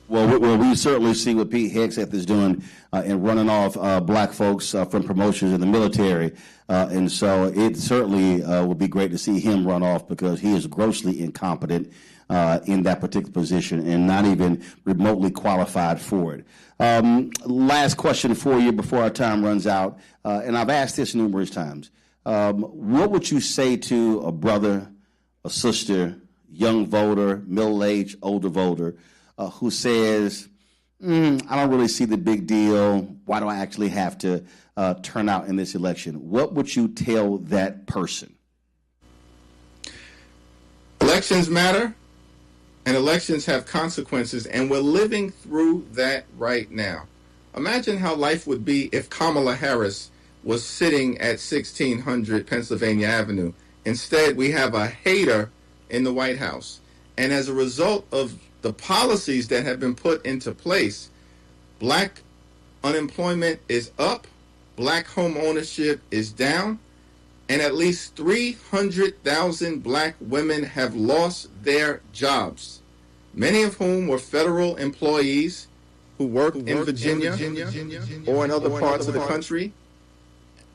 Well, we certainly see what Pete Hegseth is doing in running off black folks from promotions in the military. And so it certainly would be great to see him run off because he is grossly incompetent in that particular position and not even remotely qualified for it. Last question for you before our time runs out, and I've asked this numerous times. What would you say to a brother, a sister, young voter, middle-aged, older voter, who says, I don't really see the big deal. Why do I actually have to turn out in this election? What would you tell that person?
Elections matter. And elections have consequences, and we're living through that right now. Imagine how life would be if Kamala Harris was sitting at 1600 Pennsylvania Avenue. Instead, we have a hater in the White House. And as a result of the policies that have been put into place, black unemployment is up, black home ownership is down, and at least 300,000 black women have lost their jobs, many of whom were federal employees who worked in Virginia or in other parts of the country,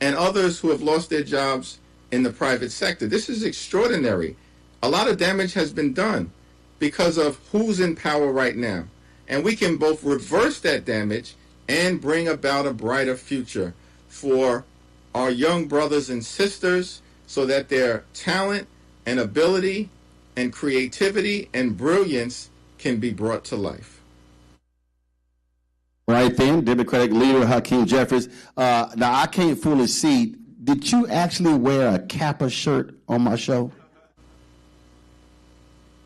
and others who have lost their jobs in the private sector. This is extraordinary. A lot of damage has been done because of who's in power right now. And we can both reverse that damage and bring about a brighter future for our young brothers and sisters so that their talent and ability and creativity and brilliance can be brought to life.
Right then, Democratic Leader Hakeem Jeffries. Now, I can't fully see, did you actually wear a Kappa shirt on my show?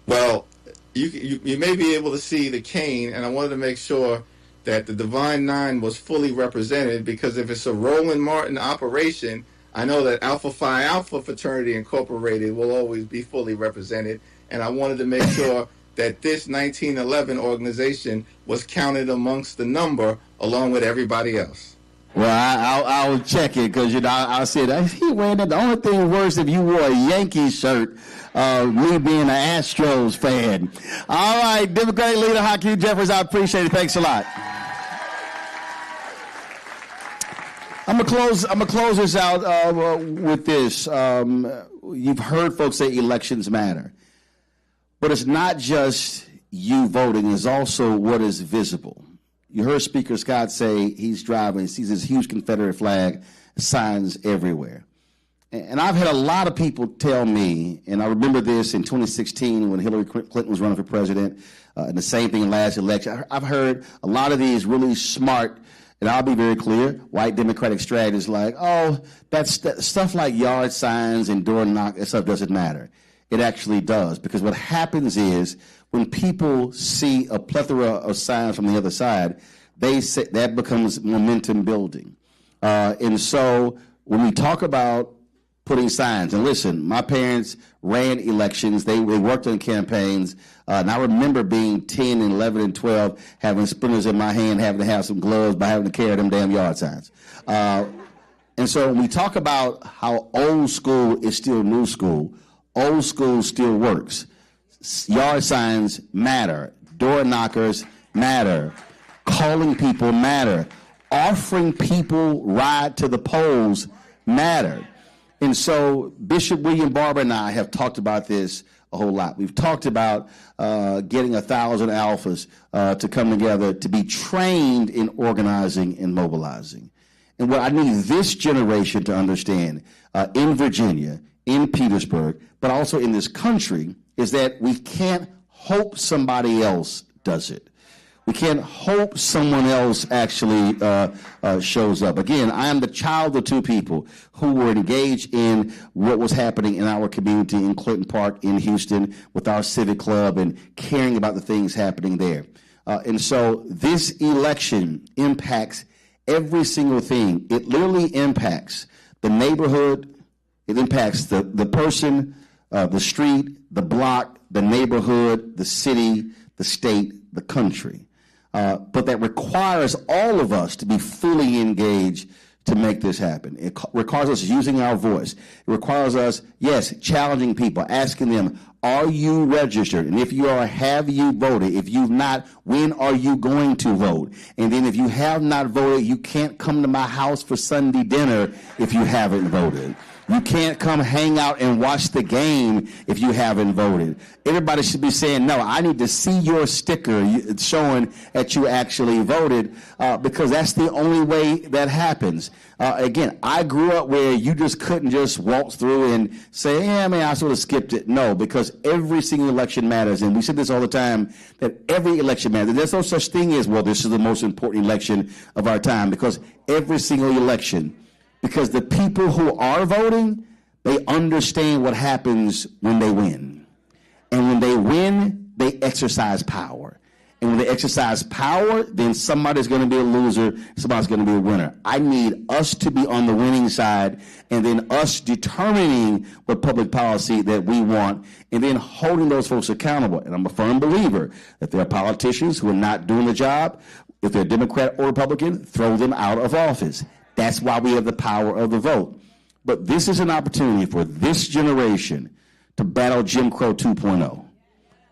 Well, you may be able to see the Kaine, and I wanted to make sure that the Divine Nine was fully represented, because if it's a Roland Martin operation, I know that Alpha Phi Alpha Fraternity Incorporated will always be fully represented, and I wanted to make sure that this 1911 organization was counted amongst the number along with everybody else.
Well, I'll check it, because I said, he wearing that. The only thing worse if you wore a Yankees shirt, me being an Astros fan. All right, Democratic Leader Hakeem Jeffries, I appreciate it. Thanks a lot. I'm gonna close this out with this. You've heard folks say elections matter, but it's not just you voting; it's also what is visible. You heard Speaker Scott say he's driving, sees this huge Confederate flag, signs everywhere. And I've had a lot of people tell me, and I remember this in 2016 when Hillary Clinton was running for president, and the same thing in last election. I've heard a lot of these really smart, and I'll be very clear, white Democratic strategists like, oh, that's stuff like yard signs and door knock, that stuff doesn't matter. It actually does, because what happens is when people see a plethora of signs from the other side, they say that becomes momentum building. And so when we talk about putting signs, and listen, my parents ran elections, they worked on campaigns, and I remember being 10 and 11 and 12, having splinters in my hand, having to have some gloves by having to carry them damn yard signs. And so when we talk about how old school is still new school, old school still works. Yard signs matter. Door knockers matter. Calling people matter. offering people ride to the polls matter. And so Bishop William Barber and I have talked about this a whole lot. We've talked about getting 1,000 alphas to come together to be trained in organizing and mobilizing. And what I need this generation to understand in Virginia, in Petersburg, but also in this country, is that we can't hope somebody else does it. We can't hope someone else actually shows up. Again, I am the child of two people who were engaged in what was happening in our community in Clinton Park in Houston with our civic club and caring about the things happening there. And so this election impacts every single thing. It literally impacts the neighborhood. It impacts the person, the street, the block, the neighborhood, the city, the state, the country. But that requires all of us to be fully engaged to make this happen. It requires us using our voice. It requires us, yes, challenging people, asking them, are you registered? And if you are, have you voted? If you've not, when are you going to vote? And then if you have not voted, you can't come to my house for Sunday dinner if you haven't voted. You can't come hang out and watch the game if you haven't voted. Everybody should be saying, no, I need to see your sticker showing that you actually voted, because that's the only way that happens. Again, I grew up where you just couldn't just waltz through and say, yeah, man, I sort of skipped it. No, because every single election matters. And we say this all the time, that every election matters. There's no such thing as, well, this is the most important election of our time, because every single election, because the people who are voting, they understand what happens when they win. And when they win, they exercise power. And when they exercise power, then somebody's going to be a loser, somebody's going to be a winner. I need us to be on the winning side, and then us determining what public policy that we want, and then holding those folks accountable. And I'm a firm believer that there are politicians who are not doing the job. If they're Democrat or Republican, throw them out of office. That's why we have the power of the vote. But this is an opportunity for this generation to battle Jim Crow 2.0.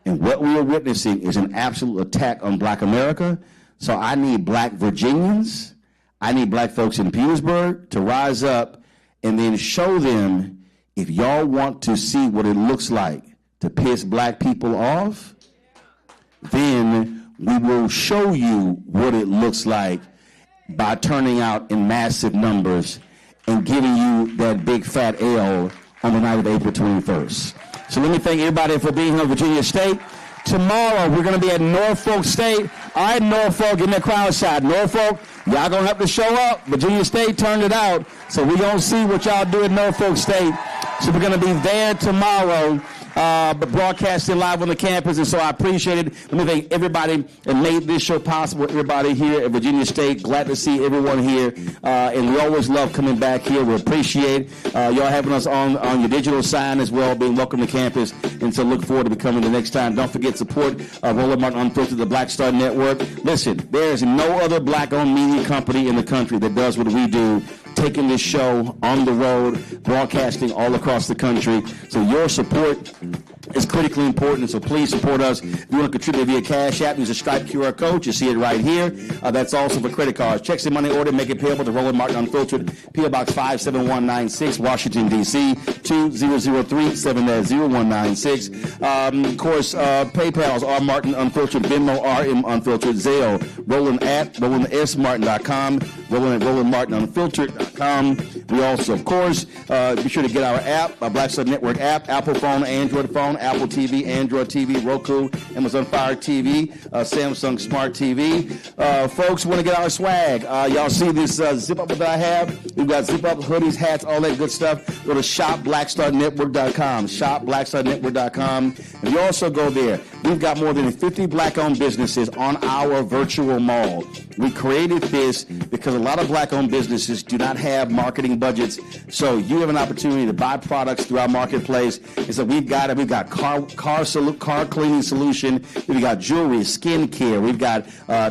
And what we are witnessing is an absolute attack on Black America. So I need Black Virginians, I need Black folks in Petersburg to rise up and then show them, if y'all want to see what it looks like to piss Black people off, then we will show you what it looks like by turning out in massive numbers and giving you that big fat L on the night of April 21st. So let me thank everybody for being here at Virginia State. Tomorrow, we're going to be at Norfolk State. All right, Norfolk, give me a crowd shot. Norfolk, y'all going to have to show up. Virginia State turned it out. So we're going to see what y'all do at Norfolk State. So we're going to be there tomorrow, but broadcasting live on the campus, and so I appreciate it. Let me thank everybody that made this show possible, everybody here at Virginia State. Glad to see everyone here, and we always love coming back here. We appreciate y'all having us on your digital sign as well, being welcome to campus, and so look forward to becoming the next time. Don't forget, support Roland Martin Unfiltered, the Black Star Network. Listen, there is no other Black-owned media company in the country that does what we do, taking this show on the road, broadcasting all across the country. So your support is critically important, so please support us. If you want to contribute via Cash App, use a Stripe QR code. You see it right here. That's also for credit cards. Checks and money order, make it payable to Roland Martin Unfiltered, P.O. Box 57196, Washington, D.C., 2003-70196. Of course, PayPal's R. Martin Unfiltered, Venmo RM Unfiltered, Zelle, Roland at RolandSMartin.com, Roland at RolandMartinUnfiltered.com. We also, of course, be sure to get our app, our Black Star Network app, Apple phone, Android phone, Apple TV, Android TV, Roku, Amazon Fire TV, Samsung Smart TV. Folks, want to get our swag. Y'all see this zip up that I have? We've got zip up hoodies, hats, all that good stuff. Go to shopblackstarnetwork.com, shopblackstarnetwork.com. And you also go there. We've got more than 50 Black-owned businesses on our virtual mall. We created this because a lot of Black-owned businesses do not have marketing campaign budgets. So you have an opportunity to buy products through our marketplace. And so we've got car cleaning solution. We've got jewelry, skincare. We've got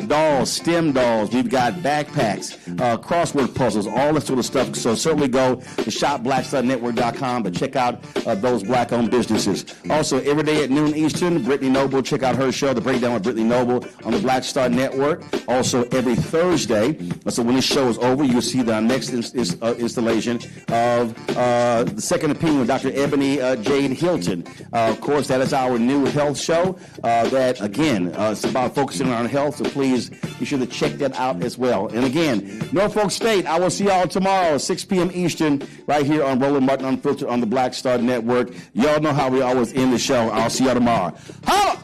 dolls, STEM dolls. We've got backpacks, crossword puzzles, all that sort of stuff. So certainly go to shopblackstarnetwork.com to check out those black-owned businesses. Also, every day at noon Eastern, Brittany Noble, check out her show, The Breakdown with Brittany Noble, on the Black Star Network. Also, every Thursday, so when this show is over, you'll see the next installation of The Second Opinion with Dr. Ebony Jade Hilton. Of course, that is our new health show that, again, it's about focusing on health, so please be sure to check that out as well. And again, Norfolk State, I will see y'all tomorrow, 6 p.m. Eastern, right here on Roland Martin Unfiltered on the Black Star Network. Y'all know how we always end the show. I'll see y'all tomorrow. Holla!